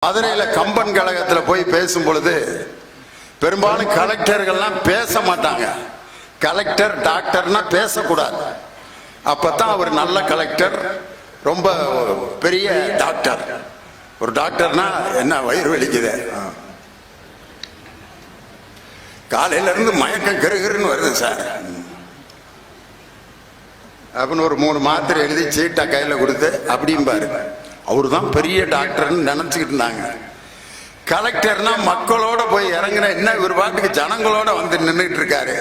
மதுரையில கம்பன் கழகத்துல போய் பேசும் பொழுது பெரும்பாலும் கலெக்டர்கள்லாம் பேச மாட்டாங்க. கலெக்டர் டாக்டர்னா பேசக்கூடாது. அப்பதான் அவர் நல்ல கலெக்டர், ரொம்ப பெரிய டாக்டர். ஒரு டாக்டர்னா என்ன வயிறு வலிக்குது, காலையில இருந்து மயக்கம் கருகருன்னு வருது சார் அப்படின்னு ஒரு 3 மாத்திரை எழுதி சீட்டா கையில கொடுத்து அப்படிம்பாரு. அவரு தான் பெரிய டாக்டர்னு நினைச்சுக்கிட்டு இருந்தாங்க. கலெக்டர்னா மக்களோட போய் இறங்குற, என்ன ஒரு பாட்டுக்கு ஜனங்களோட வந்து நின்றுட்டு இருக்காரு.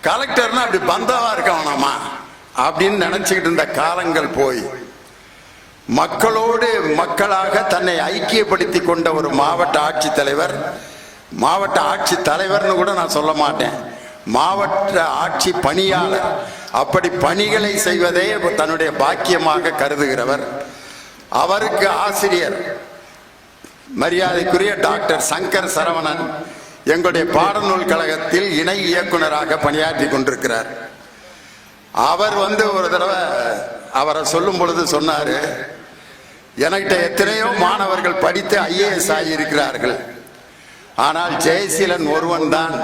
கலெக்டர்னா அப்படி பந்தாவா இருக்க வேணாமா அப்படின்னு நினைச்சுக்கிட்டு இருந்த காலங்கள் போய் மக்களோடு மக்களாக தன்னை ஐக்கியப்படுத்தி கொண்ட ஒரு மாவட்ட ஆட்சித்தலைவர், மாவட்ட ஆட்சி தலைவர்னு கூட நான் சொல்ல மாட்டேன், மாவட்ட ஆட்சி பணியாளர், அப்படி பணிகளை செய்வதே தன்னுடைய பாக்கியமாக கருதுகிறவர். அவருக்கு ஆசிரியர் மரியாதைக்குரிய டாக்டர் சங்கர் சரவணன் எங்களுடைய பாடநூல் கழகத்தில் இணை இயக்குனராக பணியாற்றி கொண்டிருக்கிறார். அவர் ஒரு தடவை அவரை சொல்லும் பொழுது சொன்னாரு, என்கிட்ட எத்தனையோ மாணவர்கள் படித்து IAS ஆகியிருக்கிறார்கள், ஆனால் ஜெயசீலன் ஒருவன் தான்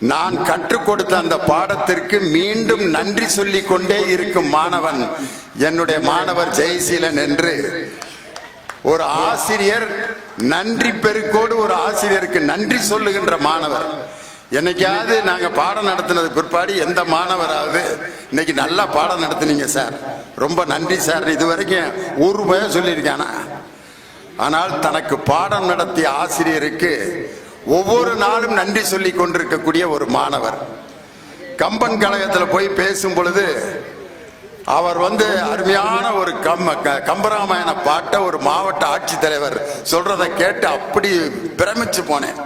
நான் கற்றுக் கொடுத்த அந்த பாடத்திற்கு மீண்டும் நன்றி சொல்லிக் கொண்டே இருக்கும் மாணவன் என்னுடைய மாணவர் ஜெயசீலன் என்று ஒரு ஆசிரியர் நன்றி பெருக்கோடு ஒரு ஆசிரியருக்கு நன்றி சொல்லுகின்ற மாணவர். என்னைக்காவது நாங்க பாடம் நடத்தினது பிற்பாடு எந்த மாணவராவது இன்னைக்கு நல்லா பாடம் நடத்தினீங்க சார், ரொம்ப நன்றி சார், இதுவரைக்கும் ₹1 சொல்லியிருக்கானா? ஆனால் தனக்கு பாடம் நடத்திய ஆசிரியருக்கு ஒவ்வொரு நாளும் நன்றி சொல்லி கொண்டிருக்கக்கூடிய ஒரு மாணவர். கம்பன் கழகத்தில் போய் பேசும் பொழுது அவர் அருமையான ஒரு கம்பராமாயண பாட்டை ஒரு மாவட்ட ஆட்சித்தலைவர் சொல்றதை கேட்டு அப்படி பிரமிச்சு போனேன்.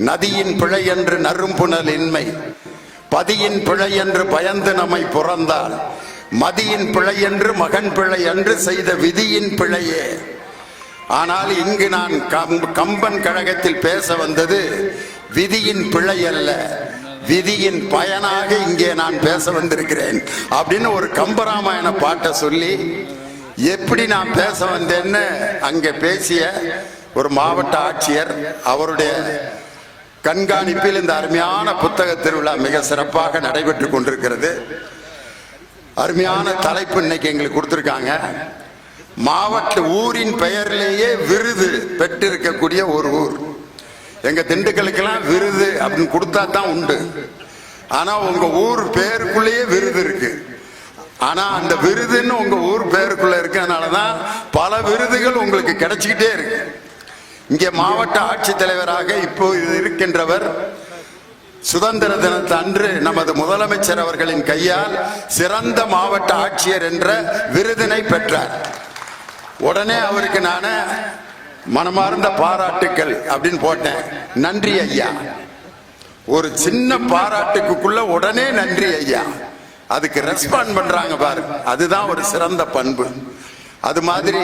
நதியின் பிழை என்று நறும்புணல் இன்மை, பதியின் பிழை என்று பயந்து நம்மை புறந்தால், மதியின் பிழை என்று மகன் பிழை என்று செய்த விதியின் பிழையே. ஆனால் இங்கு நான் கம்பன் கழகத்தில் பேச வந்தது விதியின் பிழை அல்ல, விதியின் பயனாக இங்கே நான் பேச வந்திருக்கிறேன் அப்படின்னு ஒரு கம்பராமாயண பாட்டை சொல்லி எப்படி நான் பேச வந்தேன்னு அங்கே பேசிய ஒரு மாவட்ட ஆட்சியர், அவருடைய கண்காணிப்பில் இந்த அருமையான புத்தக திருவிழா மிக சிறப்பாக நடைபெற்று கொண்டிருக்கிறது. அருமையான தலைப்பு இன்னைக்கு எங்களுக்கு கொடுத்திருக்காங்க. மாவட்ட ஊரின் பெயரிலேயே விருது பெற்றிருக்கக்கூடிய ஒரு ஊர். எங்க திண்டுக்கலுக்கெல்லாம் விருது அப்படின்னு கொடுத்தா தான் உண்டு. ஆனா உங்க ஊர் பேருக்குள்ளேயே விருது இருக்கு. ஆனா அந்த விருதுன்னு உங்க ஊர் பேருக்குள்ள இருக்கிறதுனாலதான் பல விருதுகள் உங்களுக்கு கிடைச்சிக்கிட்டே இருக்கு. இங்கே மாவட்ட ஆட்சித்தலைவராக இப்போ இருக்கின்றவர் சுதந்திர தினத்து அன்று நமது முதலமைச்சர் அவர்களின் கையால் சிறந்த மாவட்ட ஆட்சியர் என்ற விருதினை பெற்றார். உடனே அவருக்கு நான் மனமார்ந்த பாராட்டுக்கள் அப்படின்னு போட்டேன். நன்றி ஐயா. ஒரு சின்ன பாராட்டுக்குள்ள உடனே நன்றி ஐயா, அதுக்கு ரெஸ்பாண்ட் பண்றாங்க பாரு, அதுதான் ஒரு சிறந்த பண்பு. அது மாதிரி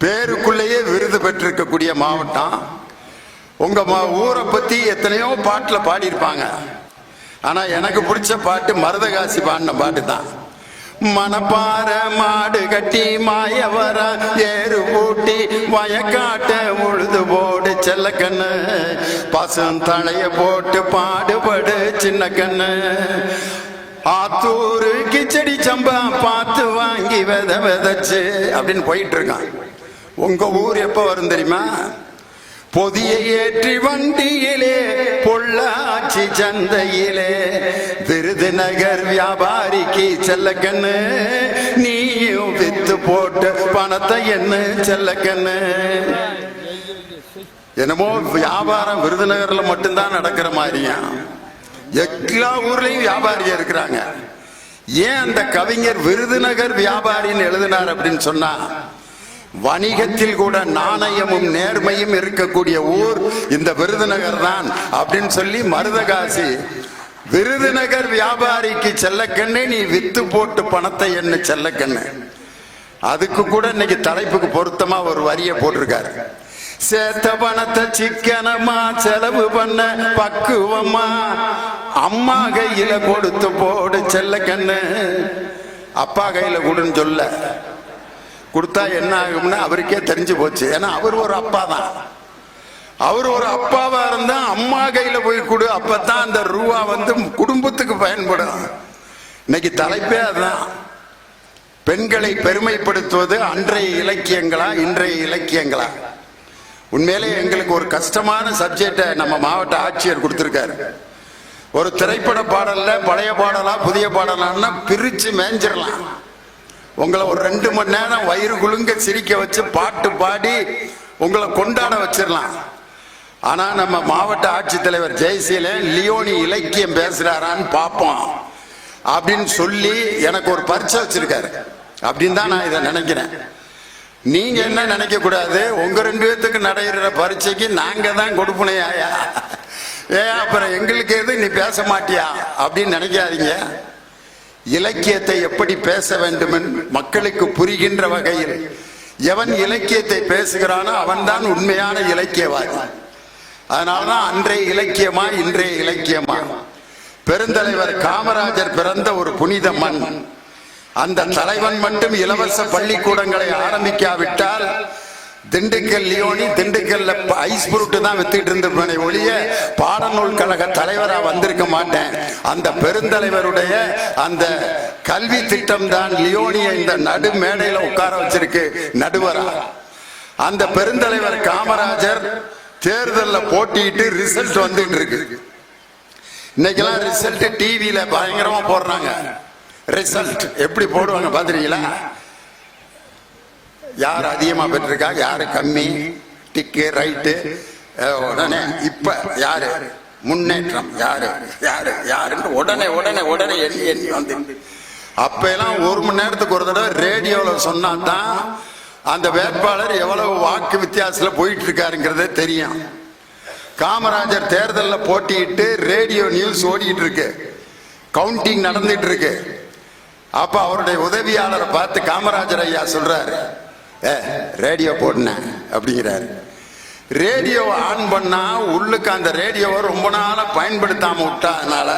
பேருக்குள்ளேயே விருது பெற்றிருக்கக்கூடிய மாவட்டம். உங்க ஊரை பத்தி எத்தனையோ பாட்டுல பாடி இருப்பாங்க. ஆனா எனக்கு பிடிச்ச பாட்டு மருதகாசி பாடின பாட்டு தான். மணப்பாற மாடு கட்டி மாயவர ஏறு பூட்டி வயக்காட்ட உழுது போடு செல்ல கண்ணு, பசும் தலைய போட்டு பாடுபடு சின்ன கண்ணு, ஆத்தூரு கிச்சடி சம்பா பார்த்து வாங்கி விதைச்சு அப்படின்னு போயிட்டு இருக்கான். உங்க ஊர் எப்ப வரும் தெரியுமா? பொதிய ஏற்றி வண்டியிலே பொள்ளாச்சி சந்தையிலே விருதுநகர் வியாபாரிக்கு செல்ல கண்ணு, நீயும் வித்து போட்டு பணத்தை என்ன செல்ல கண்ணு. என்னமோ வியாபாரம் விருதுநகர்ல மட்டும்தான் நடக்கிற மாதிரியா? எல்லா ஊர்லயும் வியாபாரியா இருக்கிறாங்க. ஏன் அந்த கவிஞர் விருதுநகர் வியாபாரின்னு எழுதினார் அப்படின்னு சொன்னா, வணிகத்தில் கூட நாணயமும் நேர்மையும் இருக்கக்கூடிய ஊர் இந்த விருதுநகர் தான் அப்படின்னு சொல்லி மருதகாசி விருதுநகர் வியாபாரிக்கு செல்லக்கண்ணு, நீ வித்து போட்டு பணத்தை என்ன செல்லக்கண்ணு. அதுக்கு கூட இன்னைக்கு தலைப்புக்கு பொருத்தமா ஒரு வரியை போட்டிருக்காரு. சேர்த்த பணத்தை சிக்கனமா செலவு பண்ண பக்குவமா அம்மா கையில கொடுத்து போடு செல்லக்கண்ணு. அப்பா கையில கொடுன்னு சொல்ல, கொடுத்தா என்ன ஆகும்னு அவருக்கே தெரிஞ்சு போச்சு. ஏன்னா அவர் ஒரு அப்பா தான். அவர் ஒரு அப்பாவா இருந்தா அம்மா கையில போய் கொடு, அப்பதான் அந்த ரூபா குடும்பத்துக்கு பயன்படும். இன்னைக்கு தலைப்பே அதுதான். பெண்களை பெருமைப்படுத்துவது அன்றைய இலக்கியங்களா இன்றைய இலக்கியங்களா? உண்மையிலே எங்களுக்கு ஒரு கஷ்டமான சப்ஜெக்டை நம்ம மாவட்ட ஆட்சியர் கொடுத்திருக்காரு. ஒரு திரைப்பட பாடல்ல பழைய பாடலா புதிய பாடலான்னா பிரிச்சு மேஞ்சிடலாம். உங்களை ஒரு 2 மணி நேரம் வயிறு குலுங்க சிரிக்க வச்சு பாட்டு பாடி உங்களை கொண்டாட வச்சிடலாம். ஆனா நம்ம மாவட்ட ஆட்சித்தலைவர் ஜெயசீலன் லியோனி இலக்கியம் பேசுறாரான்னு பார்ப்போம் அப்படின்னு சொல்லி எனக்கு ஒரு பரிச்சை வச்சிருக்காரு. அப்படின்னு தான் நான் இதை நினைக்கிறேன். நீங்க என்ன நினைக்க கூடாது, உங்க 2 பேத்துக்கு நடைகிற பரீட்சைக்கு நாங்க தான் கொடுப்பனையா, ஏன் அப்புறம் எங்களுக்கு எது நீ பேச மாட்டியா அப்படின்னு நினைக்காதீங்க. இலக்கியத்தை எப்படி பேச வேண்டும் மக்களுக்கு புரிகின்ற வகையில் எவன் இலக்கியத்தை பேசுகிறானோ அவன்தான் உண்மையான இலக்கியவாதி. அதனால்தான் அன்றைய இலக்கியமா இன்றைய இலக்கியமா? பெருந்தலைவர் காமராஜர் பிறந்த ஒரு புனித மண். அந்த தலைவன் மட்டும் இலவச பள்ளிக்கூடங்களை ஆரம்பிக்காவிட்டால் திண்டுக்கல் லியோனி திண்டுக்கல்ல ஐஸ் புருட்டு தான் வித்துட்டு இருந்திருப்பேனே ஒழிய பாடநூல் கழக தலைவரா வந்திருக்க மாட்டேன். அந்த பெருந்தலைவருடைய அந்த கல்வி திட்டம் தான் லியோனியை இந்த நடு மேடையில உட்கார வச்சிருக்கு நடுவரா. அந்த பெருந்தலைவர் காமராஜர் தேர்தலில் போட்டிட்டு ரிசல்ட் வந்துட்டு இருக்கு. இன்னைக்கெல்லாம் ரிசல்ட் டிவியில பயங்கரமா போடுறாங்க. ரிசல்ட் எப்படி போடுவாங்க பாத்துறீங்களா? யார் அதிகமா பெற்றிருக்கா, யாரு கம்மி, டிக்கு ரைட்டு, உடனே இப்ப யாரு முன்னேற்றம், யாரு யாரு யாருன்னு உடனே உடனே உடனே எண்ணி எண்ணி வந்து. அப்ப எல்லாம் 1 மணி நேரத்துக்கு ஒரு தடவை ரேடியோல சொன்னாதான் அந்த வேட்பாளர் எவ்வளவு வாக்கு வித்தியாசத்துல போயிட்டு இருக்காருங்கிறதே தெரியும். காமராஜர் தேர்தலில் போட்டிட்டு ரேடியோ நியூஸ் ஓடிட்டு இருக்கு, கவுண்டிங் நடந்துட்டு இருக்கு. அப்ப அவருடைய உதவியாளரை பார்த்து காமராஜர் ஐயா சொல்றாரு, ரேடியோ போடுன அப்படிங்கிறாரு. ரேடியோ ஆன் பண்ணா உள்ளுக்கு அந்த ரேடியோவை ரொம்ப நாளா பயன்படுத்தாம விட்டதுனால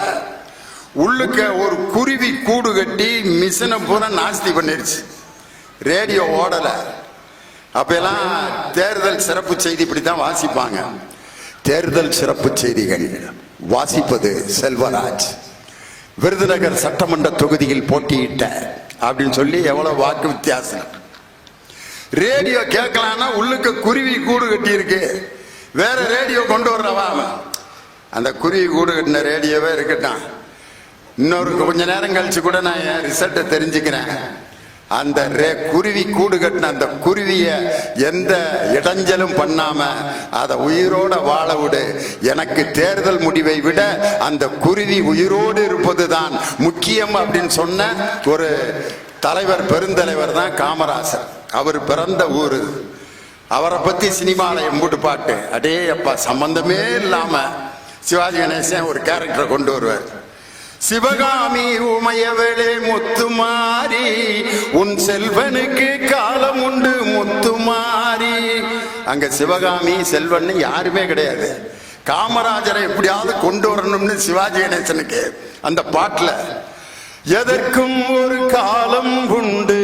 உள்ளுக்கு ஒரு குருவி கூடு கட்டி மிஷினை பூரா நாஸ்தி பண்ணிருச்சு. ரேடியோ ஓடல. அப்ப எல்லாம் தேர்தல் சிறப்பு செய்தி இப்படித்தான் வாசிப்பாங்க. தேர்தல் சிறப்பு செய்திகள் வாசிப்பது செல்வராஜ், விருதுநகர் சட்டமன்ற தொகுதியில் போட்டியிட்ட அப்படின்னு சொல்லி எவ்வளவு வாக்கு வித்தியாசம். ரேடியோ கேட்கலான்னா உள்ளுக்கு குருவி கூடு கட்டி இருக்கு, வேற ரேடியோ கொண்டு வர்றவா. அந்த குருவி கூடு கட்டின ரேடியோவே இருக்கட்டும், இன்னொரு கொஞ்ச நேரம் கழிச்சு கூட நான் என் ரிசல்ட்டை தெரிஞ்சுக்கிறேன். அந்த குருவி கூடு கட்டின அந்த குருவிய எந்த இடைஞ்சலும் பண்ணாம அதை உயிரோட வாழ விடு. எனக்கு தேர்தல் முடிவை விட அந்த குருவி உயிரோடு இருப்பதுதான் முக்கியம் அப்படின்னு சொன்ன ஒரு தலைவர், பெருந்தலைவர் தான் காமராஜர். அவர் பிறந்த ஊரு. அவரை பத்தி சினிமால எம்புட்டு பாட்டு, அடே அப்பா சம்பந்தமே இல்லாம சிவாஜி கணேசன் ஒரு கேரக்டரை கொண்டு வருவார். சிவகாமி உமையவளே முத்துமாரி, உன் செல்வனுக்கு காலம் உண்டு முத்துமாரி. அங்க சிவகாமி செல்வன் யாருமே கிடையாது. காமராஜரை எப்படியாவது கொண்டு வரணும்னு சிவாஜி கணேசனுக்கு அந்த பாட்டுல, எதற்கும் ஒரு காலம் உண்டு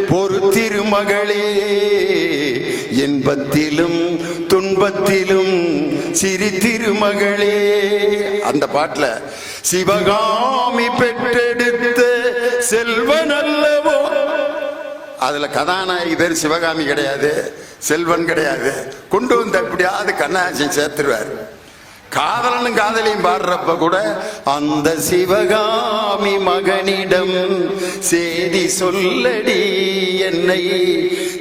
பொறு திருமகளே, இன்பத்திலும் துன்பத்திலும் சிறு திருமகளே. அந்த பாட்டுல சிவகாமி பெற்றெடுத்த செல்வன் அல்லவோ, அதுல கதாநாயகி பேர் சிவகாமி கிடையாது, செல்வன் கிடையாது. கொண்டு வந்து எப்படியாவது கண்ணாசன் சேர்த்துருவார். காதலனும் காதலியும் பாடுறப்ப கூட அந்த சிவகாமி மகனிடம் செய்தி சொல்லடி, என்னை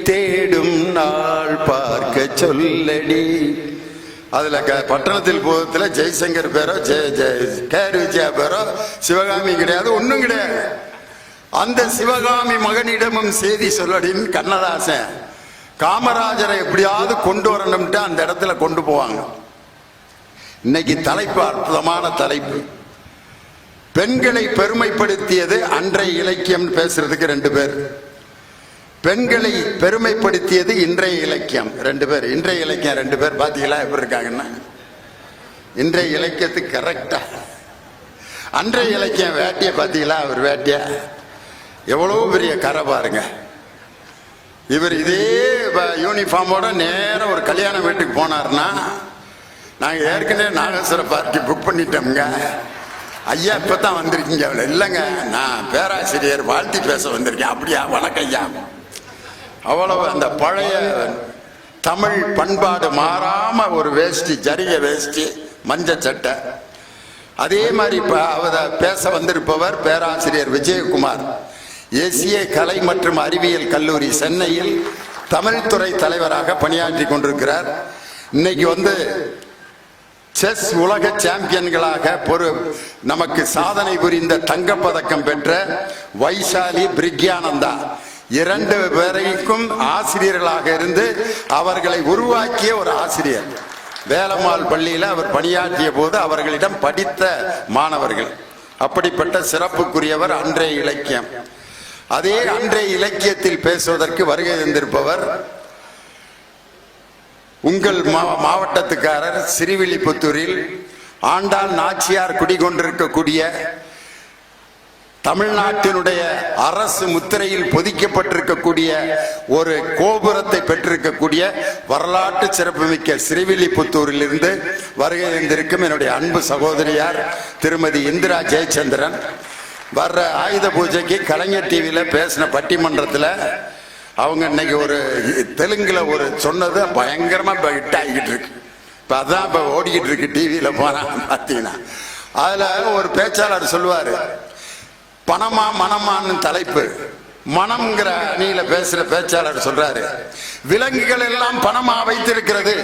தேடும் நாள் பார்க்க சொல்லடி. அதுல பட்டணத்தில் போதத்துல ஜெய்சங்கர் பேரோ கேர் விஜயா பேரோ சிவகாமி கிடையாது, ஒண்ணும் கிடையாது. அந்த சிவகாமி மகனிடமும் செய்தி சொல்லடின்னு கண்ணதாசன் காமராஜரை எப்படியாவது கொண்டு வரணும்ட்டு அந்த இடத்துல கொண்டு போவாங்க. இன்னைக்கு தலைப்பு அற்புதமான தலைப்பு. பெண்களை பெருமைப்படுத்தியது அன்றைய இலக்கியம் பேசுறதுக்கு 2 பேர், பெண்களை பெருமைப்படுத்தியது இன்றைய இலக்கியம் 2 பேர். இன்றைய இலக்கியம் 2 பேர் பாத்தீங்களா எப்படி இருக்காங்கன்னா, இன்றைய இலக்கியத்துக்கு கரெக்டா. அன்றைய இலக்கியம் வேட்டிய பாத்தீங்களா, அவர் வேட்டிய எவ்வளவு பெரிய கரை பாருங்க. இவர் இதே யூனிஃபார்மோட நேரம் ஒரு கல்யாண வீட்டுக்கு போனார்னா, நாங்க ஏற்கனவே நாகேஸ்வர பார்ட்டி புக் பண்ணிட்டோம்ங்க, ஐயா இப்பதான் வந்திருக்கீங்க. அவளை இல்லைங்க, நான் பேராசிரியர் வாழ்த்தி பேச வந்திருக்கேன். அப்படியா, வணக்கம் ஐயா. அவ்வளவு அந்த பழைய தமிழ் பண்பாடு மாறாம ஒரு வேஷ்டி, ஜரிகை வேஷ்டி, மஞ்ச சட்டை. அதே மாதிரி இப்ப அவ பேச வந்திருப்பவர் பேராசிரியர் விஜயகுமார், ஏசிய கலை மற்றும் அறிவியல் கல்லூரி சென்னையில் தமிழ் துறை தலைவராக பணியாற்றி கொண்டிருக்கிறார். இன்னைக்கு வந்து செஸ் உலக சாம்பியன்களாக நமக்கு சாதனை புரிந்த தங்கப்பதக்கம் பெற்ற வைசாலி பிரிக்யானந்தா 2 பேரைக்கும் ஆசிரியர்களாக இருந்து அவர்களை உருவாக்கிய ஒரு ஆசிரியர். வேலம்மாள் பள்ளியில் அவர் பணியாற்றிய போது அவர்களிடம் படித்த மாணவர்கள். அப்படிப்பட்ட சிறப்புக்குரியவர் அன்றைய இலக்கியம். அதே அன்றைய இலக்கியத்தில் பேசுவதற்கு வருகை தந்திருப்பவர் உங்கள் மாவட்டத்துக்காரர், சிறுவில்லிபுத்தூரில் ஆண்டாள் நாச்சியார் குடிகொண்டிருக்கக்கூடிய, தமிழ்நாட்டினுடைய அரசு முத்திரையில் பொதிக்கப்பட்டிருக்கக்கூடிய ஒரு கோபுரத்தை பெற்றிருக்கக்கூடிய வரலாற்று சிறப்புமிக்க சிறுவில்லிபுத்தூரில் இருந்து வருகை தந்திருக்கும் என்னுடைய அன்பு சகோதரியார் திருமதி இந்திரா ஜெயச்சந்திரன். வர்ற ஆயுத பூஜைக்கு கலைஞர் டிவியில பேசின பட்டிமன்றத்தில் அவங்க இன்னைக்கு ஒரு தெலுங்குல ஒரு சொன்னது பயங்கரமா ஹிட் ஆகிட்டு இருக்கு. இப்ப அதான் இப்ப ஓடிக்கிட்டு இருக்கு டிவியில போனா பாத்தீங்கன்னா. அதுல ஒரு பேச்சாளர் சொல்லுவாரு, பணமா மனமான்னு தலைப்பு. மனம்ங்கிற அணியில பேசுற பேச்சாளர் சொல்றாரு, விலங்குகள் எல்லாம் பணமா வைத்திருக்கிறது,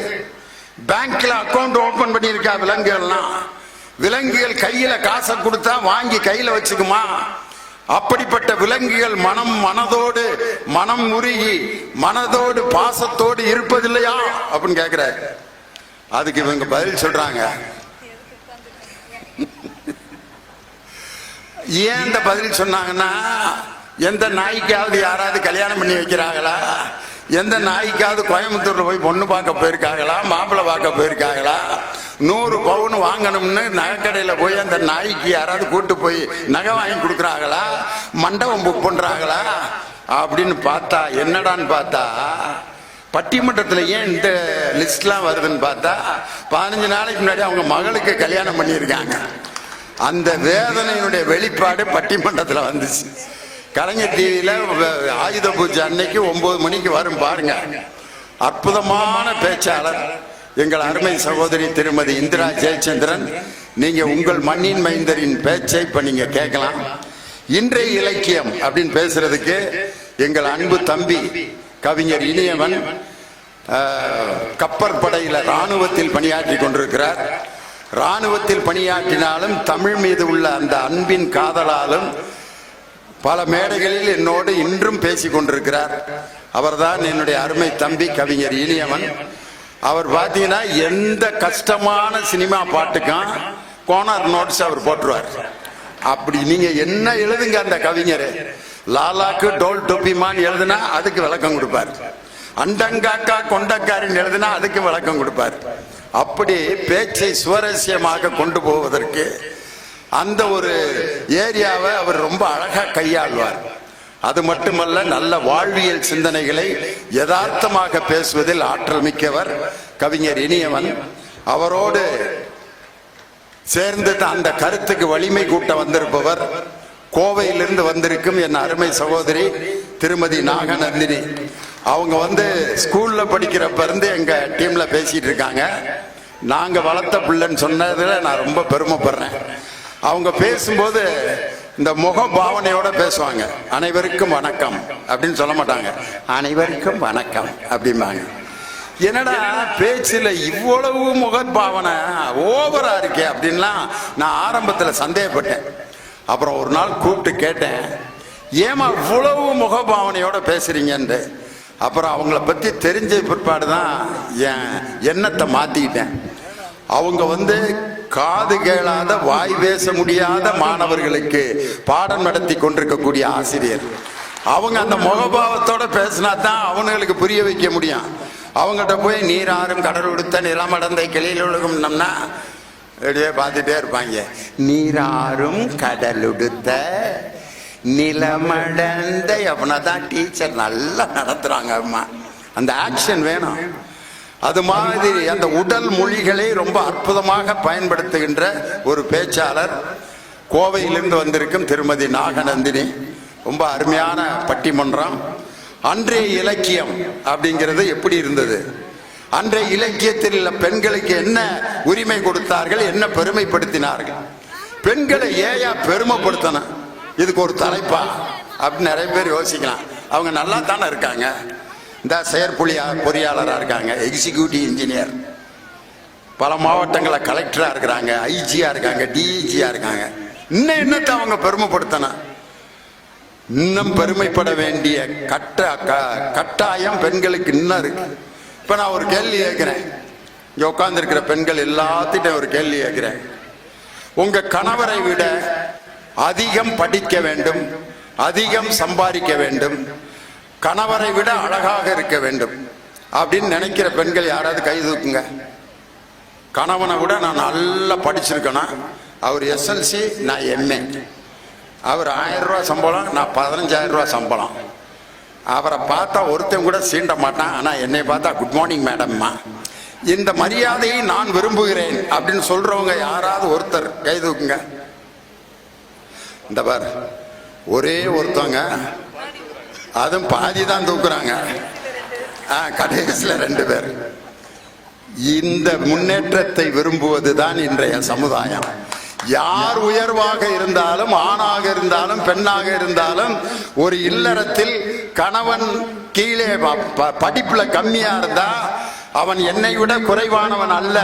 பேங்க்ல அக்கௌண்ட் ஓபன் பண்ணி இருக்கா விலங்குகள்லாம், விலங்குகள் கையில காசை கொடுத்தா வாங்கி கையில வச்சுக்குமா, அப்படிப்பட்ட விலங்குகள் மனம் உருகி மனதோடு பாசத்தோடு இருப்பதில்லையா அப்படின்னு கேட்கிறாரு. அதுக்கு இவங்க பதில் சொல்றாங்க, ஏன் இந்த பதில் சொன்னாங்கன்னா, எந்த நாய்க்காவது யாராவது கல்யாணம் பண்ணி வைக்கிறாங்களா, எந்த நாய்க்காவது கோயம்புத்தூர்ல போய் பொண்ணு பார்க்க போயிருக்காங்களா, மாப்பிள்ளை பார்க்க போயிருக்காங்களா, 100 பவுன் வாங்கணும்னு நகைக்கடையில போய் அந்த நாய்க்கு யாராவது கூட்டு போய் நகை வாங்கி கொடுக்குறாங்களா, மண்டபம் புக் பண்றாங்களா அப்படின்னு பார்த்தா, என்னடான்னு பார்த்தா பட்டிமன்றத்துல ஏன் இந்த லிஸ்ட்லாம் வருதுன்னு பார்த்தா 15 நாளைக்கு முன்னாடி அவங்க மகளுக்கு கல்யாணம் பண்ணியிருக்காங்க. அந்த வேதனையினுடைய வெளிப்பாடு பட்டிமன்றத்துல வந்துச்சு. கலைஞர் டிவியில ஆயுத பூஜை அன்னைக்கு 9 மணிக்கு வரும் பாருங்க. அற்புதமான பேச்சாளர் எங்கள் அருமை சகோதரி திருமதி இந்திரா ஜெயச்சந்திரன். நீங்க உங்கள் மண்ணின் மைந்தரின் பேச்சை இப்ப நீங்க கேட்கலாம். இன்றைய இலக்கியம் அப்படின்னு பேசுறதுக்கு எங்கள் அன்பு தம்பி கவிஞர் இனியவன் கப்பற்படையில இராணுவத்தில் பணியாற்றி கொண்டிருக்கிறார். இராணுவத்தில் பணியாற்றினாலும் தமிழ் மீது உள்ள அந்த அன்பின் காதலாலும் பல மேடைகளில் என்னோடு இன்றும் பேசிக் கொண்டிருக்கிறார். அவர்தான் என்னுடைய அருமை தம்பி கவிஞர் இனியவன். அவர் பார்த்தீங்கன்னா எந்த கஷ்டமான சினிமா பாட்டுக்கும் கோனார் நோட்ஸ் அவர் போட்டுருவார். அப்படி நீங்க என்ன எழுதுங்க, அந்த கவிஞர் லாலாக்கு டோல் டொப்பிமான் எழுதுனா அதுக்கு விளக்கம் கொடுப்பார், அண்டங்காக்கா கொண்டக்காரின் எழுதுனா அதுக்கு விளக்கம் கொடுப்பார். அப்படி பேச்சை சுவாரஸ்யமாக கொண்டு போவதற்கு அந்த ஒரு ஏரியாவை அவர் ரொம்ப அழகா கையாள்வார். அது மட்டுமல்ல, நல்ல வாழ்வியல் சிந்தனைகளை யதார்த்தமாக பேசுவதில் ஆற்றல் மிக்கவர் கவிஞர் இனியவன். அவரோடு சேர்ந்து அந்த கருத்துக்கு வலிமை கூட்ட வந்திருப்பவர் கோவையிலிருந்து வந்திருக்கும் என் அருமை சகோதரி திருமதி நாகநந்தினி. அவங்க ஸ்கூல்ல படிக்கிறப்ப இருந்து எங்க டீம்ல பேசிட்டு இருக்காங்க. நாங்க வளர்த்த பிள்ளைன்னு சொன்னதுல நான் ரொம்ப பெருமைப்படுறேன். அவங்க பேசும்போது இந்த முக பாவனையோட பேசுவாங்க. அனைவருக்கும் வணக்கம் அப்படின்னு சொல்ல மாட்டாங்க, அனைவருக்கும் வணக்கம் அப்படிம்பாங்க. என்னடா பேச்சுல இவ்வளவு முக பாவனை ஓவரா இருக்கே அப்படின்லாம் நான் ஆரம்பத்துல சந்தேகப்பட்டேன். அப்புறம் ஒரு நாள் கூப்பிட்டு கேட்டேன், ஏமா இவ்வளவு முக பாவனையோட பேசுறீங்கன்னு. அப்புறம் அவங்கள பத்தி தெரிஞ்ச பிற்பாடுதான் என் எண்ணத்தை மாத்திக்கிட்டேன். அவங்க காது கேளாத வாய் பேச முடியாத மாணவர்களுக்கு பாடம் நடத்தி கொண்டிருக்கக்கூடிய ஆசிரியர். அவங்க அந்த முகபாவத்தோட பேசினா தான் அவங்களுக்கு புரிய வைக்க முடியும். அவங்ககிட்ட போய் நீராறும் கடல் உடுத்த நிலமடந்தை கிளியில் ஒழுகும்னோம்னா அப்படியே பார்த்துட்டே இருப்பாங்க. நீராறும் கடல் உடுத்த நிலமடந்த அப்படின்னா தான் டீச்சர் நல்லா நடத்துறாங்க. அம்மா அந்த ஆக்ஷன் வேணும். அது மாதிரி அந்த உடல் மொழிகளை ரொம்ப அற்புதமாக பயன்படுத்துகின்ற ஒரு பேச்சாளர் கோவையிலிருந்து வந்திருக்கும் திருமதி நாகநந்தினி. ரொம்ப அருமையான பட்டிமன்றம். அன்றைய இலக்கியம் அப்படிங்கிறது எப்படி இருந்தது, அன்றைய இலக்கியத்தில் பெண்களுக்கு என்ன உரிமை கொடுத்தார்கள், என்ன பெருமைப்படுத்தினார்கள், பெண்களை ஏயா பெருமைப்படுத்தணும், இதுக்கு ஒரு தலைப்பா அப்படின்னு நிறைய பேர் யோசிக்கலாம். அவங்க நல்லா தானே இருக்காங்க. இந்த பொறியாளராக இருக்காங்க, எக்ஸிக்யூட்டிவ் இன்ஜினியர், பல மாவட்டங்களில் கலெக்டராக இருக்கிறாங்க, ஐஜியா இருக்காங்க, டிஇஜியா இருக்காங்க. இன்னும் என்னத்தை அவங்க பெருமைப்படுத்தணும்? இன்னும் பெருமைப்பட வேண்டிய கட்டாயம் பெண்களுக்கு இன்னும் இருக்கு. இப்ப நான் ஒரு கேள்வி கேட்கிறேன், இங்க உட்கார்ந்து இருக்கிற பெண்கள் எல்லாத்திட்டும் ஒரு கேள்வி கேட்கிறேன். உங்க கணவரை விட அதிகம் படிக்க வேண்டும், அதிகம் சம்பாதிக்க வேண்டும், கணவரை விட அழகாக இருக்க வேண்டும் அப்படின்னு நினைக்கிற பெண்கள் யாராவது கை தூக்குங்க. கணவனை விட நான் நல்லா படிச்சிருக்கணும், அவர் எஸ்எல்சி, நான் எம்ஏ, அவர் 1000 ரூபா சம்பளம், நான் 15,000 ரூபா சம்பளம். அவரை பார்த்தா ஒருத்தன் கூட சீண்ட மாட்டான், ஆனா என்னை பார்த்தா குட் மார்னிங் மேடம்மா, இந்த மரியாதையை நான் விரும்புகிறேன் அப்படின்னு சொல்றவங்க யாராவது ஒருத்தர் கை தூக்குங்க. இந்த பார், ஒரே ஒருத்தவங்க, அதுவும் பாதி தான் தூக்குறாங்க, கடைசியில 2 பேர். இந்த முன்னேற்றத்தை விரும்புவதுதான் இன்றைய சமுதாயம். யார் உயர்வாக இருந்தாலும், ஆணாக இருந்தாலும் பெண்ணாக இருந்தாலும், ஒரு இல்லறத்தில் கணவன் கீழே படிப்புல கம்மியா இருந்தா அவன் என்னை விட குறைவானவன் அல்ல.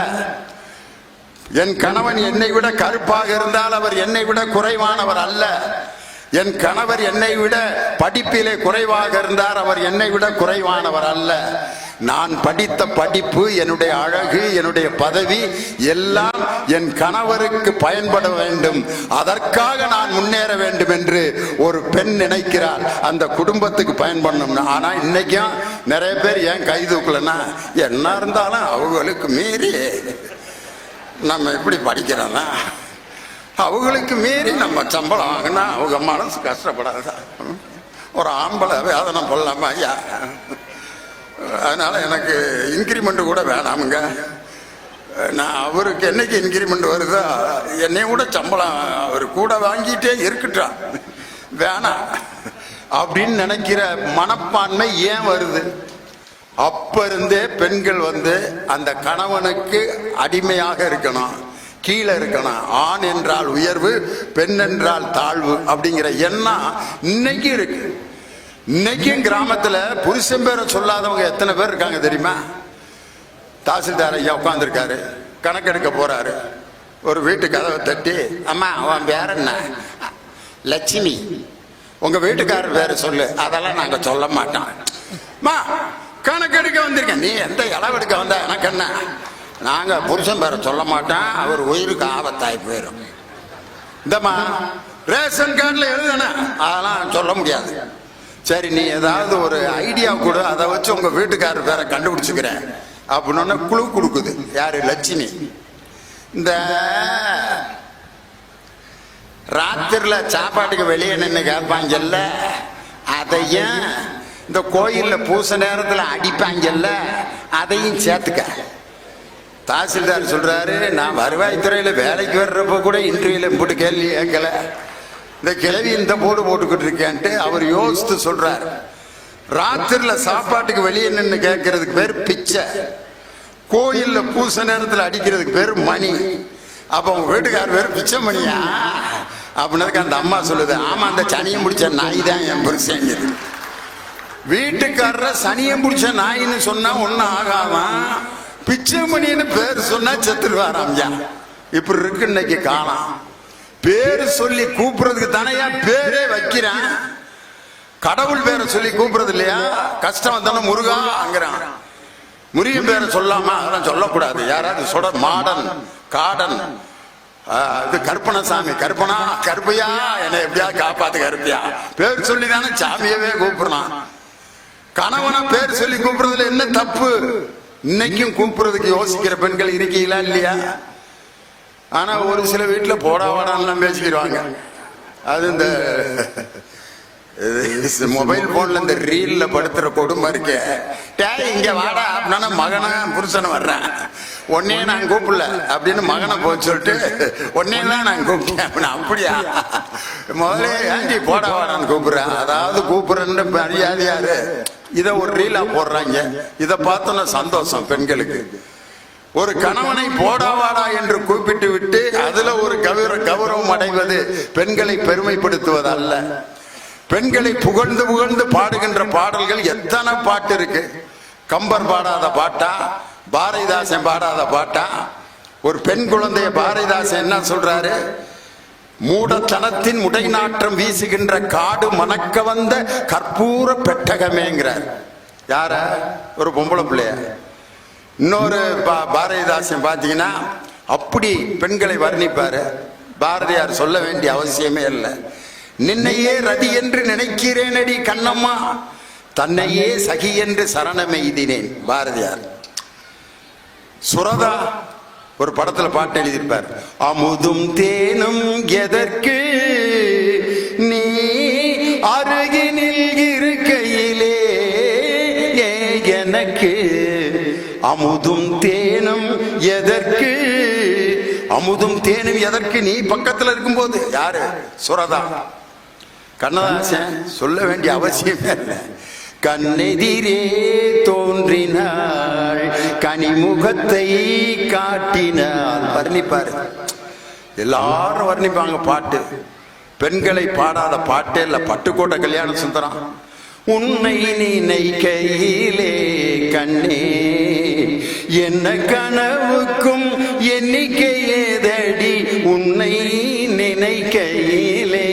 என் கணவன் என்னை விட கருப்பாக இருந்தால் அவர் என்னை விட குறைவானவர் அல்ல. என் கணவர் என்னை விட படிப்பிலே குறைவாக இருந்தார், அவர் என்னை விட குறைவானவர் அல்ல. நான் படித்த படிப்பு, என்னுடைய அழகு, என்னுடைய பதவி எல்லாம் என் கணவருக்கு பயன்பட வேண்டும், அதற்காக நான் முன்னேற வேண்டும் என்று ஒரு பெண் நினைக்கிறார். அந்த குடும்பத்துக்கு பயன்படணும். ஆனா இன்னைக்கும் நிறைய பேர் ஏன் கை தூக்கலன்னா, என்ன இருந்தாலும் அவங்களுக்கு மீறி நம்ம எப்படி படிக்கிறோம்னா, அவங்களுக்கு மீறி நம்ம சம்பளம் வாங்கினா அவங்க மனசு கஷ்டப்படாத. ஒரு ஆம்பளை வேதனை போடலாமா ஐயா, அதனால எனக்கு இன்கிரிமெண்ட் கூட வேணாமுங்க. நான் அவருக்கு என்னைக்கு இன்கிரிமெண்ட் வருதோ என்னைய கூட சம்பளம் அவர் கூட வாங்கிட்டே இருக்கட்டும், வேணாம் அப்படின்னு நினைக்கிற மனப்பான்மை ஏன் வருது? அப்ப இருந்தே பெண்கள் அந்த கணவனுக்கு அடிமையாக இருக்கணும், கீழே இருக்கணும். ஆண் என்றால் உயர்வு, பெண் என்றால் தாழ்வு அப்படிங்கிற எண்ணம் இன்னைக்கு இருக்கு. இன்னைக்கும் கிராமத்துல புருஷன் பேரை சொல்லாதவங்க எத்தனை பேர் இருக்காங்க தெரியுமா? தாசில்தார் ஐயா உட்கார்ந்துருக்காரு, கணக்கெடுக்க போறாரு. ஒரு வீட்டு கதவை தட்டி, அம்மா அவன் பேர் என்ன? லட்சுமி. உங்க வீட்டுக்காரர் பேரு சொல்லு. அதெல்லாம் நாங்க சொல்ல மாட்டோம். மா கணக்கெடுக்க வந்திருக்கேன், நீ எந்த இளவெடுக்க வந்தா எனக்கு என்ன? நாங்க புருஷன் பேரை சொல்ல மாட்டோம், அவர் உயிருக்கு ஆபத்தாய் போயிடும். இந்தம்மா ரேஷன் கார்டுல எழுதுன, அதெல்லாம் சொல்ல முடியாது. சரி, நீ ஏதாவது ஒரு ஐடியா கொடு, அதை வச்சு உங்க வீட்டுக்காரர் பேரை கண்டுபிடிச்சுக்கிறேன் அப்படின்னு குழு கொடுக்குது. யாரு? லட்சுமி. இந்த ராத்திரில சாப்பாட்டுக்கு வெளியே நின்று கேட்பாங்கல்ல, அதையும் இந்த கோயில்ல பூச நேரத்துல அடிப்பாங்கல்ல, அதையும் சேர்த்துக்க. தாசில்தார் சொல்றாரு, நான் வருவாய்த்துறையில வேலைக்கு வர்றப்ப கூட இன்டர்வியூல போட்டு கேள்வி கேட்கல, இந்த கிழவி இந்த போடு போட்டுக்கிட்டு இருக்கேன்ட்டு அவர் யோசித்து சொல்றாரு. ராத்திரில சாப்பாட்டுக்கு வெளியே நின்று கேட்கறதுக்கு பேர் பிச்சை, கோயில்ல பூச நேரத்துல அடிக்கிறதுக்கு பேர் மணி. அப்ப உங்க வீட்டுக்காரர் பேர் பிச்சை மணியா அப்படின்னதுக்கு அந்த அம்மா சொல்லுது, ஆமா அந்த சனியம் பிடிச்ச நாய் தான் என் புருஷன். வீட்டுக்காரர சனியம் பிடிச்ச நாயின்னு சொன்னா ஒன்னும் ஆகாதான், பிச்சை மணின்னு பேர் சொன்னா செத்துருவாராம்யா. இப்படி இருக்கு இன்னைக்கு காலம். பேரு சொல்லி கூப்பிடுறதுக்கு தானே பேரே வைக்கிறான். கடவுள் பேரை சொல்லி கூப்பிடுறது இல்லையா? கஷ்டம் வந்தாலும் முருகாங்கிறான். முருகன் பேரை சொல்லாம அதெல்லாம் சொல்லக்கூடாது. யாராவது சொல்ற மாடன் காடன் இது கற்பனசாமி, கற்பனா கருப்பையா என்னை எப்படியா காப்பாத்து கருப்பையா பேர் சொல்லி தானே சாமியவே கூப்பிடுறான். கணவனா பேர் சொல்லி கூப்பிடுறதுல என்ன தப்பு? இன்னைக்கும் கூப்பிடுறதுக்கு யோசிக்கிற பெண்கள் இருக்கீங்களா இல்லையா? ஆனா ஒரு சில வீட்டுல போடா வாடான்லாம் பேசிக்கிடுவாங்க. அது இந்த மொபைல் போன்ல இந்த ரீல்ல படுத்துற கொடுமை இருக்கு. இங்க வாடா அப்படின்னா மகனா புருஷனை வர்றேன், உன்னே நான் கூப்பிடல அப்படின்னு மகனை போய் சொல்லிட்டு உன்னே தான் நான் கூப்பிட்டேன் அப்படின்னு. அப்படியா முதல்ல ஏண்டி போடா வாடான்னு கூப்பிடுறேன், அதாவது கூப்பிடுறேன்னு மரியாதையாரு. இதை ஒரு ரீலா போடுறாங்க. இதை பார்த்தோன்னா சந்தோஷம் பெண்களுக்கு. ஒரு கணவனை போடாவாடா என்று கூப்பிட்டு விட்டு அதுல ஒரு கௌரவம் அடைவது பெண்களை பெருமைப்படுத்துவது அல்ல. பெண்களை புகழ்ந்து புகழ்ந்து பாடுகின்ற பாடல்கள் எத்தனை பாட்டு இருக்கு. கம்பர் பாடாத பாட்டா, பாரதிதாசன் பாடாத பாட்டா. ஒரு பெண் குழந்தைய பாரதிதாசன் என்ன சொல்றாரு, மூடத்தனத்தின் முடை நாற்றம் வீசுகின்ற காடு மணக்க வந்த கற்பூர பெட்டகமேங்கிறார். யார? ஒரு பொம்பளை பிள்ளைய. இன்னொரு பாரதிதாசன் பார்த்தீங்கன்னா அப்படி பெண்களை வர்ணிப்பாரு. பாரதியார் சொல்ல வேண்டிய அவசியமே இல்லை. நின்னையே ரதி என்று நினைக்கிறேனடி கண்ணம்மா, தன்னையே சகி என்று சரணமெய்தினேன். பாரதியார். சுரதா ஒரு படத்துல பாட்டு எழுதியிருப்பார். அமுதும் தேனும் எதற்கு நீ அருகினில் இருக்கையிலே எனக்கு, அமுதும் தேனும் எதற்கு, அமுதும் தேனும் எதற்கு நீ பக்கத்துல இருக்கும்போது. யாரு? சுரதா. கண்ணதாசன் சொல்ல வேண்டிய அவசியமே இல்லை. கண்ணெதிரே தோன்றினாள் கனிமுகத்தை காட்டினாள். வர்ணிப்பாரு, எல்லாரும் வர்ணிப்பாங்க பாட்டு. பெண்களை பாடாத பாட்டே இல்ல. பட்டுக்கோட்டை கல்யாண சுந்தரம். உன்னை நினைக்கையிலே கண்ணே என்ன கனவுக்கும் எண்ணிக்கை ஏதடி, உன்னை நினைக்கையிலே.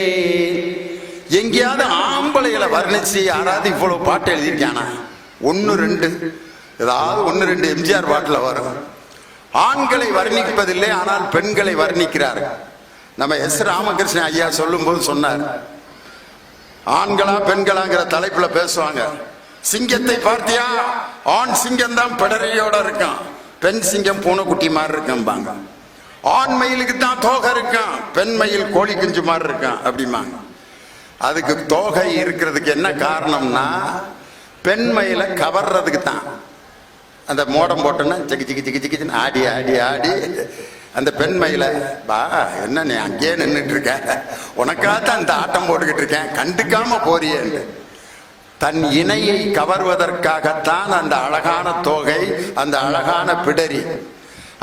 எங்கேயாவது ஆம்பளைகளை வர்ணிச்சு யாராவது இவ்வளவு பாட்டு எழுதியிருக்கானா? ஒன்னு ரெண்டு, ஏதாவது ஒன்னு ரெண்டு எம்ஜிஆர் பாட்டுல வரும். ஆண்களை வர்ணிப்பதில்லை, ஆனால் பெண்களை வர்ணிக்கிறார். நம்ம எஸ் ராமகிருஷ்ணன் ஐயா சொல்லும் போது சொன்னார், ஆண்களா பெண்களாங்கிற தலைப்புல பேசுவாங்க. சிங்கத்தை பார்த்தியா? ஆண் சிங்கம் தான் பிடரையோட இருக்கான், பெண் சிங்கம் பூனைக்குட்டி மாதிரி இருக்காம்பாங்க. ஆண் மயிலுக்கு தான் தோகை இருக்கான், பெண் மயில் கோழி குஞ்சு மாதிரி இருக்கான் அப்படிம்பாங்க. அதுக்கு தோகை இருக்கிறதுக்கு என்ன காரணம்னா, பெண் மயிலை கவர்றதுக்கு தான். அந்த மோடம் போட்டோன்னா சிக்கி சிக்கி சிக்கி சிக்கின்னு ஆடி ஆடி ஆடி அந்த பெண் மயிலை, பா என்ன நீ அங்கேயே நின்றுட்டு இருக்க, உனக்காகத்தான் அந்த ஆட்டம் போட்டுக்கிட்டு இருக்கேன், கண்டுக்காம போறியேன்னு. தன் இணையை கவர்வதற்காகத்தான் அந்த அழகான தோகை, அந்த அழகான பிடரி.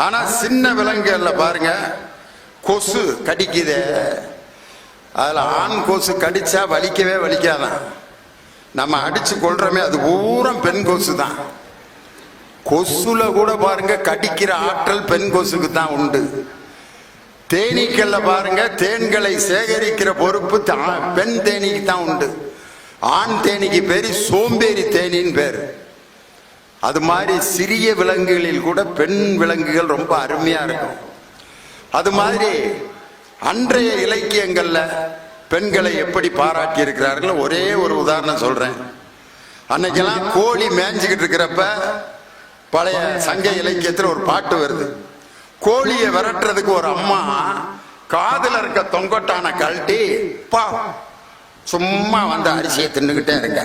ஆனா சின்ன விலங்குகள்ல பாருங்க, கொசு கடிக்குதே, அதுல ஆண் கொசு கடிச்சா வலிக்கவே வலிக்காதான். நம்ம அடிச்சு கொள்றோமே அது பூரா பெண் கொசு தான். கொசுல கூட பாருங்க கடிக்கிற ஆற்றல் பெண் கொசுக்கு தான் உண்டு. தேனீக்கள்ல பாருங்க தேன்களை சேகரிக்கிற பொறுப்பு பெண் தேனீக்கு தான் உண்டு. ஆண் தேனீக்கு பேரு சோம்பேறி தேனின்னு பேரு. அது மாதிரி சிறிய விலங்குகளில் கூட பெண் விலங்குகள் ரொம்ப அருமையா இருக்கும். அது மாதிரி அன்றைய இலக்கியங்கள்ல பெண்களை எப்படி பாராட்டி இருக்கிறார்கள் ஒரே ஒரு உதாரணம் சொல்றேன். அன்னைக்கெல்லாம் கோழி மேய்ஞ்சுக்கிட்டு இருக்கிறப்ப பழைய சங்க இலக்கியத்தில் ஒரு பாட்டு வருது. கோழியை விரட்டுறதுக்கு ஒரு அம்மா காதுல இருக்க தொங்கொட்டான கழட்டி, பா சும்மா வந்து அரிசியை தின்னுகிட்டே இருக்க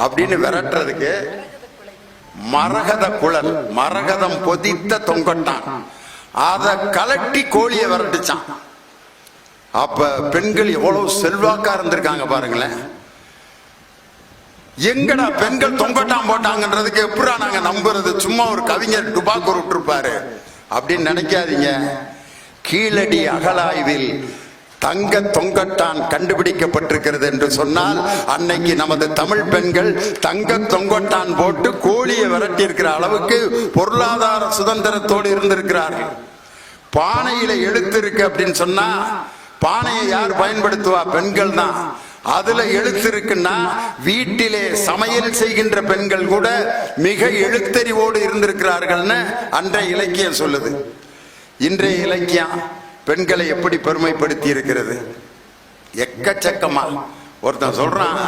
அப்படின்னு விரட்டுறதுக்கு மரகத குழல், மரகதம் பொதித்த தொங்கொட்டான், அதை கலட்டி கோழியை விரட்டுச்சான். அப்ப பெண்கள் எவ்வளவு செல்வாக்கா இருந்திருக்காங்க பாருங்களேன். எங்கடா பெண்கள் தொங்கட்டான் போட்டாங்கன்றதுக்கு எப்படா நாங்க நம்புறது? சும்மா ஒரு கவிஞர் டுபாக்கூர் விட்டுருப்பாரு அப்படின்னு நினைக்காதீங்க. கீழடி அகலாய்வில் தங்க தொங்கட்டான் கண்டுபிடிக்கப்பட்டிருக்கிறது என்று சொன்னால், அன்னைக்கு நமது தமிழ் பெண்கள் தங்க தொங்கட்டான் போட்டு கோழியை விரட்டி இருக்கிற அளவுக்கு பொருளாதார சுதந்திரத்தோடு இருந்திருக்கிறார்கள். பானையில எழுத்து இருக்கு அப்படின்னு சொன்னா, பானையை யார் பயன்படுத்துவா? பெண்கள் தான். அதுல எழுத்து இருக்குன்னா வீட்டிலே சமையல் செய்கின்ற பெண்கள் கூட மிக எழுத்தறிவோடு இருந்திருக்கிறார்கள்னு அன்றைய இலக்கியம் சொல்லுது. இன்றைய இலக்கியம் பெண்களை எப்படி பெருமைப்படுத்தி இருக்கிறது? எக்கச்சக்கமா. ஒருத்தன் சொல்றான்,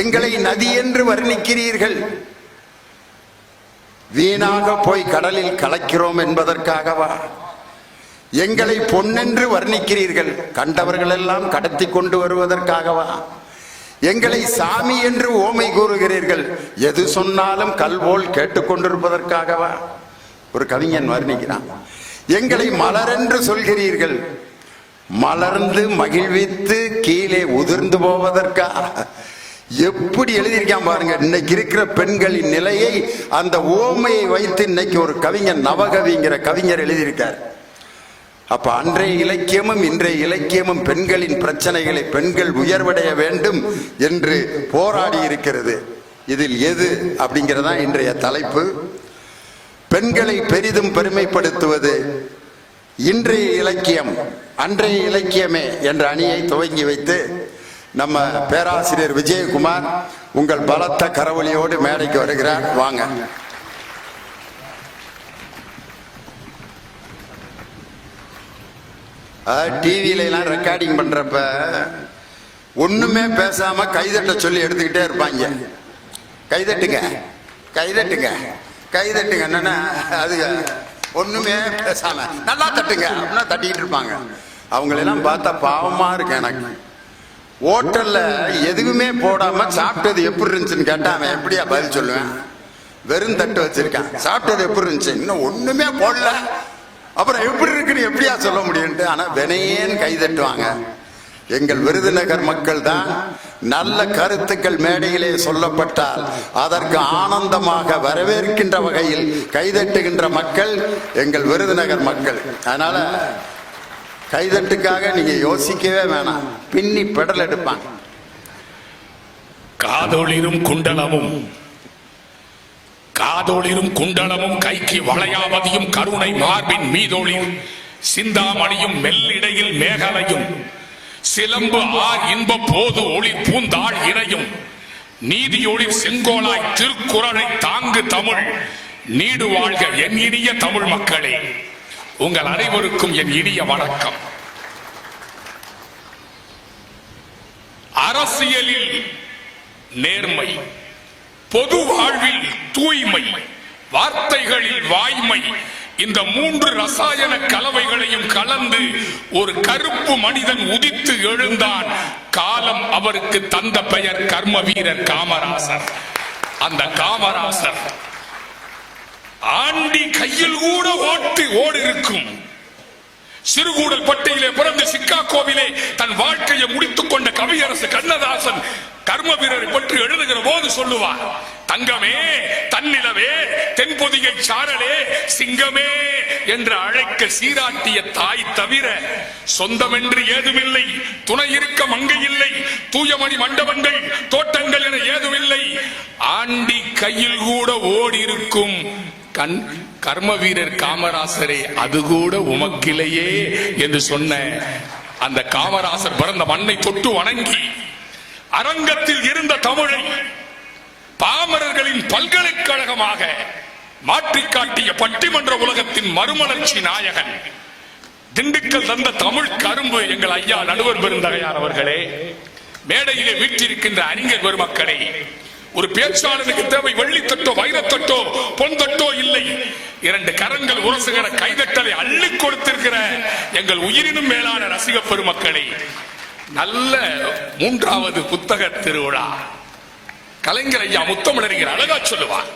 எங்களை நதி என்று வர்ணிக்கிறீர்கள், வீணாக போய் கடலில் கலக்கிறோம் என்பதற்காகவா? எங்களை பொன்னென்று வர்ணிக்கிறீர்கள், கண்டவர்கள் எல்லாம் கடத்தி கொண்டு வருவதற்காகவா? எங்களை சாமி என்று ஓமை கூறுகிறீர்கள், எது சொன்னாலும் கல்போல் கேட்டுக்கொண்டிருப்பதற்காகவா? ஒரு கவிஞன் வர்ணிக்கிறான். எங்களை மலரென்று சொல்கிறீர்கள், மலர்ந்து மகிழ்வித்து கீழே உதிர்ந்து போவதற்கா? எப்படி எழுதியிருக்கான் பாருங்க. இன்னைக்கு இருக்கிற பெண்களின் நிலையை அந்த ஓமையை வைத்து இன்னைக்கு ஒரு கவிஞர், நவகவிங்கிற கவிஞர் எழுதியிருக்கார். அப்ப அன்றைய இலக்கியமும் இன்றைய இலக்கியமும் பெண்களின் பிரச்சனைகளை, பெண்கள் உயர்வடைய வேண்டும் என்று போராடி இருக்கிறது. இதில் எது அப்படிங்கிறதா இன்றைய தலைப்பு. பெண்களை பெரிதும் பெருமைப்படுத்துவது இன்றைய இலக்கியம் அன்றைய இலக்கியமே என்ற அணியை துவங்கி வைத்து நம்ம பேராசிரியர் விஜயகுமார் உங்கள் பலத்த கரவொலியோடு மேடைக்கு வருகிறார். வாங்க. டிவியில எல்லாம் ரெக்கார்டிங் பண்றப்ப ஒண்ணுமே பேசாம கைதட்ட சொல்லி எடுத்துக்கிட்டே இருப்பாங்க. கைதட்டுங்க கைதட்டுங்க கைதட்டுங்க, என்னன்னா அது ஒண்ணுமே பேசாம நல்லா தட்டுங்க அப்படின்னா தட்டிக்கிட்டு இருப்பாங்க. அவங்களெல்லாம் பார்த்தா பாவமா இருக்கு எனக்கு. ஹோட்டல்ல எதுவுமே போடாம சாப்பிட்டது எப்படி இருந்துச்சுன்னு கேட்டா அவன் எப்படியா பதில் சொல்லுவேன்? வெறும் தட்டு வச்சிருக்கான், சாப்பிட்டது எப்படி இருந்துச்சு, இன்னும் ஒண்ணுமே போடல, அப்புறம் எப்படி இருக்குன்னு எப்படியா சொல்ல முடியும்ட்டு. ஆனா வினையேன்னு கை தட்டுவாங்க. எங்கள் விருதுநகர் மக்கள் தான் நல்ல கருத்துக்கள் மேடையிலே சொல்லப்பட்டால் அதற்கு ஆனந்தமாக வரவேற்கின்ற வகையில் கைதட்டுகின்ற மக்கள் எங்கள் விருதுநகர் மக்கள். அதனால கைதட்டுக்காக நீங்க யோசிக்கவே வேணாம், பின்னி பெடல் எடுப்பாங்க. காதொளிரும் குண்டலமும் காதொளிரும் குண்டலமும் கைக்கு வளையாவதியும் கருணை மார்பின் மீதொளியும் சிந்தாமணியும் மெல்லிடையில் மேகலையும் சிலம்பு ஆர் இன்ப போது ஒளி பூந்தாள் இணையும் நீதியொளி செங்கோலாய் திருக்குறளை தாங்கு தமிழ் நீடு வாழ்க என் இனிய தமிழ் மக்களே. உங்கள் அனைவருக்கும் என் இனிய வணக்கம். அரசியலில் நேர்மை, பொது வாழ்வில் தூய்மை, வார்த்தைகளில் வாய்மை, இந்த மூன்று ரசாயன கலவைகளையும் கலந்து ஒரு கருப்பு மனிதன் உதித்து எழுந்தான். காலம் அவருக்கு தந்த பெயர் கர்ம வீரர் காமராசர். அந்த காமராசர் ஆண்டி கையில் கூட ஓடி இருக்கும். சிறுகூடல் பட்டியிலே பிறந்து சிக்காகோவிலே தன் வாழ்க்கையை முடித்துக் கொண்ட கவியரசு கண்ணதாசன் கர்ம வீரரை பற்றி எழுதுகிற போது சொல்லுவார், தங்கமே தன்னிலவே தென்பொதிகை சாரலே சிங்கமே என்று அழைக்க சீராட்டிய தாய் தவிர சொந்தமென்று ஏதுமில்லை, துணை இருக்க மங்கை இல்லை, தூயமணி மண்டபங்கள் தோட்டங்கள் என ஏதுமில்லை, ஆண்டி கையில் கூட ஓடி இருக்கும் கர்ம வீரர் காமராசரே அது கூட உமக்கிலேயே என்று சொன்ன அந்த காமராசர் பிறந்த மண்ணை தொட்டு வணங்கி அரங்கத்தில் இருந்த தமிழை பாமரர்களின் பல்கலைக்கழகமாக மாற்றி காட்டிய பட்டிமன்ற உலகத்தின் மறுமலர்ச்சி நாயகன் திண்டுக்கல் தந்த தமிழ் கரும்பு எங்கள் ஐயா நடுவர் பெருந்தகையார் அவர்களே, மேடையிலே வீற்றிருக்கின்ற அறிஞர் பெருமக்களே, ஒரு பேச்சாளனுக்கு தேவை வெள்ளித்தட்டோ வைரத்தட்டோ பொன் தட்டோ இல்லை, இரண்டு கரங்கள் உரசுகிற கைதட்டலை அள்ளி கொடுத்திருக்கிற எங்கள் உயிரினும் மேலான ரசிக பெருமக்களே, நல்ல மூன்றாவது புத்தக திருவிழா. கலைஞர் ஐயா முத்தமிழறிஞர் அழகா சொல்லுவார்,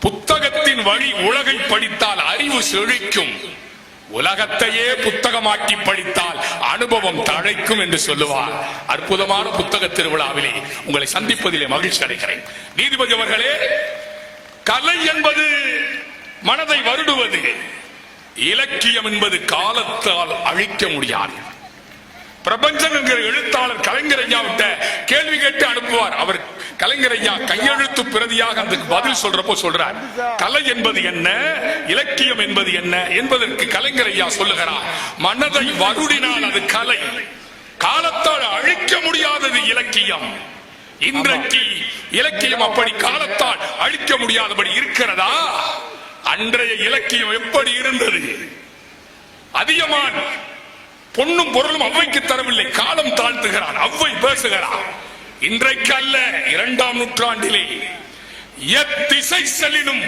புத்தகத்தின் வழி உலகை படித்தால் அறிவு செழிக்கும், உலகத்தையே புத்தகமாக்கி படித்தால் அனுபவம் தழைக்கும் என்று சொல்லுவார். அற்புதமான புத்தக திருவிழாவிலே உங்களை சந்திப்பதிலே மகிழ்ச்சி அடைகிறேன். நீதிபதி அவர்களே, கலை என்பது மனதை வருடுவது, இலக்கியம் என்பது காலத்தால் அழிக்க முடியாது. பிரபஞ்சன் என்கிற எழுத்தாளர் கலைஞர் ஐயா விட்ட கேள்வி கேட்டு அனுப்புவார். அவர் கலைஞர் ஐயா கையெழுத்து பிரதியாக அதுக்கு பதில் சொல்றப்போ சொல்றார், கலை என்பது என்ன, இலக்கியம் என்பது என்ன என்பதற்கு கலைஞர் ஐயா சொல்லுகிறார், மனதை வருடினால் அது கலை, காலத்தால் அழிக்க முடியாதது இலக்கியம். இன்றைக்கு இலக்கியம் அப்படி காலத்தால் அழிக்க முடியாதபடி இருக்கிறதா? அன்றைய இலக்கியம் எப்படி இருந்தது? அதிகமான் பொன்னும் பொருளும் அவ்வைக்கு தரவில்லை, காலம் தாழ்த்துகிறான், அவ்வை பேசுகிறான். இன்றைக்கு அல்ல, 2ஆம் நூற்றாண்டிலே எத்திசை செல்லினும்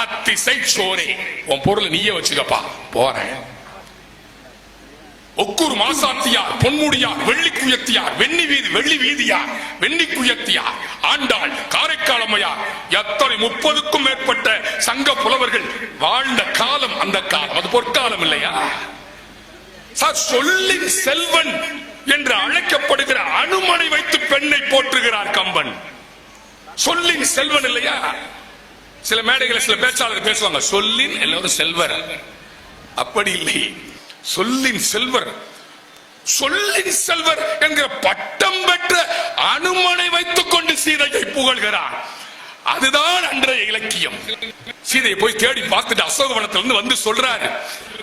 அத்திசை சோரே. உன் பொருள் நீயே வச்சுக்கப்பா, போறேன். ஒக்கூர் மாசாத்தியார், பொன்முடியார், வெள்ளி குயத்தியார், வெள்ளி வீதியார், வெண்ணி குயத்தியார், ஆண்டாள், காரைக்காலம்மையார், எத்தனை 30க்கும் மேற்பட்ட சங்க புலவர்கள் வாழ்ந்த காலம் அந்த காலம். அது பொற்காலம் இல்லையா சார்? சொல்லின் செல்வன் என்று அழைக்கப்படுகிற அனுமனை வைத்து பெண்ணை போற்றுகிறார் கம்பன். சொல்லின் செல்வன் இல்லையா? சில மேடைகளை சில பேச்சாளர்கள் பேசுவாங்க, சொல்லின் எல்லாரும் செல்வர். அப்படி இல்லை, சொல்லின் செல்வர். சொல்லின் செல்வர் என்கிற பட்டம் பெற்ற அனுமனை வைத்துக் கொண்டு சீதையை புகழ்கிறார். அதுதான் அன்றைய இலக்கியம். சீதையை போய் தேடி பார்த்துட்டு அசோகவனத்திலிருந்து வந்து சொல்றாரு.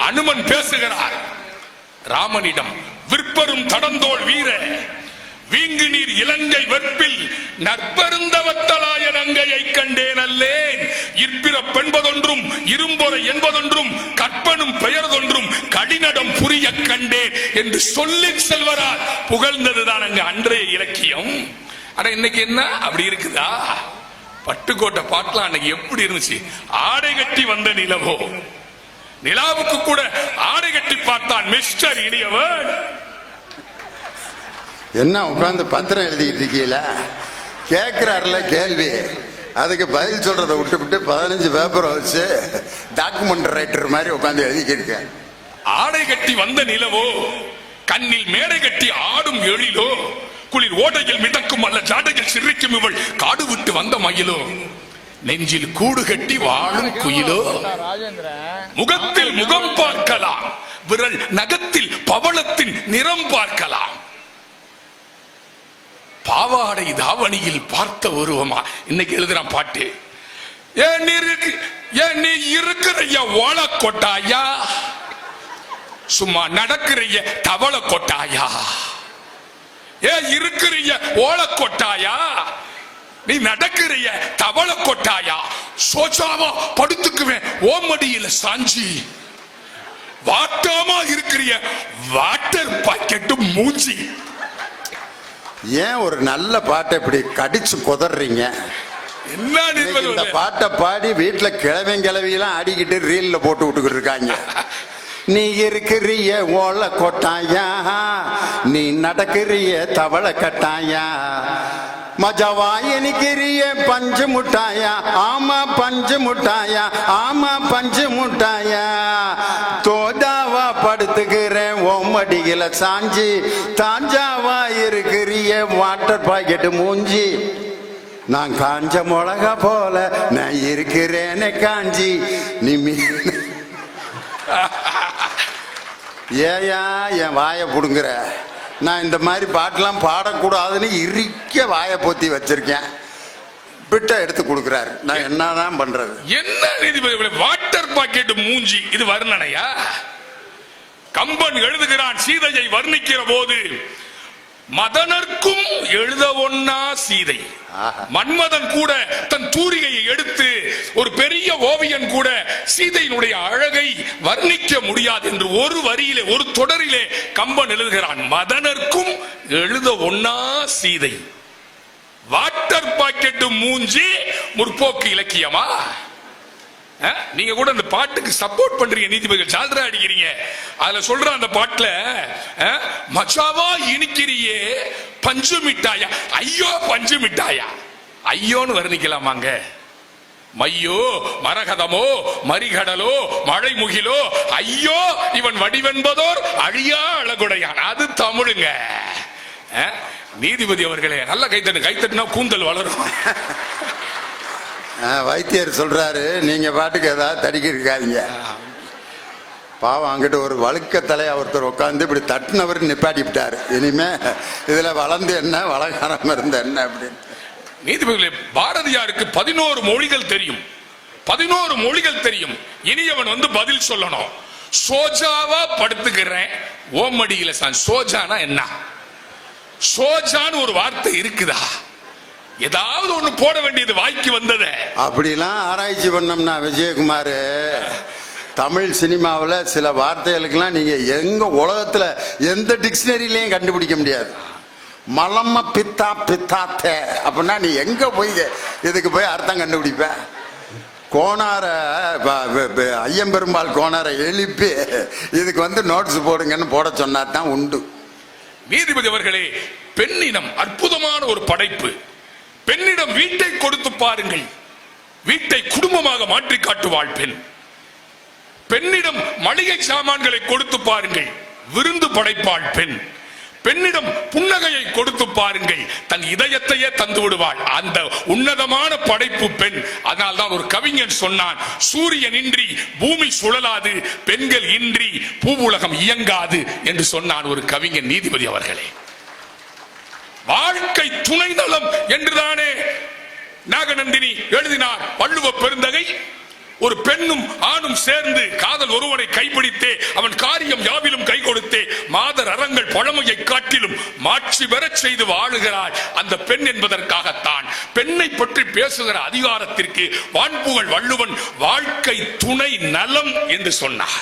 அனுமன் பேசுகிறார் ராமனிடம், விற்பரும் தடந்தோள் வீர வீங்கு நீர் இலங்கை வெற்பில் நற்பருந்தவத்தலாய நங்கையை கண்டேன் அல்லேன். இற்பிறப்பென்பதொன்றும் இரும்பொறை என்பதொன்றும் கற்பனும் பெயர்தொன்றும் கடினடம் புரிய கண்டேன் என்று சொல்லின் செல்வரால் புகழ்ந்ததுதான் அங்க அன்றைய இலக்கியம். ஆனா இன்னைக்கு என்ன அப்படி இருக்குதா? பட்டுக்கோட்டை பாட்டுலாம் அன்னைக்கு எப்படி இருந்துச்சு? ஆடை கட்டி வந்த நிலவோ, நிலாவுக்கு கூட ஆடை கட்டி பார்த்தான் மிஸ்டர் இனியவன். என்ன உட்கார்ந்து பத்திரம் எழுதிக்கிட்டு இருக்கீங்களா? கேட்கிறாருல கேள்வி, அதுக்கு பதில் சொல்றதை விட்டு 15 பேப்பரை வச்சு டாக்குமெண்ட் ரைட்டர் மாதிரி உட்கார்ந்து எழுதிக்கிட்டு. ஆடை கட்டி வந்த நிலவோ, கண்ணில் மேடை கட்டி ஆடும் எழிலோ, குளிர் ஓடையில் மிதக்கும் அல்ல ஜாடையில் சிரிக்கும் இவள் காடு விட்டு வந்த மயிலோ, நெஞ்சில் கூடு கட்டி வாழும் குயிலோ, முகத்தில் முகம் பார்க்கலாம், விரல் நகத்தில் பவளத்தின் நிறம் பார்க்கலாம், பாவாடை தாவணியில் பார்த்த உருவமா. இன்னைக்கு எழுதுறான் பாட்டு. ஏன் நீ இருக்கிற ஓல கொட்டாயா, சும்மா நடக்கிற தவள கொட்டாயா, ஏன் இருக்கிற ஓல கொட்டாயா, நீ நடக்கிற தவள கொட்டாயா, சோச்சாவா படுத்துக்குவேன் ஓமடியில சாஞ்சி, வாட்டாமா இருக்கிற வாட்டர் பாக்கெட்டு மூஞ்சி. ஏன் ஒரு நல்ல பாட்டை இப்படி கடிச்சு குதறீங்க? என்ன இந்த பாட்டை பாடி வீட்டுல கிழவியெல்லாம் ஆடிக்கிட்டு ரீல்ல போட்டு விட்டுக்கிட்டு இருக்காங்க. நீ இருக்கிறிய ஓலை கொட்டாயா, நீ நடக்கிறிய தவளை கட்டாயா, மஜாவா எனிக்கிறிய பஞ்சு முட்டாயா, ஆமா பஞ்சு முட்டாயா, ஆமா பஞ்சு முட்டாயா, தோதாவா படுத்துக்கிறேன் ஓமடிகளை சாஞ்சி, தாஞ்சாவா இருக்கிறிய வாட்டர் பாக்கெட்டு மூஞ்சி, நான் காஞ்ச மிளகா போல நான் இருக்கிறேனே காஞ்சி, நீ ஏயா என் வாயை புடுங்குற? நான் இந்த மாதிரி பாட்டெல்லாம் பாடக்கூடாதுன்னு இறுக்க வாயை பொத்தி வச்சிருக்கேன். பிட்ட எடுத்து கொடுக்கிறாரு, நான் என்னதான் பண்றது? என்ன நீதிபதி வாட்டர் பாக்கெட் மூஞ்சி, இது வர்ணனையா? கம்பன் எழுதுகிறான் சீதையை வர்ணிக்கிற போது, மதனர்க்கும் எழுத ஒண்ணா சீதை. மன்மதன் கூட தன் தூரிகையை எடுத்து ஒரு பெரிய ஓவியன் கூட சீதையினுடைய அழகை வர்ணிக்க முடியாது என்று ஒரு வரியிலே ஒரு தொடரிலே கம்பன் எழுதுகிறான். மதனர்க்கும் எழுத ஒண்ணா சீதை. வாட்டர் பாக்கெட் மூஞ்சி முற்போக்கு இலக்கியமா? நீங்க கூட அந்த பாட்டுக்கு சப்போர்ட் பண்றீங்க, நீதிபதிகள் சால்ரா அடிக்கிறீங்க. அதுல சொல்ற அந்த பாட்டுல மச்சாவா இனிக்கிறியே பஞ்சு மிட்டாயா, ஐயோ பஞ்சு மிட்டாயா, ஐயோன்னு வர்ணிக்கலாமாங்க? மையோ மரகதமோ மரிகடலோ மழை முகிலோ, ஐயோ இவன் வடிவென்பதோர் அழியா அழகுடையான், அது தமிழுங்க. நீதிபதி அவர்களே நல்ல கைத்தட்டுனா கூந்தல் வளரும். வைத்தியர் சொல்றாரு, நீங்க பாட்டுக்கு ஏதாவது தடிக்க இருக்காதீங்க. பாவம் அங்கிட்டு ஒரு வழுக்க தலையா ஒருத்தர் உட்காந்து இப்படி தட்டினவர் நிப்பாட்டி விட்டாரு. இனிமே இதுல வளர்ந்து என்ன வளகாரம் இருந்த என்ன அப்படின்னு. நீதிபதிகளே, பாரதியாருக்கு 11 மொழிகள் தெரியும். 11 மொழிகள் தெரியும். இனியவன் வந்து பதில் சொல்லணும். சோஜாவா படுத்துக்கிறேன் ஓமடியில சான். சோஜானா என்ன? சோஜான்னு ஒரு வார்த்தை இருக்குதா? ஏதாவது ஒண்ணு போட வேண்டியது வாய்க்கு வந்தது. அப்படிலாம் ஆராய்ச்சி பண்ணோம்னா விஜயகுமார், தமிழ் சினிமாவில் சில வார்த்தைகளுக்கெல்லாம் நீங்க எங்க உலகத்துல எந்த டிக்ஷனரியிலையும் கண்டுபிடிக்க முடியாது. மலம்ம பித்தா பித்தாத்தே அப்படின்னா நீ எங்க போய் இதுக்கு போய் அர்த்தம் கண்டுபிடிப்ப? கோனார ஐயம்பெருமாள் கோனாரை எழுப்பி இதுக்கு வந்து நோட்ஸ் போடுங்கன்னு போட சொன்னா தான் உண்டு. நீதிபதி அவர்களே, பெண்ணினம் அற்புதமான ஒரு படைப்பு. பெண்ணிடம் வீட்டை கொடுத்து பாருங்கள், வீட்டை குடும்பமாக மாற்றி காட்டுவாள் பெண். பெண்ணிடம் மளிகை சாமான்களை கொடுத்து பாருங்கள், விருந்து படைப்பாள் பெண். பெண்ணிடம் புன்னகையை கொடுத்து பாருங்கள், தன் இதயத்தையே தந்து விடுவாள். அந்த உன்னதமான படைப்பு பெண். அதனால் தான் ஒரு கவிஞன் சொன்னான், சூரியன் இன்றி பூமி சுழலாது, பெண்கள் இன்றி பூவுலகம் இயங்காது என்று சொன்னான் ஒரு கவிஞன். நீதிபதி அவர்களே, வாழ்க்கை துணை நலம் என்றுதானே நாகநந்தினி எழுதினார் வள்ளுவ பெருந்தகை. ஒரு பெண்ணும் ஆணும் சேர்ந்து காதல் ஒருவனை கைப்பிடித்தே அவன் காரியம் யாவிலும் கை கொடுத்தே மாதர் அறங்கள் பழமையை காட்டிலும் மாட்சி பெறச் செய்து வாழுகிறாள் அந்த பெண் என்பதற்காகத்தான் பெண்ணை பற்றி பேசுகிற அதிகாரத்திற்கு வான்புகழ் வள்ளுவன் வாழ்க்கை துணை நலம் என்று சொன்னார்.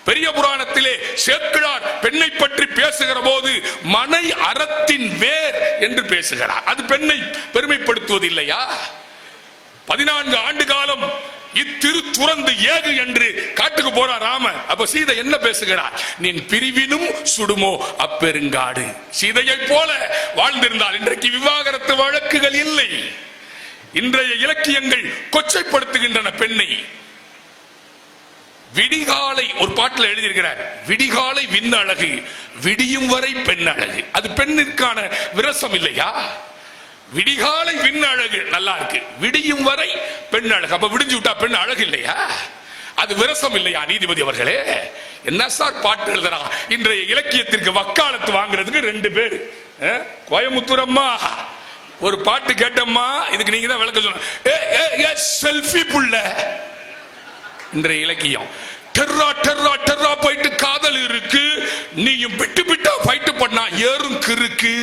பெரிய புராணத்திலே சேக்கிழார் பெண்ணை பற்றி பேசுகிற போது மனை அறத்தின் வேர் என்று பேசுகிறார். அது பெண்ணை பெருமைப்படுத்துவது இல்லையா? 14 ஆண்டு காலம் இத்திரு துறந்து ஏகு என்று காட்டுக்கு போறார் ராமன். அப்ப சீதை என்ன பேசுகிறார்? நின் பிரிவினும் சுடுமோ அப்பெருங்காடு. சீதையை போல வாழ்ந்திருந்தால் இன்றைக்கு விவாகரத்து வழக்குகள் இல்லை. இன்றைய இலக்கியங்கள் கொச்சைப்படுத்துகின்றன பெண்ணை. விடிகாலை ஒரு பாட்டில் எழுதியிருக்கிறார், விடிகாலை விண் அழகு, விடியும் வரை பெண் அழகு. அது பெண்ணிற்கான விரசம் இல்லையா? விடிகாலை விண் அழகு நல்லா இருக்கு, விடியும் வரை பெண் அழகு. அப்ப விடிஞ்சு விட்டா பெண் அழகு இல்லையா? அது விரசம் இல்லையா? நீதிபதி அவர்களே, என்ன சார் பாட்டு எழுதுறா? இன்றைய இலக்கியத்திற்கு வக்காலத்து வாங்குறதுக்கு 2 பேர். கோயமுத்தூர் அம்மா ஒரு பாட்டு கேட்டம்மா, இதுக்கு நீங்க தான் விளக்க சொன்ன செல்ஃபி புள்ள. இன்றைய இலக்கியம் டெர்ரா டெர்ரா டெர்ரா போயிட்டு காதல் இருக்கு, நீயும் விட்டு விட்டா ஃபைட் பண்ணா ஏறும் கிறுக்கு.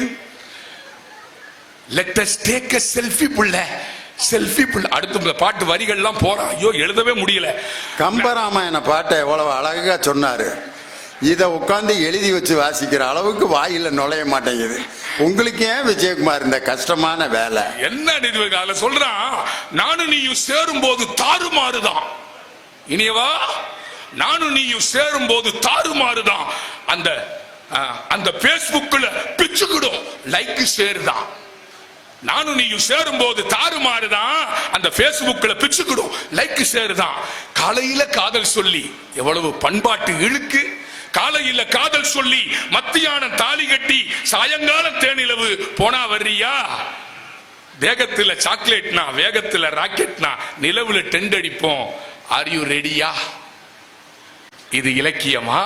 Let us take a selfie புள்ள, செல்ஃபி புள்ள. அடுத்த பாட்டு வரிகள்லாம் போறா, ஐயோ எழுதவே முடியல. கம்பராமாயண பாட்டை எவ்வளவு அழகா சொன்னாரு. இதை உட்கார்ந்து எழுதி வச்சு வாசிக்கிற அளவுக்கு வாயில நுழைய மாட்டேங்குது. உங்களுக்கு ஏன் விஜயகுமார் இந்த கஷ்டமான வேலை? என்ன அதுல சொல்றான், நானும் நீயும் சேரும் போது தாறுமாறுதான். இனியவா, நானும் நீயும் சேரும் போது தாறுமாறுதான். அந்த பேஸ்புக்ல பிச்சுக்கிடும், லைக் ஷேர் தான். நானும் நீயும் சேரும் போது தாறுமாறுதான், அந்த பேஸ்புக்ல பிச்சுக்கிடும், லைக் ஷேர் தான். காலையில காதல் சொல்லி எவ்வளவு பண்பாட்டு இழுக்கு. காலையில காதல் சொல்லி மத்தியானம் தாலி கட்டி சாயங்காலம் தேனிலவு போனா வர்றியா? வேகத்துல சாக்லேட்னா வேகத்துல ராக்கெட்னா நிலவுல டெண்ட் அடிப்போம். ஆர் யூ ரெடியா? இது இலக்கியமா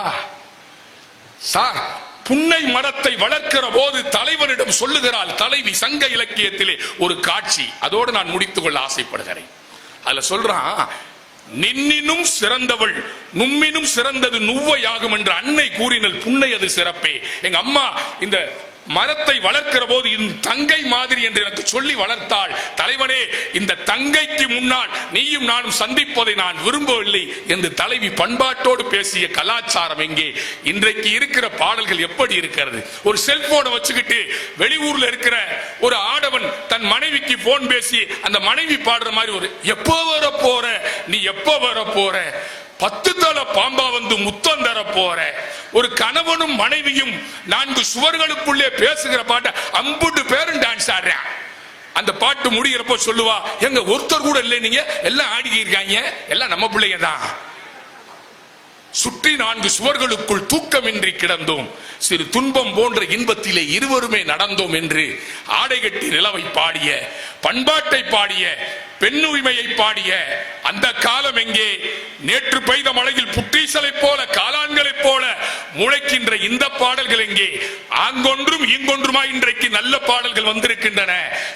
சார்? புன்னை மரத்தை வளர்க்கிற போது தலைவனிடம் சொல்லுகிறாள் தலைவி. சங்க இலக்கியத்திலே ஒரு காட்சி, அதோடு நான் முடித்துக் கொள்ள ஆசைப்படுகிறேன். அதுல சொல்றான், நின்னினும் சிறந்தவள் நும்மினும் சிறந்தது நுவ்வையாகும் என்று அன்னை கூறினல் புன்னை அது சிறப்பே. எங்க அம்மா இந்த மரத்தை வளர்க்கிற போது இந்த தங்கை மாதிரி என்று எனக்கு சொல்லி வளர்த்தாள். தலைவனே, இந்த தங்கைக்கு முன்னால் நீயும் நானும் சந்திப்பதை நான் விரும்பவில்லை என்று தலைவி பண்பாட்டோடு பேசிய கலாச்சாரம் எங்கே? இன்றைக்கு இருக்கிற பாடல்கள் எப்படி இருக்கிறது? ஒரு செல்போனை வச்சுக்கிட்டு வெளியூர்ல இருக்கிற ஒரு ஆடவன் தன் மனைவிக்கு போன் பேசி அந்த மனைவி பாடுற மாதிரி ஒரு எப்போ வர போற, நீ எப்போ வர போற, 10 தலை பாம்பா வந்து முத்தம் தர போற. ஒரு கணவனும் மனைவியும் 4 சுவர்களுக்குள்ளே பேசுகிற பாட்டை 50 பேரும் டான்ஸ் ஆடுறான். அந்த பாட்டு முடிகிறப்போ சொல்லுவா, எங்க ஒருத்தர் கூட இல்லை, நீங்க எல்லாம் ஆடி இருக்காங்க, எல்லாம் நம்ம பிள்ளைங்க தான். சுற்றி 4 சுவர்களுக்குள் தூக்கமின்றி கிடந்தோம், சிறு துன்பம் போன்ற இன்பத்திலே இருவருமே நடந்தோம் என்று ஆடை கட்டி நிலவை பாடிய, பண்பாட்டை பாடிய, பெண்ணுரிமையை பாடிய அந்த காலம் எங்கே? நேற்று பெய்த மழையில் புற்றீசலை போல காளான்களை போல முளைக்கின்ற இந்த பாடல்கள் எங்கே? ஆங்கொன்றும் இங்கொன்றுமா இன்றைக்கு நல்ல பாடல்கள் வந்திருக்கின்றன.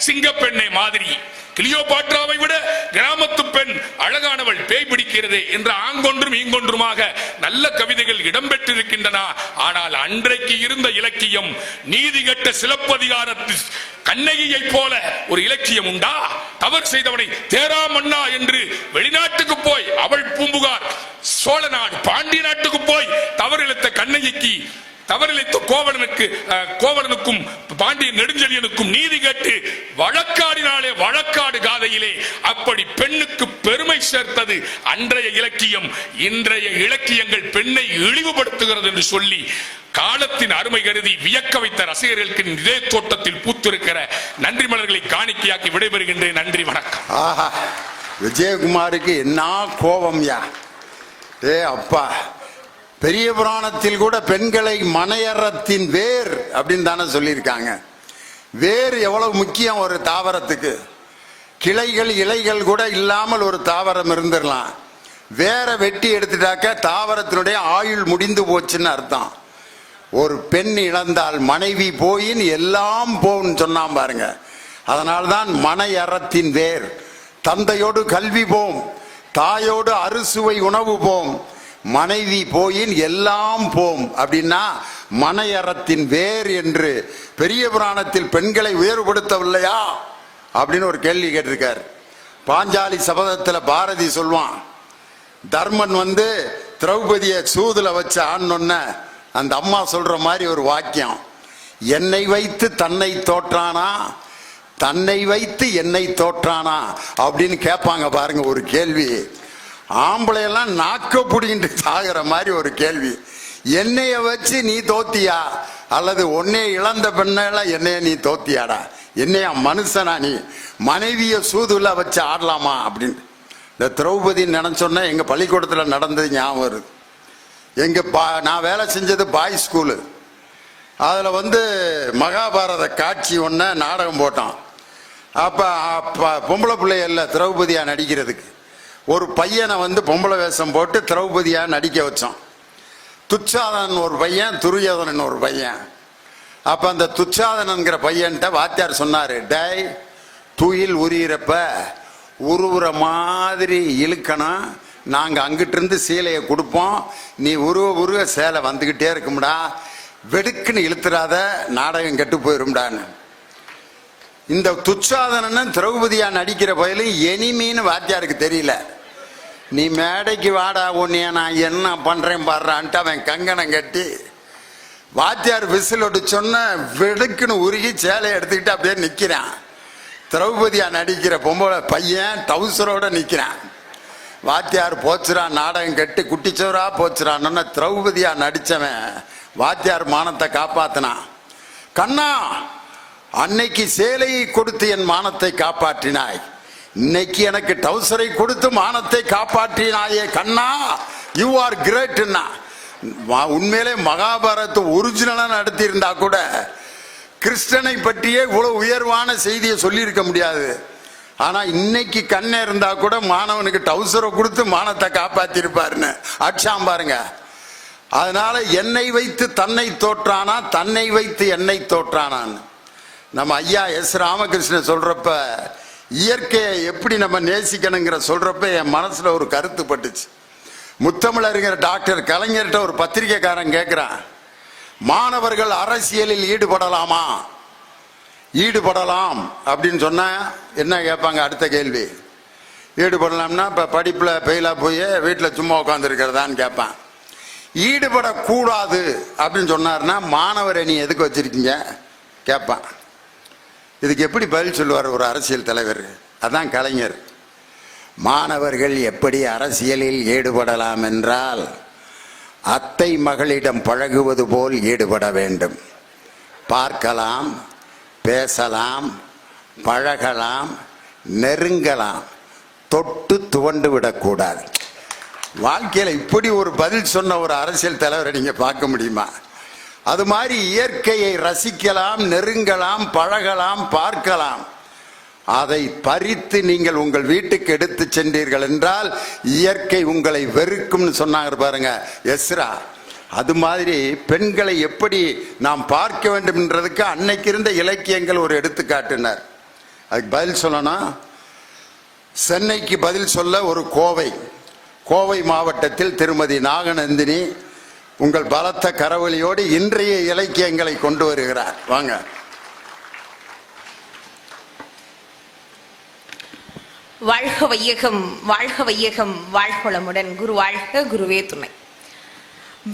சிங்கப்பெண்ணை மாதிரி, கிளியோபாட்ராவை விட கிராமத்து பெண் அழகானவள், பேய் பிடிக்கிறது என்ற ஆங்கொன்றும் இங்கொன்றுமாக நல்ல கவிதைகள் இடம்பெற்றிருக்கின்றன. ஆனால் அன்றைக்கு இருந்த இலக்கியம் நீதி கட்ட சிலப்பதிகாரத்து கண்ணகியை போல ஒரு இலக்கியம் உண்டா? தவறு செய்தவனை தேரா மன்னா என்று வெளிநாட்டுக்கு போய் அவள் பூம்புகார், சோழ நாடு பாண்டிய நாட்டுக்கு போய் தவறிழைத்த கண்ணகிக்கு, தவறிழைத்த கோவலனுக்கும் பாண்டிய நெடுஞ்செழியனுக்கும் நீதி கேட்டு வழக்காடினாலே வழக்காடு காதையிலே அப்படி பெண்ணுக்கு பெருமை சேர்த்தது அன்றைய இலக்கியம். இன்றைய இலக்கியங்கள் பெண்ணை இழிவுபடுத்துகிறது என்று சொல்லி காலத்தின் அருமை கருதி வியக்க வைத்த ரசிகர்களுக்கு இதே தோட்டத்தில் பூத்திருக்கிற நன்றி மலர்களை காணிக்கையாக்கி விடைபெறுகின்றேன். நன்றி, வணக்கம். ஆஹா, விஜயகுமாருக்கு என்ன கோபம்யா! அப்பா, பெரிய புராணத்தில் கூட பெண்களை மனையறத்தின் வேர் அப்படின்னு தானே சொல்லியிருக்காங்க. வேர் எவ்வளவு முக்கியம் ஒரு தாவரத்துக்கு. கிளைகள் இலைகள் கூட இல்லாமல் ஒரு தாவரம் இருந்துடலாம். வேற வெட்டி எடுத்துட்டாக்க தாவரத்தினுடைய ஆயுள் முடிந்து போச்சுன்னு அர்த்தம். ஒரு பெண் இழந்தால் மனைவி போயின் எல்லாம் போன்னு சொன்னான் பாருங்க. அதனால்தான் மனையறத்தின் வேர். தந்தையோடு கல்வி போம், தாயோடு அறுசுவை உணவு போம், மனைவி போயின் எல்லாம் போம் அப்படின்னா மனையறத்தின் வேர் என்று பெரிய புராணத்தில் பெண்களை உயர்வுபடுத்தவில்லையா அப்படின்னு ஒரு கேள்வி கேட்டிருக்கார். பாஞ்சாலி சபதத்தில் பாரதி சொல்வான், தர்மன் திரௌபதியை சூதுல வச்ச ஆண்னொன்ன அந்த அம்மா சொல்ற மாதிரி ஒரு வாக்கியம், என்னை வைத்து தன்னை தோற்றானா, தன்னை வைத்து என்னை தோற்றானா அப்படின்னு கேட்பாங்க பாருங்க. ஒரு கேள்வி ஆம்பளையெல்லாம் நாக்க புடிங்கிட்டு சாகிற மாதிரி ஒரு கேள்வி. என்னைய வச்சு நீ தோத்தியா, அல்லது உன்னைய இழந்த பெண்ணெல்லாம் என்னைய நீ தோத்தியாடா, என்னையா மனுஷனா நீ, மனைவிய சூதுல வச்சு ஆடலாமா அப்படின்னு. இந்த திரௌபதி நினைச்சோன்னா எங்க பள்ளிக்கூடத்தில் நடந்தது ஞாபகம் வருது. நான் வேலை செஞ்சது பாய் ஸ்கூலு. அதில் மகாபாரத காட்சி ஒன்று நாடகம் போட்டோம். அப்போ பொம்பளை பிள்ளைகள்ல திரௌபதியா நடிக்கிறதுக்கு ஒரு பையனை பொம்பளை வேஷம் போட்டு திரௌபதியா நடிக்க வச்சோம். துச்சாதனன் ஒரு பையன், துரியோதனன் ஒரு பையன். அப்போ அந்த துச்சாதனன்கிற பையன்கிட்ட வாத்தியார் சொன்னார், டேய், துயில் உரியிறப்ப உருவுற மாதிரி இழுக்கணும், நாங்கள் அங்கிட்டு இருந்து சீலையை கொடுப்போம், நீ உருவ சேலை வந்துக்கிட்டே இருக்கும்டா, வெடுக்குன்னு இழுத்துறாத, நாடகம் கெட்டு போயிரும்டான்னு. இந்த துச்சாதனன் திரௌபதியா நடிக்கிற பயிலும் எனிமின்னு வாத்தியாருக்கு தெரியல. நீ மேடைக்கு வாடா, உன்னைய நான் என்ன பண்றேன் பாடுறான்ட்டு அவன் கங்கணம் கட்டி வாத்தியார் விசில் ஒடிச்சொன்ன வெடுக்குன்னு உருகி சேலையை எடுத்துக்கிட்டு அப்படியே நிற்கிறான். திரௌபதியா நடிக்கிற பொம்பளை பையன் டவுசரோட நிற்கிறான். வாத்தியார் போச்சுறான், நாடகம் கட்டி குட்டிச்சவரா போச்சுறான்னு திரௌபதியா நடிச்சவன் வாத்தியார் மானத்தை காப்பாத்தினான். கண்ணா, அன்னைக்கு சேலையை கொடுத்து என் மானத்தை காப்பாற்றினாய், இன்னைக்கு எனக்கு டவுசரை கொடுத்து மானத்தை காப்பாற்றினாயே கண்ணா, யூ ஆர் கிரேட்னா. உண்மையிலே மகாபாரத ஒரிஜினலா நடத்தி இருந்தா கூட கிருஷ்ணனை பற்றியே இவ்வளவு உயர்வான செய்தியை சொல்லியிருக்க முடியாது. ஆனா இன்னைக்கு கண்ணே இருந்தா கூட மாணவனுக்கு டவுசரை கொடுத்து மானத்தை காப்பாத்திருப்பாருன்னு அடிச்சாம் பாருங்க. அதனால என்னை வைத்து தன்னை தோற்றானா, தன்னை வைத்து என்னை தோற்றானான்னு நம்ம ஐயா எஸ் ராமகிருஷ்ணன் சொல்றப்ப, இயற்கையை எப்படி நம்ம நேசிக்கணுங்கிற சொல்றப்ப என் மனசுல ஒரு கருத்து பட்டுச்சு. முத்தமிழறிஞர் டாக்டர் கலைஞர்கிட்ட ஒரு பத்திரிகைக்காரன் கேட்கிறான், மாணவர்கள் அரசியலில் ஈடுபடலாமா? ஈடுபடலாம் அப்படின்னு சொன்னா என்ன கேட்பாங்க? அடுத்த கேள்வி, ஈடுபடலாம்னா இப்ப படிப்புல பெயிலா போய் வீட்டுல சும்மா உட்கார்ந்து இருக்கிறதான்னு கேட்பான். ஈடுபடக்கூடாது அப்படின்னு சொன்னார்னா மாணவரை நீ எதுக்கு வச்சிருக்கீங்க கேட்பான். இதுக்கு எப்படி பதில் சொல்லுவார் ஒரு அரசியல் தலைவர்? அதான் கலைஞர். மாணவர்கள் எப்படி அரசியலில் ஈடுபடலாம் என்றால் அத்தை மகளிடம் பழகுவது போல் ஈடுபட வேண்டும். பார்க்கலாம், பேசலாம், பழகலாம், நெருங்கலாம், தொட்டு துவண்டு விடக்கூடாது. வாழ்க்கையில் இப்படி ஒரு பதில் சொன்ன ஒரு அரசியல் தலைவரை நீங்க பார்க்க முடியுமா? அது மாதிரி இயற்கையை ரசிக்கலாம், நெருங்கலாம், பழகலாம், பார்க்கலாம். அதை பறித்து நீங்கள் உங்கள் வீட்டுக்கு எடுத்து சென்றீர்கள் என்றால் இயற்கை உங்களை வெறுக்கும்னு சொன்னாங்க பாருங்க எஸ்ரா. அது மாதிரி பெண்களை எப்படி நாம் பார்க்க வேண்டும் என்றதுக்கு அன்னைக்கு இருந்த இலக்கியங்கள் ஒரு எடுத்துக்காட்டினர். அதுக்கு பதில் சொல்லணும். சென்னைக்கு பதில் சொல்ல ஒரு கோவை மாவட்டத்தில் திருமதி நாகநந்தினி உங்கள் பலத்த கரவொலியோடு இன்றைய இலக்கியங்களை கொண்டு வருகிறார். வாங்க. வாழ்க வையகம், வாழ்க வையகம், வாழ்வளமுடன். குரு வாழ்க, குருவே துணை.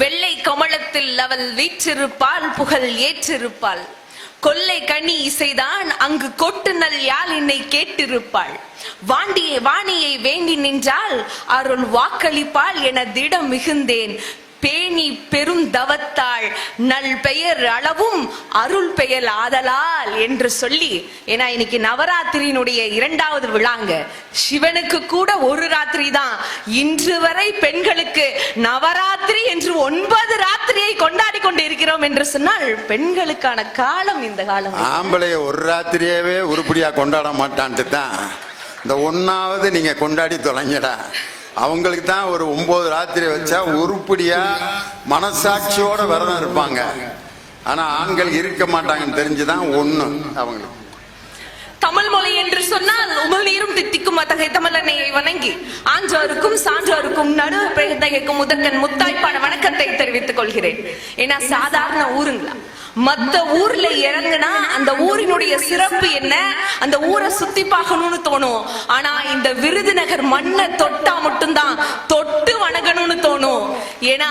வெள்ளை கமலத்தில் அவள் வீற்றிருப்பாள், புகழ் ஏற்றிருப்பாள். கொல்லை கனி இசைதான் அங்கு கொட்டு நல் யாழ் என்னை கேட்டிருப்பாள். வாணியை வேண்டி நின்றால் அருள் வாக்களிப்பாள் என திடம் மிகுந்தேன். பேணி பெரும் தவத்தாள் நல் பெயர் அளவும் அருள் பெயர் ஆதலால் என்று சொல்லி, ஏன்னா இன்னைக்கு நவராத்திரியினுடைய 2வது விழாங்க. சிவனுக்கு கூட ஒரு ராத்திரி தான். இன்று வரை பெண்களுக்கு நவராத்திரி என்று 9 ராத்திரியை கொண்டாடி கொண்டு இருக்கிறோம் என்று சொன்னால் பெண்களுக்கான காலம் இந்த காலம். ஆம்பளைய ஒரு ராத்திரியவே உருப்படியா கொண்டாட மாட்டான்ட்டு தான் இந்த 1வது நீங்க கொண்டாடி தொலைங்கடா. அவங்களுக்கு தான் ஒரு 9 ராத்திரி வச்சா உருப்படியா மனசாட்சியோட விரதம் இருப்பாங்க. ஆனா ஆண்கள் இருக்க மாட்டாங்கன்னு தெரிஞ்சுதான் 1 அவங்களுக்கு. தமிழ் மொழி என்று சொன்னால் உமிழ்நீரும் தித்திக்கும் அத்தகைய தமிழன்னையை வணங்கி ஆன்றோருக்கும் சான்றோருக்கும் நடுவர்களுக்கும் முதற்கண் முத்தாய்ப்பான வணக்கத்தை தெரிவித்துக் கொள்கிறேன். ஏன்னா சாதாரண ஊருங்களா, மத்த ஊர்ல இறங்குனா அந்த ஊரினுடைய சிறப்பு என்ன, அந்த ஊரை சுத்தி பார்க்கணும்னு தோணும். ஆனா இந்த விருதுநகர் மண்ணை தொட்டா மட்டும்தான் தொட்டு வணங்கணும்னு தோணும். ஏன்னா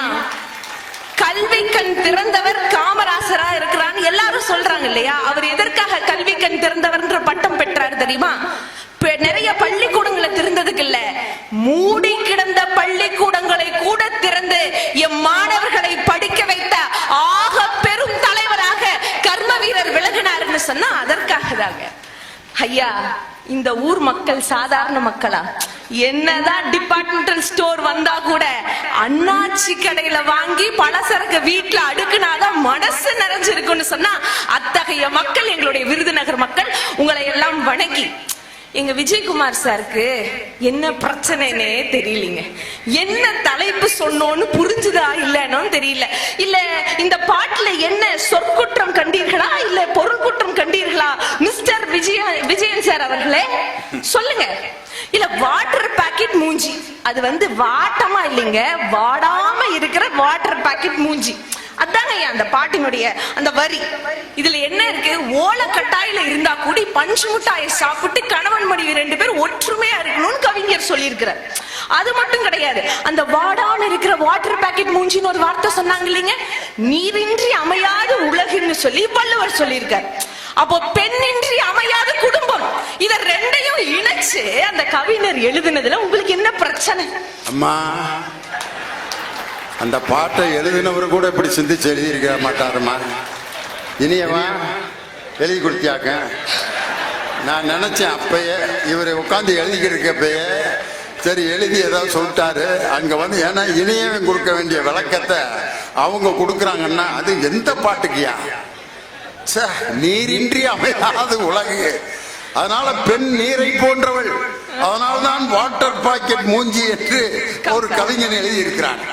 கல்வி கண் திறந்தவர் காமராசரா இருக்கிறான்னு எல்லாரும் சொல்றாங்க இல்லையா? அவர் எதற்காக கல்வி கண் திறந்தவர்ன்ற பட்டம் பெற்றார் தெரியுமா? நிறைய பள்ளிக்கூடங்களை திறந்ததுக்கு இல்ல, மூடி கிடந்த பள்ளிக்கூடங்களை கூட திறந்து எம் மாணவர்களை படிக்க வைத்த ஆக பெரும் தலைவராக கர்ம வீரர் விலகினார்னு சொன்னா அதற்காக தாங்க. ஐயா, இந்த ஊர் மக்கள் சாதாரண மக்களா? என்னதான் டிபார்ட்மெண்டல் ஸ்டோர் வந்தா கூட அண்ணாச்சி கடையில வாங்கி பலசரக்கு வீட்டுல அடுக்குனாதான் மனசு நிறைஞ்சிருக்குன்னு சொன்னா அத்தகைய மக்கள் எங்களுடைய விருதுநகர் மக்கள். உங்களை எல்லாம் வணங்கி எங்க விஜயகுமார் சாருக்கு என்ன பிரச்சனைனே தெரியலீங்க. என்ன தலைப்பு சொன்னோன்னு புரிஞ்சுதா இல்லன்னு தெரியல. இல்ல இந்த பாட்டுல என்ன சொற்குற்றம் கண்டீர்களா இல்ல பொருள் குற்றம் கண்டீர்களா மிஸ்டர் விஜயன் சார் அவர்களே சொல்லுங்க. இல்ல வாட்டர் பாக்கெட் மூஞ்சி, அது வாட்டமா இல்லைங்க, வாடாம இருக்கிற வாட்டர் பாக்கெட் மூஞ்சி. அதாங்க அந்த பாட்டினுடைய அந்த வரி. இதுல என்ன இருக்கு? ஓலக்கட்டாயில இருந்தா கூடி பஞ்சு முட்டாயை சாப்பிட்டு கணவன் மனைவி 2 பேர் ஒற்றுமையா இருக்கணும்னு கவிஞர் சொல்லியிருக்கிறார். அது மட்டும் கிடையாது, அந்த வாடாம இருக்கிற வாட்டர் பாக்கெட் மூஞ்சின்னு ஒரு வார்த்தை சொன்னாங்க இல்லைங்க, நீரின்றி அமையாத உலகுன்னு சொல்லி வள்ளுவர் சொல்லியிருக்கார். அப்போ பெண்ணின்றி அமையாத குடும்பம், இத 2ஐயும் இணைச்சு அந்த கவிஞர் எழுதுனதுல உங்களுக்கு என்ன பிரச்சனை? அம்மா, அந்த பாட்டை எழுதினவர் கூட இப்படி சிந்திச்சு எழுதியிருக்க மாட்டாருமா. இனியவா எழுதி கொடுத்தியாக்க. நான் நினைச்சேன் அப்பயே இவர் உட்காந்து எழுதிக்கிருக்கப்பயே சரி எழுதி ஏதாவது சொல்லிட்டாரு அங்க ஏன்னா இனியவன் கொடுக்க வேண்டிய விளக்கத்தை அவங்க கொடுக்குறாங்கன்னா அது எந்த பாட்டுக்கியா? நீரின்றி அமையாது உலகு, அதனால பெண் நீரை போன்றவள், அதனால்தான் வாட்டர் பாக்கெட் மூஞ்சி என்று ஒரு கவிஞன் எழுதி இருக்கிறான்.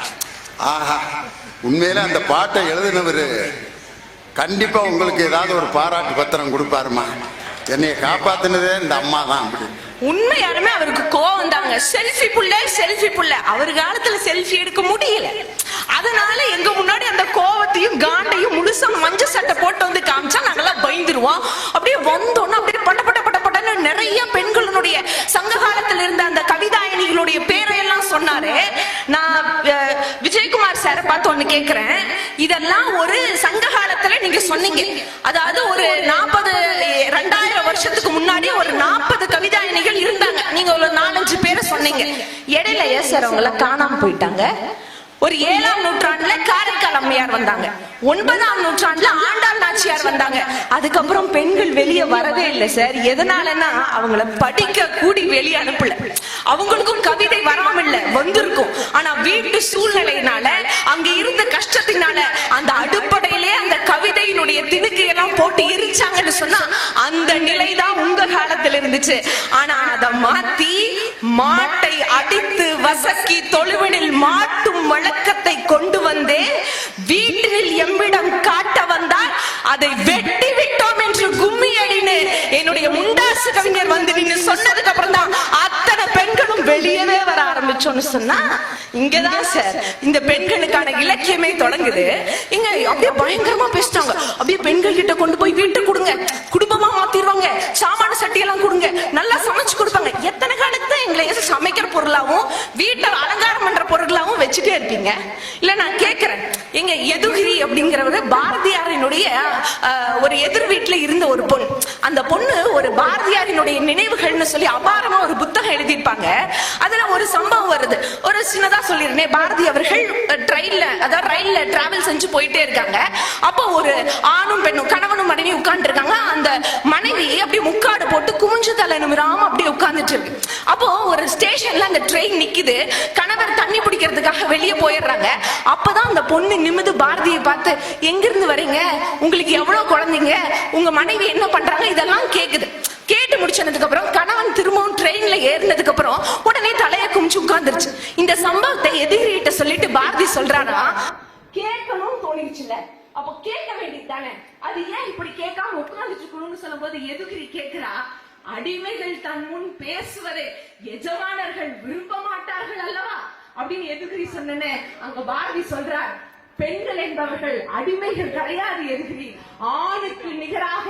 ஆஹா, உண்மையில அந்த பாட்டை எழுதினவர் கண்டிப்பா உங்களுக்கு ஏதாவது ஒரு பாராட்டு பத்திரம் கொடுப்பாருமா. என்னைய காப்பாத்தினதே இந்த அம்மா தான். அப்படி உண்மையாலுமே அவருக்கு கோவம் தாங்க. செல்ஃபி புள்ள அவர் காலத்துல செல்ஃபி எடுக்க முடியல, அதனால எங்க முன்னாடி அந்த கோவத்தையும் காண்டையும் முழுசா மஞ்ச சட்டை போட்டு காமிச்சா நாங்கெல்லாம் பயந்துருவோம். அப்படியே வந்தோம்னா அப்படியே பட்ட பட்ட பட்ட பட்டன்னு நிறைய பெண்களுடைய சங்க காலத்துல இருந்த அந்த கவிதாயணிகளுடைய பேரையெல்லாம் சொன்னாரு. நான் விஜயகுமார் சாரை பார்த்து ஒண்ணு கேக்குறேன், இதெல்லாம் ஒரு சங்க காலத்துல நீங்க சொன்னீங்க, அதாவது ஒரு 2000 வருஷத்துக்கு முன்னாடி ஒரு 40 கவிதாயணிகள் இருந்தாங்க. நீங்க ஒரு 4-5 பேரை சொன்னீங்க. இடையில சார் அவங்கள காணாம போயிட்டாங்க. ஒரு 7ஆம் நூற்றாண்டுல காரைக்கால் அம்மையார் வந்தாங்க, 9ஆம் நூற்றாண்டுல ஆண்டாள் நாச்சியார் வந்தாங்க. அதுக்கப்புறம் பெண்கள் வெளியே வரவே இல்லை சார். எதனாலன்னா அவங்கள படிக்க கூடி வெளியே அனுப்பல. அவங்களுக்கும் கவிதை வராம இல்ல, வந்திருக்கும். ஆனா வீட்டு சூழ்நிலையினால அங்க இருந்த கஷ்டத்தினால அந்த அடுப்படையிலே அந்த கவிதையினுடைய திணுக்கையெல்லாம் போட்டு எரிச்சாங்கன்னு சொன்னா அந்த நிலைதான் உங்க காலத்துல இருந்துச்சு. ஆனா அதை மாத்தி மாட்டை அடித்து வசக்கி தொழுவனில் மாட்டும் வழக்கத்தை கொண்டு வந்தே வீட்டில் எம்மிடம் காட்ட வந்தால் அதை வெட்டி விட்டோம் என்று கும்மி அடின்னு என்னுடைய முண்டாசு கவிஞர் நின்னு சொன்னதுக்கு அப்புறம் தான் அத்தனை பெண்களும் வெளியவே வர ஆரம்பிச்சோம்னு சொன்னா இங்கதான் சார் இந்த பெண்களுக்கான இலக்கியமே தொடங்குது. இங்க அப்படியே பயங்கரமா பேசிட்டாங்க. அப்படியே பெண்கள் கிட்ட கொண்டு போய் வீட்டு கொடுங்க, குடும்பமா மாத்திடுவாங்க, சாமான சட்டியெல்லாம் கொடுங்க, நல்லா சமைச்சு கொடுப்பாங்க. எத்தனை காலத்துக்கு தான் எங்களை சமைக்கிற பொருளாவும் வீட்டை அலங்காரம் பண்ற பொருளாவும் வச்சுட்டே இருப்பீங்க? இல்ல நான் கேட்கிறேன், எங்க எதுகிரி அப்படிங்கிறவர் பாரதியாரினுடைய ஒரு எதிர் வீட்டுல இருந்த ஒரு பொண்ணு. அந்த பொண்ணு ஒரு பாரதியாரினுடைய நினைவுகள்னு சொல்லி அபாரமா ஒரு புத்தகம் எழுதியிருப்பாங்க. அதுல ஒரு சம்பவம் வருது. ஒரு சின்னதா சொல்லிருந்தேன். பாரதி அவர்கள் ரயில்ல டிராவல் செஞ்சு போயிட்டே இருக்காங்க. அப்போ ஒரு ஆணும் பெண்ணும் கணவனும் மனைவி உட்கார்ந்து இருக்காங்க. அந்த மனைவி அப்படியே முக்காடு போட்டு குமிஞ்சு தலை நிமிராம அப்படியே உட்கார்ந்துட்டு இருக்கு. அப்போ ஒரு ஸ்டேஷன்ல அந்த ட்ரெயின் நிக்குது. கணவர் தண்ணி பிடிக்கிறதுக்காக வெளியே போயிடுறாங்க. அப்பதான் அந்த பொண்ணு நிமிந்து பாரதியை பார்த்து, எங்க இருந்து வரீங்க, உங்களுக்கு எவ்வளவு குழந்தைங்க, உங்க மனைவி என்ன பண்றாங்க, இதெல்லாம் கேக்குது. கேட்டு முடிச்சதுக்கு அப்புறம் கணவன் திரும்பவும் ட்ரெயின்ல ஏறினதுக்கு அப்புறம் உடனே தலைய குமிச்சு உட்கார்ந்துருச்சு. இந்த சம்பவத்தை எதிரிட்ட சொல்லிட்டு பாரதி சொல்றாரா, கேட்கணும் தோணிச்சுல, அப்ப கேட்க வேண்டியது தானே, அது ஏன் இப்படி கேட்காம உட்கார்ந்துட்டு இருக்கணும்னு சொல்லும் போது எதுகிரி கேட்கிறா, அடிமைகள் தன் முன் பேசுவதை எஜமானர்கள் விரும்ப மாட்டார்கள் அல்லவா அப்படின்னு எதுகிரி சொன்னேன்னு அங்க பாரதி சொல்றார், பெண்கள் என்பவர்கள் அடிமைகள் கிடையாது எதுகிரி, ஆணுக்கு நிகராக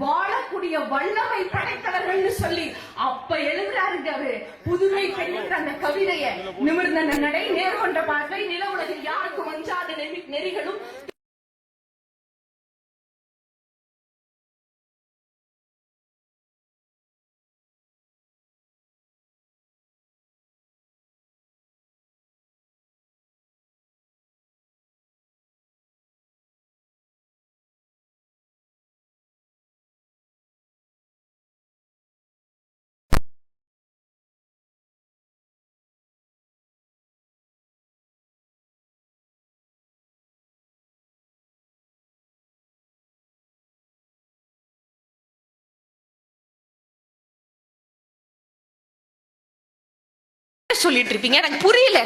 வாழக்கூடிய வல்லமை படைத்தவர்கள் சொல்லி அப்ப எழுதுறாருங்க அவரு. புதுமை பெண்ணுக்கு அந்த கவிதைய நிமிர்ந்த நடை, நேர்கொண்ட பார்வை, நில உலகில் யாருக்கும் அஞ்சாத நெறிகளும் சொல்லிட்டு இருப்பீங்க. எனக்கு புரியல.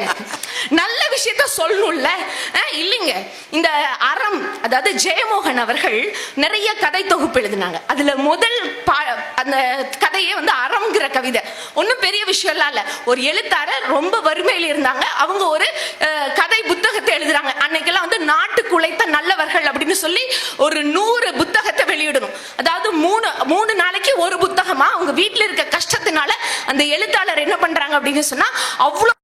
நல்ல விஷயத்த சொல்லணும்ல. இல்லைங்க, இந்த அறம், அதாவது ஜெயமோகன் அவர்கள் நிறைய கதை தொகுப்பு எழுதினாங்க. அதுல முதல் அந்த கதையே அறம்ங்கிற கவிதை. ஒன்னும் பெரிய விஷயம் இல்ல. ஒரு எழுத்தாளர் ரொம்ப வறுமையில இருந்தாங்க. அவங்க ஒரு கதை புத்தகத்தை எழுதுறாங்க. அன்னைக்கெல்லாம் நாட்டுக்கு உழைத்த நல்லவர்கள் அப்படின்னு சொல்லி ஒரு 100 புத்தகத்தை வெளியிடணும். அதாவது மூணு நாளைக்கு ஒரு புத்தகமா. அவங்க வீட்டுல இருக்க கஷ்டத்தினால அந்த எழுத்தாளர் என்ன பண்றாங்க அப்படின்னு சொன்னா, அவ்வளவு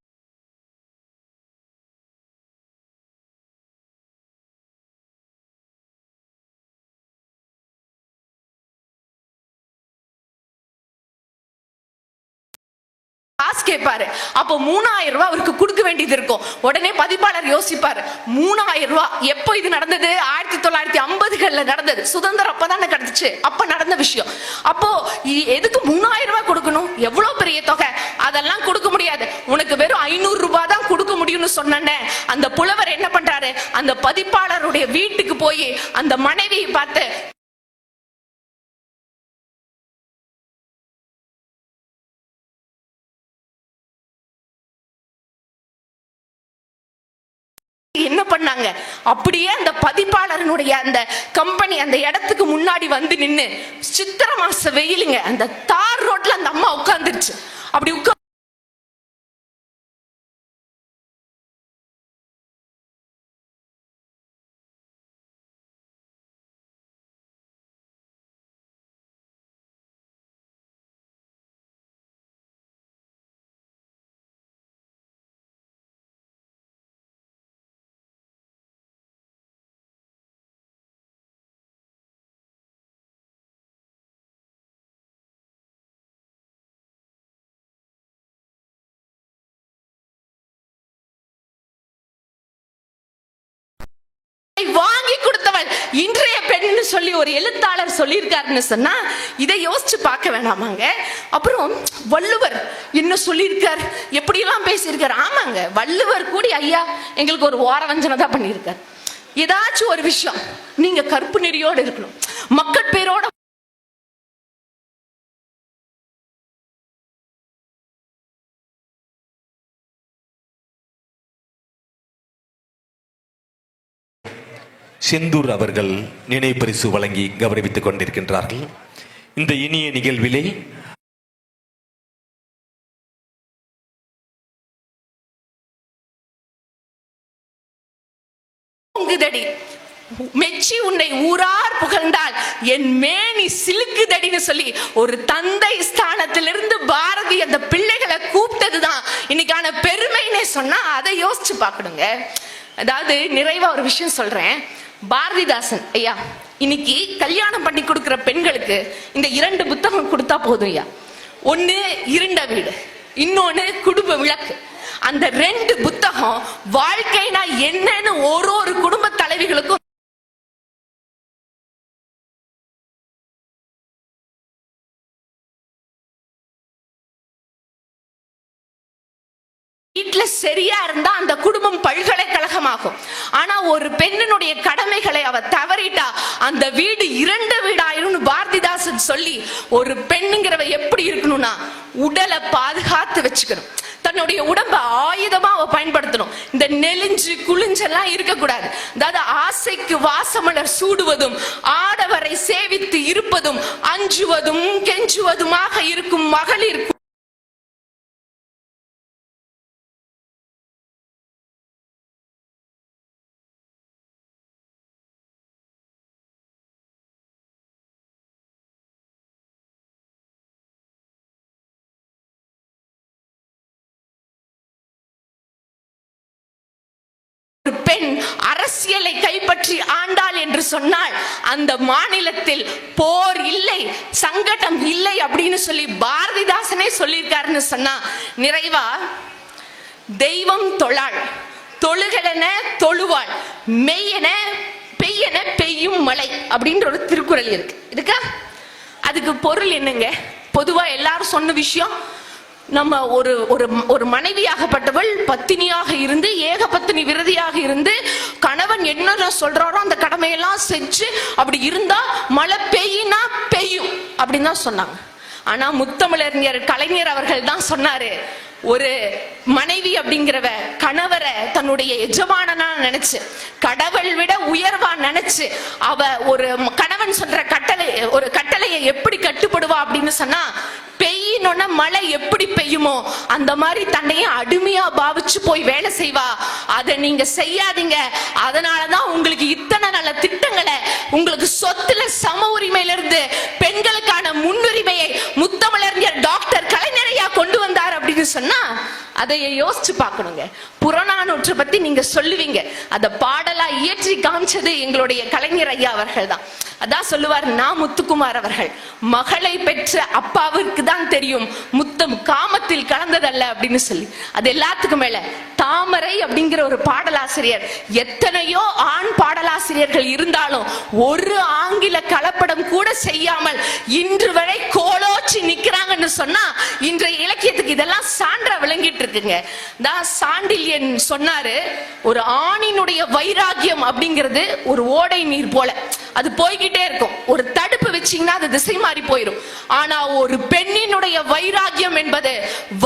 கேட்பாரு. அப்போ 3000 ரூபாய் அவருக்கு கொடுக்க வேண்டியது இருக்கும். உடனே பதிப்பாளர் யோசிப்பாரு, 3000 ரூபாய் எப்போ இது நடந்தது? 1950களில் நடந்தது. சுதந்திரம் அப்பதானே கிடைச்சு, அப்ப நடந்த விஷயம். அப்போ எதுக்கு 3000 ரூபாய் கொடுக்கணும்? எவ்வளவு பெரிய தொகை, அதெல்லாம் கொடுக்க முடியாது, உனக்கு வெறும் 500 ரூபாய் தான் கொடுக்க முடியும்னு சொன்னேன். அந்த புலவர் என்ன பண்றாரு, அந்த பதிப்பாளருடைய வீட்டுக்கு போய் அந்த மனைவியை பார்த்து, என்ன பண்ணாங்க, அப்படியே அந்த பதிப்பாளருடைய அந்த கம்பெனி அந்த இடத்துக்கு முன்னாடி வந்து நின்னு, சித்திரை மாச வெயிலுங்க, அந்த தார் ரோட்ல அந்த அம்மா உட்கார்ந்துருச்சு. அப்படி வாங்கி கொடுத்தவள் இன்றைய பெண் சொல்லி ஒரு எழுத்தாளர் சொல்லியிருக்காருன்னு சொன்னா இதை யோசிச்சு பார்க்க வேணாமாங்க. அப்புறம் வள்ளுவர் என்ன சொல்லியிருக்கார், எப்படி எல்லாம் பேசியிருக்காரு. ஆமாங்க, வள்ளுவர் கூடி ஐயா எங்களுக்கு ஒரு ஓரவஞ்சனை தான் பண்ணியிருக்கார். ஏதாச்சும் ஒரு விஷயம் நீங்க கற்பு நெறியோடு இருக்கணும், மக்கள் பேரோட செந்தூர் அவர்கள் நினைவு பரிசு வழங்கி கௌரவித்துக் கொண்டிருக்கின்றார்கள். இந்த இனிய நிகழ்விலே ஓங்குதடி, மெச்சி உன்னை ஊரார் புகழ்ந்தால் என் மேனி சிலுக்குதடின்னு சொல்லி ஒரு தந்தை ஸ்தானத்திலிருந்து பாரதி அந்த பிள்ளைகளை கூப்பிட்டதுதான் இன்னைக்கான பெருமைன்னு சொன்னா அதை யோசிச்சு பார்க்கணுங்க. அதாவது நிறைவா ஒரு விஷயம் சொல்றேன். பாரதிதாசன் ஐயா இன்னைக்கு கல்யாணம் பண்ணி கொடுக்கிற பெண்களுக்கு இந்த 2 புத்தகம் கொடுத்தா போதும் ஐயா. ஒண்ணு இருண்ட வீடு, இன்னொன்னு குடும்ப விளக்கு. அந்த 2 புத்தகம் வாழ்க்கைனா என்னன்னு ஒரு குடும்ப தலைவிகளுக்கும் வீட்டுல சரியா இருந்தா அந்த குடும்பம் பல்கலைக்கழகமாகும். ஆனா ஒரு பெண்ணினுடைய கடமைகளை அவ தவறிட்டா அந்த வீடு 2 வீடாயிரும் பாரதிதாசன் சொல்லி ஒரு பெண்ணுங்கிறவ எப்படி இருக்கணும்னா உடலை பாதுகாத்து வச்சுக்கணும். தன்னுடைய உடம்ப ஆயுதமா அவ பயன்படுத்தணும். இந்த நெலிஞ்சு குளிஞ்செல்லாம் இருக்கக்கூடாது. அதாவது ஆசைக்கு வாசமலர் சூடுவதும் ஆடவரை சேவித்து இருப்பதும் அஞ்சுவதும் கெஞ்சுவதுமாக இருக்கும் மகளிர் பெண் அரசியலை கைப்பற்றி ஆண்டாள் என்று சொன்னால் அந்த மாநிலத்தில் போர் இல்லை, சங்கடம் இல்லை அப்படின்னு சொல்லி பாரதிதாசனே சொல்லியிருக்காருன்னு சொன்னா நிறைவா தெய்வம் தொழாள், தொழுகளென தொழுவாள், மெய்யென பெய்யென பெய்யும் மழை அப்படின்ற ஒரு திருக்குறள் இருக்கு. இருக்கா? அதுக்கு பொருள் என்னங்க? பொதுவா எல்லாரும் சொன்ன விஷயம், நம்ம ஒரு மனைவியாகப்பட்டவள் பத்தினியாக இருந்து ஏகபத்தினி விரதியாக இருந்து கணவன் என்ன சொல்றாரோ அந்த கடமையெல்லாம் செஞ்சு அப்படி இருந்தா மழை பெய்யினா பெய்யும் அப்படின்னு தான் சொன்னாங்க. ஆனா முத்தமிழறிஞர் கலைஞர் அவர்கள் தான் சொன்னாரு, ஒரு மனைவி அப்படிங்கிறவ கணவரை தன்னுடைய எஜமானனா நினைச்சு கடவுள் விட உயர்வா நினைச்சு அவ ஒரு கணவன் சொல்ற கட்டளையை எப்படி கட்டுப்படுவா அப்படின்னு சொன்னா பெய்யணும்னா மழை எப்படி பெய்யுமோ அந்த மாதிரி தன்னையே அடிமையா பாவிச்சு போய் வேலை செய்வா. அதை நீங்க செய்யாதீங்க. அதனாலதான் உங்களுக்கு இத்தனை நல்ல திட்டங்களை, உங்களுக்கு சொத்துல சம உரிமையில இருந்து பெண்களுக்கான முன்னுரிமையை முத்தமிழறிஞர் டாக்டர் கலைஞரையா கொண்டு வந்தார் அப்படின்னு சொன்னா அதை யோசிச்சு பார்க்கணுங்க. புறநானூற்றை பத்தி நீங்க சொல்லுவீங்க, அத பாடலா இயற்றி காமிச்சது எங்களுடைய கலைஞர் ஐயா அவர்கள் தான். அதான் சொல்லுவார் முத்துக்குமார் அவர்கள், மகளை பெற்ற அப்பாவிற்கு தான் தெரியும் முத்தம் காமத்தில் கலந்ததல்ல அப்படின்னு சொல்லி. அது எல்லாத்துக்கும் மேல தாமரை அப்படிங்கிற ஒரு பாடலாசிரியர், எத்தனையோ ஆண் பாடலாசிரியர்கள் இருந்தாலும் ஒரு ஆங்கில கலப்படம் கூட செய்யாமல் இன்று வரை கோலோச்சி நிக்கிறாங்கன்னு சொன்னா இன்றைய இலக்கியத்துக்கு இதெல்லாம் சான்றா விளங்கிட்டு இருக்குங்க. தான் சாண்டில்யன் சொன்னாரு, ஒரு ஆணினுடைய வைராகியம் அப்படிங்கிறது ஒரு ஓடை நீர் போல, அது போய்கிட்டே இருக்கும். ஒரு தடுப்பு வச்சீங்கன்னா அது திசை மாறி போயிடும். ஆனா ஒரு பெண்ணினுடைய வைராகியம் என்பது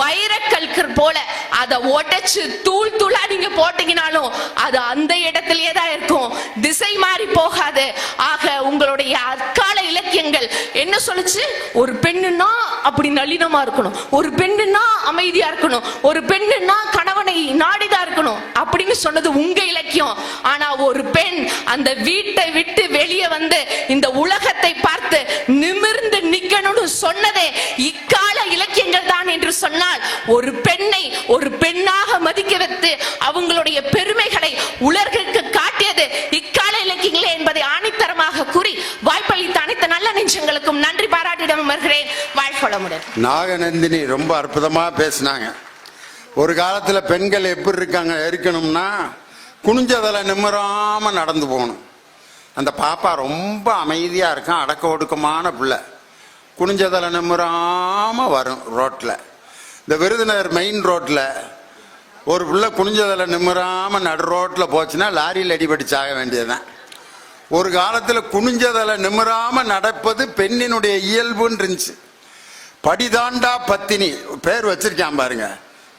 வைரக்கல்கர் போல, அதை உடைச்சு தூள் தூளா நீங்க போட்டீங்கனாலும் அது அந்த இடத்திலேயே தான் இருக்கும், திசை மாறி போகாது. ஆக உங்களுடைய அக்கால இலக்கியங்கள் என்ன சொல்லுச்சு? ஒரு பெண்ணுன்னா அப்படி நளினமா இருக்கணும், ஒரு பெண்ணுன்னா அமைதியா இருக்கணும், ஒரு பெண்ணுன்னா கணவனை நாடிதான் இருக்கணும் அப்படின்னு சொன்னது உங்க இலக்கியம். ஆனா ஒரு பெண் அந்த வீட்டை விட்டு வெளியே வந்து இந்த உலகத்தை பார்த்து நிமிர்ந்து நிக்கணும்னு சொன்னதே இக்கால இலக்கியங்கள் தான் என்று சொன்னால், ஒரு பெண்ணை ஒரு பெண்ணாக மதிக்க வைத்து அவங்களுடைய பெருமைகளை உலகிற்கு காட்டியது இக்கால இலக்கியங்களே என்பதை ஆணித்தரமாக கூறி வாய்ப்பளித்த அனைத்து நல்ல நெஞ்சங்களுக்கும் நன்றி பாராட்டிடம் அமர்கிறேன். வாழ்க்கொளமுடன். நாகநந்தினி ரொம்ப அற்புதமா பேசினாங்க. ஒரு காலத்துல பெண்கள் எப்படி இருக்கணும்னா குனிஞ்சதில் நிம்மராம நடந்து போகணும். அந்த பாப்பா ரொம்ப அமைதியா இருக்கான், அடக்க ஒடுக்கமான பிள்ளை, குனிஞ்சதில் நிம்மராம வரும் ரோட்ல. இந்த விருதுநகர் மெயின் ரோட்ல ஒரு பிள்ளை குனிஞ்சதில் நிம்மராம நடு ரோட்ல போச்சுன்னா லாரியில் அடிபடிச்சாக வேண்டியதுதான். ஒரு காலத்துல குனிஞ்சதில் நிம்மராம நடப்பது பெண்ணினுடைய இயல்புன்னு இருந்துச்சு. படிதாண்டா பத்தினி பேர் வச்சிருக்கான் பாருங்க,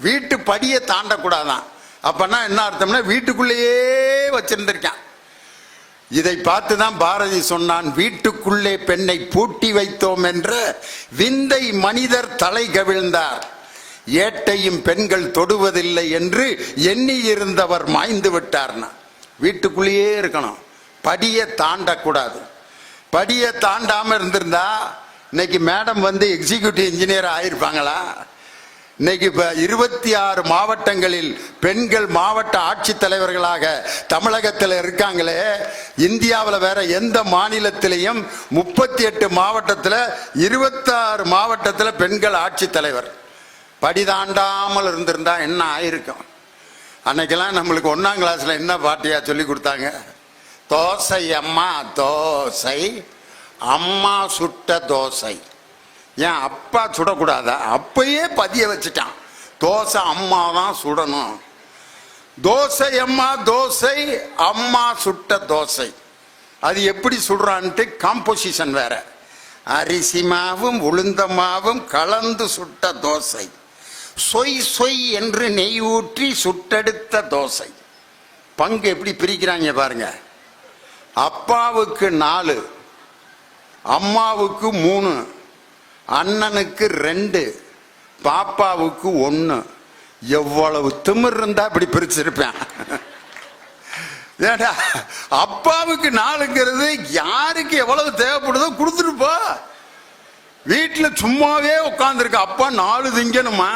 வீட்டு படியை தாண்டக்கூடாதான். அப்பன்னா என்ன அர்த்தம்னா வீட்டுக்குள்ளேயே வச்சிருந்திருக்கான். இதை பார்த்துதான் பாரதி சொன்னான், வீட்டுக்குள்ளே பெண்ணை பூட்டி வைத்தோம் என்ற விந்தை மனிதர் தலை கவிழ்ந்தார், ஏட்டையும் பெண்கள் தொடுவதில்லை என்று எண்ணி இருந்தவர் மாய்ந்து விட்டார்னா. வீட்டுக்குள்ளேயே இருக்கணும், படியை தாண்டக்கூடாது. படியை தாண்டாம இருந்திருந்தா இன்னைக்கு மேடம் வந்து எக்ஸிக்யூட்டிவ் இன்ஜினியர் ஆயிருப்பாங்களா? இன்னைக்கு இப்ப 26 மாவட்டங்களில் பெண்கள் மாவட்ட ஆட்சித்தலைவர்களாக தமிழகத்தில் இருக்காங்களே. இந்தியாவில் வேற எந்த மாநிலத்திலையும் 38 மாவட்டத்தில் 26 மாவட்டத்தில் பெண்கள் ஆட்சித்தலைவர். படி தாண்டாமல் இருந்திருந்தா என்ன ஆயிருக்கும்? அன்னைக்கெல்லாம் நம்மளுக்கு 1ஆம் கிளாஸ்ல என்ன பாட்டியா சொல்லி கொடுத்தாங்க? தோசை அம்மா தோசை, அம்மா சுட்ட தோசை. ஏன் அப்பா சுடக்கூடாதா? அப்பயே பதிய வச்சுட்டான், தோசை அம்மா தான் சுடணும். தோசை அம்மா தோசை, அம்மா சுட்ட தோசை. அது எப்படி சுடுறான்ட்டு காம்போசிஷன் வேற. அரிசி மாவும் உளுந்த மாவும் கலந்து சுட்ட தோசை, சொய் சொய் என்று நெய் ஊற்றி சுட்டெடுத்த தோசை. பங்கு எப்படி பிரிக்கிறாங்க பாருங்க. அப்பாவுக்கு 4, அம்மாவுக்கு 3, அண்ணனுக்கு 2, பாப்பாவுக்கு 1. எவ்வளவு திமிர் இருந்தா இப்படி பிரிச்சிருப்பேன். ஏடா, அப்பாவுக்கு 4ங்கிறது யாருக்கு எவ்வளவு தேவைப்படுதோ கொடுத்துருப்பா. வீட்டுல சும்மாவே உட்கார்ந்துருக்க அப்பா 4 திங்கணுமா?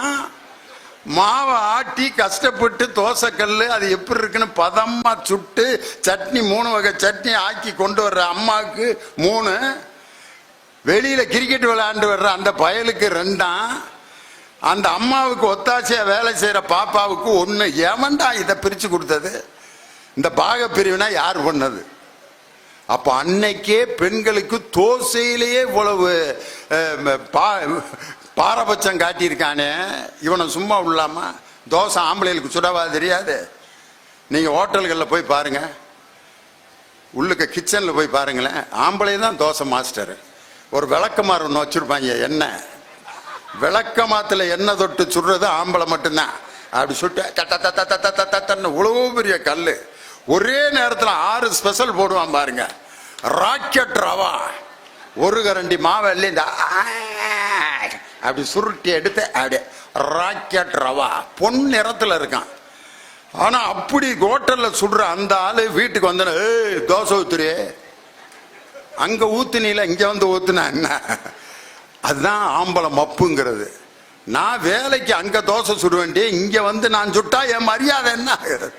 மாவை ஆட்டி கஷ்டப்பட்டு தோசைக்கல் அது எப்படி இருக்குன்னு பதமா சுட்டு சட்னி 3 வகை சட்னி ஆக்கி கொண்டு வர்ற அம்மாவுக்கு 3, வெளியில கிரிக்கெட் விளையாண்டு வர்ற அந்த பயலுக்கு 2, அந்த அம்மாவுக்கு ஒத்தாசையா வேலை செய்யற பாப்பாவுக்கு 1. ஏமண்டா இதை பிரிச்சு கொடுத்தது? இந்த பாக பிரிவினா யார் பண்ணது? அப்ப அன்னைக்கே பெண்களுக்கு தோசையிலேயே இவ்வளவு பாரபட்சம் காட்டியிருக்கானே, இவனை சும்மா விடலாமா? தோசை ஆம்பளைகளுக்கு சுடவா தெரியாது? நீங்க ஹோட்டல்களில் போய் பாருங்க, உள்ளுக்க கிச்சன்ல போய் பாருங்களேன், ஆம்பளை தான் தோசை மாஸ்டர். ஒரு விளக்கமாறு ஒன்று வச்சிருப்பாங்க, எண்ணெய் விளக்கமாத்துல எண்ணெய் தொட்டு சுடுறது ஆம்பளை மட்டும்தான். அப்படி சுட்டு தத்தன்னு இவ்வளவு பெரிய கல் ஒரே நேரத்தில் 6 ஸ்பெஷல் போடுவான் பாருங்க. ராக்கெட் ரவா, 1 கரண்டி மாவல்லி இந்த அப்படி சுருட்டி எடுத்து அப்படியே ராக்கெட் ரவா பொன் நிறத்துல இருக்கான். ஆனா அப்படி ஹோட்டல்ல சுடுற அந்த ஆளு வீட்டுக்கு வந்த தோசை ஊத்துரு, அங்க ஊத்துனீல இங்க வந்து ஊத்துனா என்ன? அதுதான் ஆம்பளை மப்புங்கிறது. நான் வேலைக்கு அங்க தோசை சுடுவேண்டி, இங்க வந்து நான் சுட்டா என் மரியாதை என்ன ஆகுறது?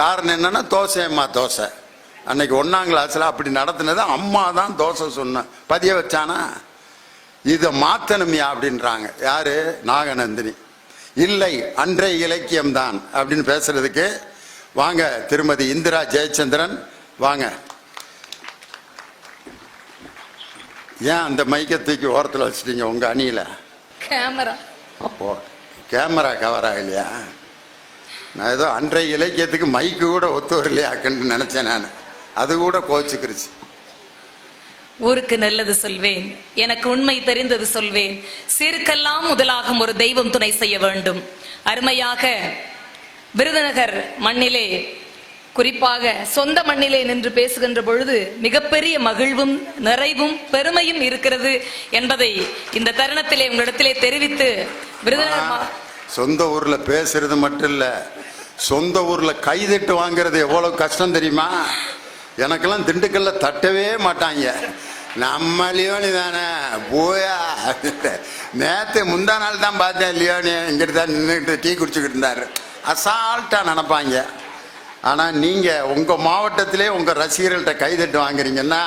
காரணம் என்னன்னா தோசையம்மா தோசை. அன்னைக்கு 1ஆம் கிளாஸ்ல அப்படி நடத்தினது அம்மா தான் தோசை சொன்ன பதிய வச்சானா. இதை மாத்தணுமியா அப்படின்றாங்க. யாரு? நாகநந்தினி. இல்லை, அன்றைய இலக்கியம் தான் அப்படின்னு பேசுறதுக்கு வாங்க திருமதி இந்திரா ஜெயச்சந்திரன் வாங்க. ஏன் அந்த மைக்கை தூக்கி ஓரத்தில் வச்சுட்டீங்க உங்க அணியில? கேமரா. அப்போ கேமரா கவர் ஆகலையா? நான் ஏதோ அன்றைய இலக்கியத்துக்கு மைக்கு கூட ஒத்து வரலையாக்குன்னு நினைச்சேன் நான். அது கூட கோச்சுக்கிருச்சு. ஊருக்கு நல்லது சொல்வேன், எனக்கு உண்மை தெரிந்தது சொல்வேன், சீர்க்கெல்லாம் முதலாகும் ஒரு தெய்வம் துணை செய்ய வேண்டும். அருமையாக விருதுநகர் மண்ணிலே, குறிப்பாக சொந்த மண்ணிலே நின்று பேசுகின்ற பொழுது மிகப்பெரிய மகிழ்வும் நிறைவும் பெருமையும் இருக்கிறது என்பதை இந்த தருணத்திலே உங்களிடத்திலே தெரிவித்து, விருதுநகர் சொந்த ஊர்ல பேசுறது மட்டும் இல்ல, சொந்த ஊர்ல கைதட்டு வாங்குறது எவ்வளவு கஷ்டம் தெரியுமா? எனக்கெல்லாம் திண்டுக்கல்ல தட்டவே மாட்டாங்க. நம்ம லியோனி தானே போயா. நேற்று முந்தா நாள் தான் பார்த்தேன், லியோனி இங்கிட்டு தான் நின்றுட்டு டீ குடிச்சுக்கிட்டு இருந்தாரு. அசால்ட்டா நினைப்பாங்க. ஆனா நீங்க உங்க மாவட்டத்திலே உங்க ரசிகர்கள்ட்ட கைதட்டு வாங்குறீங்கன்னா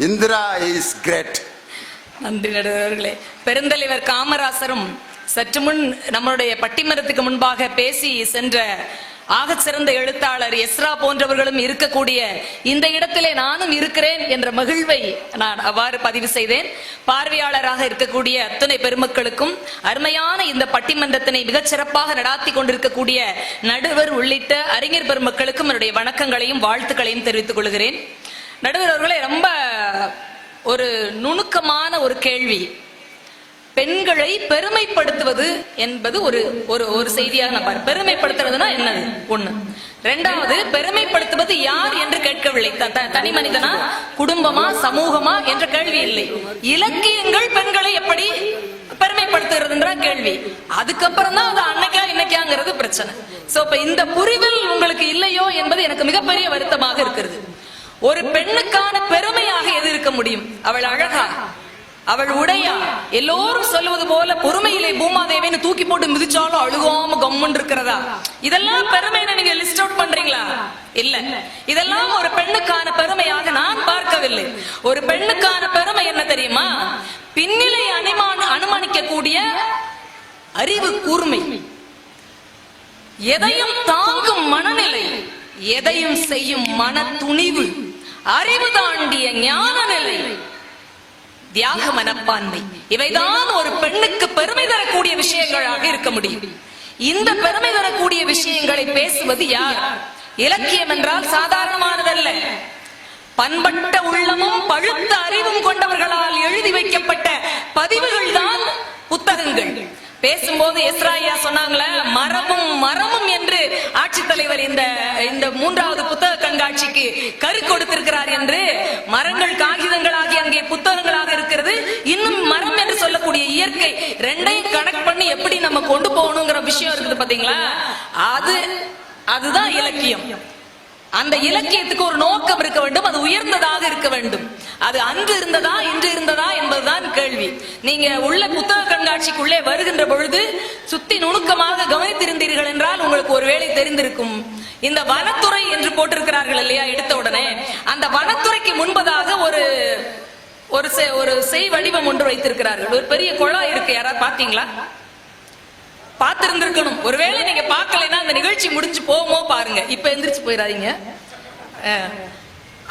இந்திரா இஸ் கிரேட். நன்றி நடுவர்களே. பெருந்தலைவர் காமராசரும் சற்று முன் நம்மளுடைய பட்டிமன்றத்துக்கு முன்பாக பேசி சென்ற ஆக சிறந்த எழுத்தாளர் எஸ்ரா போன்றவர்களும் இருக்கக்கூடிய இந்த இடத்திலே நானும் இருக்கிறேன் என்ற மகிழ்வை நான் அவ்வாறு பதிவு செய்தேன். பார்வையாளராக இருக்கக்கூடிய அத்தனை பெருமக்களுக்கும், அருமையான இந்த பட்டிமன்றத்தினை மிகச் சிறப்பாக நடாத்தி கொண்டிருக்கக்கூடிய நடுவர் உள்ளிட்ட அறிஞர் பெருமக்களுக்கும் என்னுடைய வணக்கங்களையும் வாழ்த்துக்களையும் தெரிவித்துக் கொள்கிறேன். நடுவர் அவர்களே, ரொம்ப ஒரு நுணுக்கமான ஒரு கேள்வி. பெண்களை பெருமைப்படுத்துவது என்பது ஒரு ஒரு செய்தியாக நம்ம பெருமைப்படுத்துறதுன்னா என்னது? ஒண்ணு. ரெண்டாவது, பெருமைப்படுத்துவது யார் என்று கேட்கவில்லை. தனி மனிதனா, குடும்பமா, சமூகமா என்ற கேள்வி இல்லை. இலக்கியங்கள் பெண்களை எப்படி பெருமைப்படுத்துகிறதுன்ற கேள்வி. அதுக்கப்புறம் தான் அது அன்னைக்கா இன்னைக்காங்கிறது பிரச்சனை. சோ இப்ப இந்த புரிதல் உங்களுக்கு இல்லையோ என்பது எனக்கு மிகப்பெரிய வருத்தமாக இருக்கிறது. ஒரு பெண்ணுக்கான பெருமையாக எது இருக்க முடியும்? அவள் அழகா, அவள் உடையா, எல்லோரும் சொல்லுவது போல பொறுமையிலே பூமாதேவின்னு தூக்கி போட்டு மிதிச்சாலும் அழுகாம கம்மன் இருக்கிறதா? இதெல்லாம் பெருமைன்னு நீங்க லிஸ்ட் அவுட் பண்றீங்களா? இல்ல. இதெல்லாம் ஒரு பெண்ணுக்கான பெருமையாக நான் பார்க்கவில்லை. ஒரு பெண்ணுக்கான பெருமை என்ன தெரியுமா? பின்னிலை அனுமானிக்க கூடிய அறிவு கூர்மை, எதையும் தாங்கும் மனநிலை, எதையும் செய்யும் மன துணிவு, அறிவு தாண்டிய ஞான நிலை, தியாக மனப்பான்மை, இவைதான் ஒரு பெண்ணுக்கு பெருமை தரக்கூடிய விஷயங்களாக இருக்க முடியும். இந்த பெருமை தரக்கூடிய விஷயங்களை பேசுவது யார்? இலக்கியம் என்றால் சாதாரணமானதல்ல. பண்பட்ட உள்ளமும் பழுத்த அறிவும் கொண்டவர்களால் எழுதி வைக்கப்பட்ட பதிவுகள் தான் புத்தகங்கள். பேசும்போது எஸ்ராயா சொன்னாங்களே, மரமும் மரமும் என்று ஆட்சித்தலைவர் இந்த 3வது புத்தக கண்காட்சிக்கு கரு கொடுத்திருக்கிறார் என்று. மரங்கள் காகிதங்களாகி அங்கே புத்தகங்களாக இருக்கிறது. இன்னும் மரம் என்று சொல்லக்கூடிய இயற்கை ரெண்டையும் கனெக்ட் பண்ணி எப்படி நம்ம கொண்டு போகணுங்கிற விஷயம் இருக்குது பாத்தீங்களா? அதுதான் இலக்கியம். அந்த இலக்கியத்துக்கு ஒரு நோக்கம் இருக்க வேண்டும். அது உயர்ந்ததாக இருக்க வேண்டும். அது அன்று இருந்ததா இன்று இருந்ததா என்பதுதான் கேள்வி. நீங்க உள்ள புத்தக கண்காட்சிக்குள்ளே வருகின்ற பொழுது சுத்தி நுணுக்கமாக கவனித்திருந்தீர்கள் என்றால் உங்களுக்கு ஒருவேளை தெரிந்திருக்கும். இந்த வனத்துறை என்று போட்டிருக்கிறார்கள் இல்லையா எடுத்த உடனே, அந்த வனத்துறைக்கு முன்பதாக ஒரு செய் வடிவம் ஒன்று வைத்திருக்கிறார்கள். ஒரு பெரிய குழாய் இருக்கு. யாராவது பாத்தீங்களா? பார்த்திருந்திருக்கணும். ஒருவேளை நீங்க பார்க்கலைன்னா அந்த நிகழ்ச்சி முடிஞ்சு போமோ பாருங்க. இப்ப எந்திரிச்சு போயிடாதீங்க.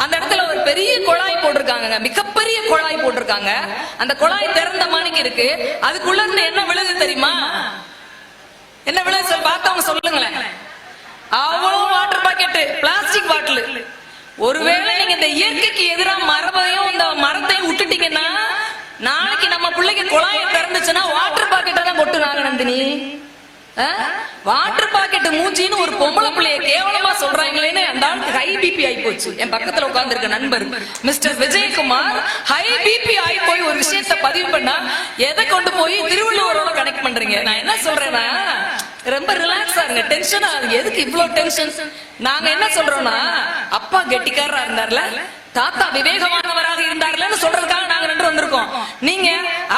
அந்த இடத்துல ஒரு பெரிய குழாய் போட்டிருக்காங்க, மிகப்பெரிய குழாய் போட்டிருக்காங்க. அந்த குழாய் திறந்த மாணிக்கு இருக்கு. அதுக்குள்ள இருந்து என்ன விழுது தெரியுமா? என்ன விழுது சொல்லி பார்த்தவங்க சொல்லுங்களேன். அவ்வளவு வாட்டர் பாக்கெட், பிளாஸ்டிக் பாட்டில். ஒருவேளை நீங்க இந்த இயற்கைக்கு எதிராக மரபையும் இந்த மரத்தையும் விட்டுட்டீங்கன்னா, நாளைக்கு நம்ம பிள்ளைக்கு குழாயை திறந்துச்சுன்னா வாட்டர் பாக்கெட்டை தான் கொட்டுனாங்க. நந்தினி, வாட்டர் பாக்கெட் மூச்சின்னு ஒரு பொம்பளை பிள்ளைய கேவலமா சொல்றாங்களேன்னு அந்த ஆளுக்கு ஹை பிபி ஆகி போச்சு. என் பக்கத்துல உட்கார்ந்து இருக்க நண்பர் மிஸ்டர் விஜயகுமார் ஹை பிபி ஆகி போய் ஒரு விஷயத்த பதிவு பண்ணா எதை கொண்டு போய் திருவள்ளுவரோட கனெக்ட் பண்றீங்க? நான் என்ன சொல்றேன்னா, ரொம்ப ரிலாக்ஸா இருங்க. டென்ஷனா எதுக்கு இவ்வளவு டென்ஷன்? நாங்க என்ன சொல்றோம்னா, அப்பா கெட்டிக்காரரா இருந்தார்ல, தாத்தா விவேகமானவராக இருந்தார்லன்னு சொல்றதுக்காக நாங்க ரெண்டு வந்திருக்கோம். நீங்க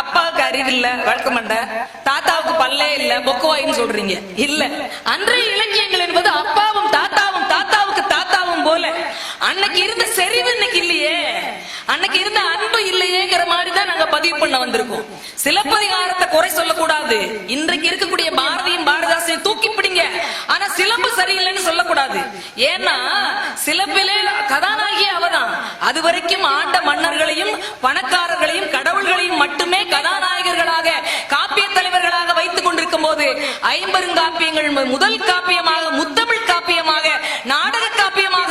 அப்பாவுக்கு அறிவு இல்ல, வழக்க மண்ட, தாத்தாவுக்கு பல்லே இல்ல, பொக்குவாயின்னு சொல்றீங்க. இல்ல, அன்றைய இலக்கியங்கள் என்பது அப்பாவும் தாத்தாவும் தாத்தாவுக்கு தாத்தாவும் போல. அன்னைக்கு இருந்த செறிவு இன்னைக்கு இல்லையே, அன்னைக்கு இருந்த அன்பு இல்லையேங்கிற மாதிரி தான் நாங்க பதிவு பண்ண வந்திருக்கோம். சிலப்பதிகாரத்தை குறை சொல்லக்கூடாது. இன்றைக்கு இருக்கக்கூடிய பாரதியும் பாரதாசையும் தூக்கி பிடிங்க, ஆனா சிலம்பு சரியில்லைன்னு சொல்லக்கூடாது. ஏன்னா சிலம்பிலே கதாநாயகியே அவதான். அது வரைக்கும் ஆண்ட மன்னர்களையும் பணக்காரர்களையும் கடவுள்களையும் மட்டுமே கதாநாயகர்களாக காப்பிய தலைவர்களாக வைத்துக் கொண்டிருக்கும் போது ஐம்பெருங்காப்பியங்கள் முதல் காப்பியமாக, முத்தமிழ் காப்பியமாக, நாடக காப்பியமாக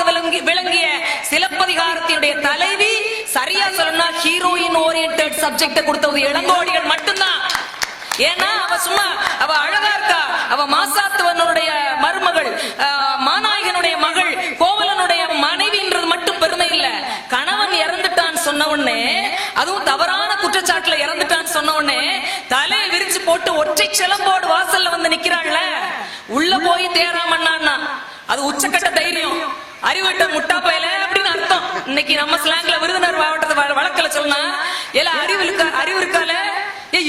விளங்கிய சிலப்பதிகாரத்தினுடைய தலைவி, சரியா சொல்லணும்னா ஹீரோயின் ஓரியன்டட் சப்ஜெக்ட் கொடுத்தது இளங்கோடிகள் மட்டும்தான். ஏன்னா அவ அழகா இருக்கா, அவ மாசாத்துவனுடைய மருமகள், மாநாயகனுடைய மகள், கோவலனுடைய மனைவின்றது மட்டும் பெருமை இல்ல. கணவன் இறந்துட்டான்னு சொன்ன உடனே, அதுவும் தவறான குற்றச்சாட்டுல இறந்துட்டான்னு சொன்ன உடனே தலையை விரிச்சு போட்டு ஒற்றை சிலம்போடு வாசல்ல வந்து நிக்கிறாள்ல, உள்ள போய் தேராமண்ணா அது உச்சக்கட்ட தைரியம். அறிவட்ட முட்டா பயல அப்படின்னு அர்த்தம். இன்னைக்கு நம்ம ஸ்லாங்ல விருதுநகர் மாவட்டத்தை வழக்கல சொன்னா, அறிவு இருக்கால,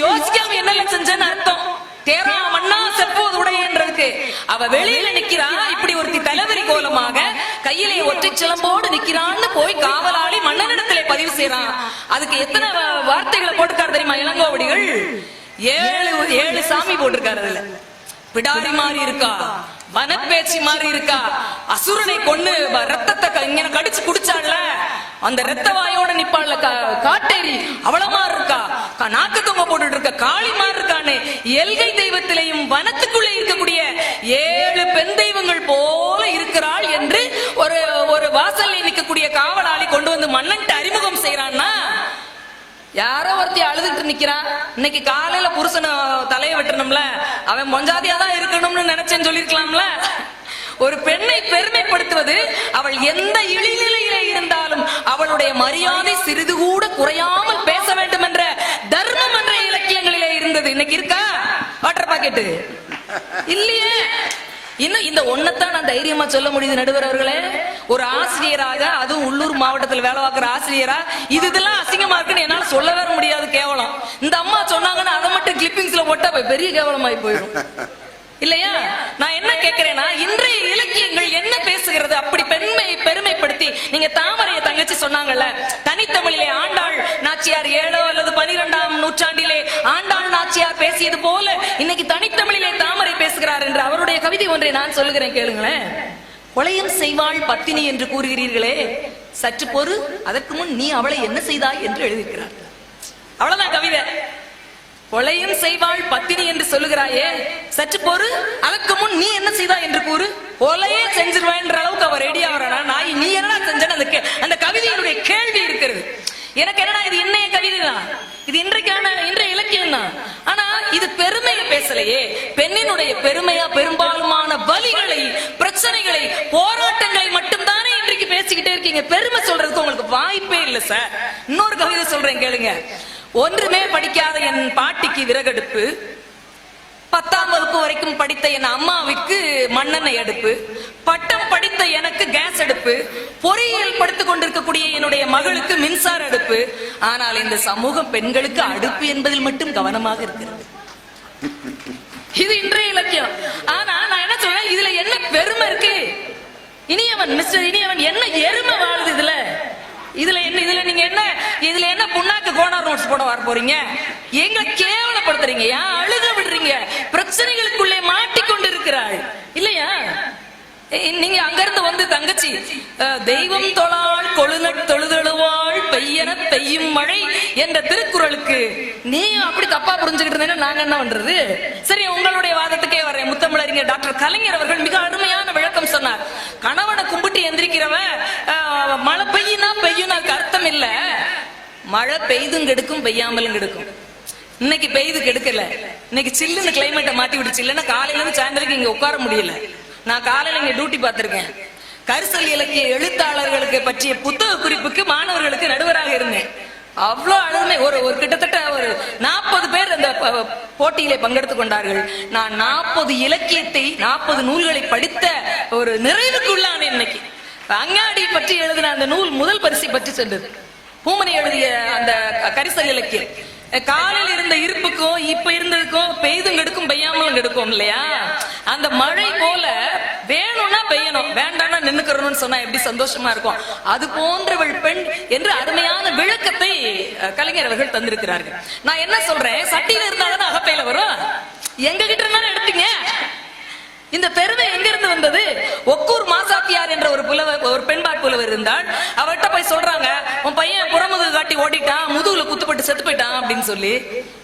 யோசிக்காம என்ன செஞ்சேன்னு அர்த்தம். தேரா மண்ணா செப்போது உடையன்றதுக்கு அவ வெளியில நிக்கிறா. இப்படி ஒருத்தி தலைவரி கோலமாக கையிலே ஒற்றை சிலம்போடு நிக்கிறான்னு போய் காவலாளி மன்னனிடத்திலே பதிவு செய்யறான். அதுக்கு எத்தனை வார்த்தைகளை போட்டுக்காரு தெரியுமா இளங்கோவடிகள்? 7 சாமி போட்டிருக்காரு. அதுல பிடாரி மாதிரி இருக்கா, வனப்பேச்சி மாதிரி இருக்கா, அசுரனை கொண்டு ரத்தத்தை இங்க கடிச்சு குடிச்சாள்ல, அந்த ரத்த வாயோட நிப்பாள்ல காட்டேரி அவள மாதிரி இருக்கா, நாக்கு தொங்க போட்டுட்டு இருக்க காளி மாதிரி இருக்கான்னு எல்கை தெய்வத்திலையும் வனத்துக்குள்ளே இருக்கக்கூடிய 7 பெண் தெய்வங்கள் போல இருக்கிறாள் என்று ஒரு வாசல்ல நிற்கக்கூடிய காவலாளி கொண்டு வந்து மன்னன்ட்டு அறிமுகம் செய்யறான்னா, யாரோ ஒருத்தி அழுதுட்டு நிக்கிறான். இன்னைக்கு காலையில புருஷன தலையை வெட்டணும்ல, அவன் மொஞ்சாதியாதான் இருக்கணும்னு நினைச்சேன்னு சொல்லிருக்கலாம்ல. ஒரு பெண்ணை பெருமைப்படுத்துவது, அவள் எந்த இழிநிலையிலே இருந்தாலும் அவளுடைய மரியாதை சிறிது கூட குறையாமல் பேச வேண்டும் என்ற தர்மம் என்ற இலக்கியங்களிலே இருந்தது. இன்னைக்கு இருக்கா வாட்டர் பாக்கெட்டு? இல்லையே. இன்னும் இந்த ஒன்னத்தான் நான் தைரியமா சொல்ல முடியுது நடுவர் அவர்களே. ஒரு ஆசிரியராக, அதுவும் உள்ளூர் மாவட்டத்தில் வேலை பார்க்கிற ஆசிரியரா, இதெல்லாம் அசிங்கமா இருக்குன்னு என்னால சொல்ல வர முடியாது, கேவலம். இந்த அம்மா சொன்னாங்கன்னா அதை மட்டும் கிளிப்பிங்ஸ்ல போட்டா பெரிய கேவலமாயி போயிடும் இல்லையா? நான் என்ன கேட்கிறேன்னா, இன்றைய இலக்கியங்கள் என்ன பேசுகிறது? அப்படி பெருமைப்படுத்தி நீங்க தாமரைய தங்கச்சி சொன்னாங்கல்ல, தனித்தமிழிலே ஆண்டாள் நாச்சியார் 7 அல்லது 12ஆம் நூற்றாண்டிலே ஆண்டாள் நாச்சியார் பேசியது போல இன்னைக்கு தனித்தமிழிலே தாமரை பேசுகிறார் என்று அவருடைய கவிதை ஒன்றை நான் சொல்லுகிறேன், கேளுங்களேன். கொலையும் செய்வாள் பத்தினி என்று கூறுகிறீர்களே, சற்று பொறு, அதற்கு முன் நீ அவளை என்ன செய்தாய் என்று எழுதியிருக்கிறார். அவ்வளவுதான் கவிதை. கொலையும் செய்வாள் பத்தினி என்று சொல்லுகிறாயே, சற்று பொறு, அதற்கு முன் நீ என்ன செய்தா என்று கூறு. கொலையே செஞ்சிருவான்ற அளவுக்கு அவர் ரெடியா வரானா? நாய் நீ என்ன செஞ்சன்னு அந்த கவிதையினுடைய கேள்வி இருக்கிறது. எனக்கு என்னன்னா, இது இன்னைய கவிதை தான், இது இன்றைய இலக்கியம் தான். ஆனா இது பெருமையை பேசலையே. பெண்ணினுடைய பெருமையா பெரும்பாலுமான வலிகளை, பிரச்சனைகளை, போராட்டங்களை மட்டும்தானே இன்றைக்கு பேசிக்கிட்டே இருக்கீங்க. பெருமை சொல்றதுக்கு உங்களுக்கு வாய்ப்பே இல்லை சார். இன்னொரு கவிதை சொல்றேன், கேளுங்க. ஒன்றுமே படிக்காத என் பாட்டிக்கு விறகடுப்பு, 10ஆம் வகுப்பு வரைக்கும் படித்த என் அம்மாவுக்கு மண்ணெண்ணெய் அடுப்பு, பட்டம் படித்த எனக்கு கேஸ் அடுப்பு, பொறியியல் படித்துக் கொண்டிருக்கக்கூடிய என்னுடைய மகளுக்கு மின்சார அடுப்பு. ஆனால் இந்த சமூகம் பெண்களுக்கு அடுப்பு என்பதில் மட்டும் கவனமாக இருக்கிறது. இது இன்றைய இலக்கியம். ஆனா நான் என்ன சொல்றேன், இதுல என்ன பெருமை இருக்கு? இனியவன் மிஸ்டர் இனியவன் என்ன எருமை வாழுது இதுல? இதுல என்ன புண்ணாக்கு கோனார் நோட்ஸ் போட வர போறீங்க? எங்க கேவலப்படுத்துறீங்க, ஏன் அழுக விடுறீங்க? பிரச்சனைகளுக்குள்ளே மாட்டிக்கொண்டு இருக்கிறாள் இல்லையா? நீங்க அங்கிருந்து வந்து தங்கச்சி தெய்வம் தொழாள் கொழுநட் தொழுதழுவாள் பெய்யன பெய்யும் மழை என்ற திருக்குறளுக்கு நீ அப்படி தப்பா புரிஞ்சுக்கிட்டு இருந்தேன்னா நாங்க என்ன பண்றது? சரி, உங்களுடைய வாதத்துக்கே வரேன். முத்தமிழறிஞர் டாக்டர் கலைஞர் அவர்கள் மிக அருமையான விளக்கம் சொன்னார். கணவனை கும்பிட்டு எந்திரிக்கிறவன் மழை பெய்யுனா பெய்யும், அதுக்கு அர்த்தம் இல்ல. மழை பெய்தும் கெடுக்கும், பெய்யாமலும் கெடுக்கும். இன்னைக்கு பெய்து கெடுக்கல, இன்னைக்கு சில்லுன்னு கிளைமேட்டை மாத்தி விடுச்சு. இல்லைன்னா காலையில இருந்து சாயந்தரம் இங்க உட்கார முடியல. நான் காலையில இங்க டியூட்டி பார்த்திருக்கேன். கரிசல் இலக்கிய எழுத்தாளர்களுக்கு பற்றிய புத்தக குறிப்புக்கு மாணவர்களுக்கு நடுவராக இருந்தேன். அவ்வளவு அழுமை. ஒரு கிட்டத்தட்ட ஒரு 40 பேர் அந்த போட்டியிலே பங்கெடுத்துக் கொண்டார்கள். நான் 40 இலக்கியத்தை 40 நூல்களை படித்த ஒரு நிறைவுக்குள்ளான இன்னைக்கு அங்காடி பற்றி எழுதின அந்த நூல் முதல் பரிசை பற்றி சென்றது. பூமணி எழுதிய அந்த கரிசல் இலக்கியம். காலையில் இருந்த இருப்புக்கும் இப்ப இருந்ததுக்கும் பெய்தும் கெடுக்கும் பெய்யாமலும் கெடுக்கும் இல்லையா? அந்த மழை போல வேணும்னா பெய்யணும், வேண்டாம்னா நின்னுக்கிறோம்னு சொன்னா எப்படி சந்தோஷமா இருக்கும்? அது போன்றவள் பெண் என்று அருமையான விளக்கத்தை கலைஞர் அவர்கள் தந்திருக்கிறார்கள். நான் என்ன சொல்றேன், சட்டியில இருந்தாலும் அகப்பையில வரும். எங்க கிட்ட இருந்தாலும் எடுத்தீங்க. இந்த பெருமை எங்க இருந்து வந்தது? ஒக்கூர் மாசாத்தியார் என்ற ஒரு பெண்பாட் புலவர் இருந்தால், அவர்கிட்ட போய் சொல்றாங்க, உன் பையன் புறமுது காட்டி ஓடிட்டான், முதுகுல குத்துப்பட்டு செத்து போயிட்டான் அப்படின்னு சொல்லி.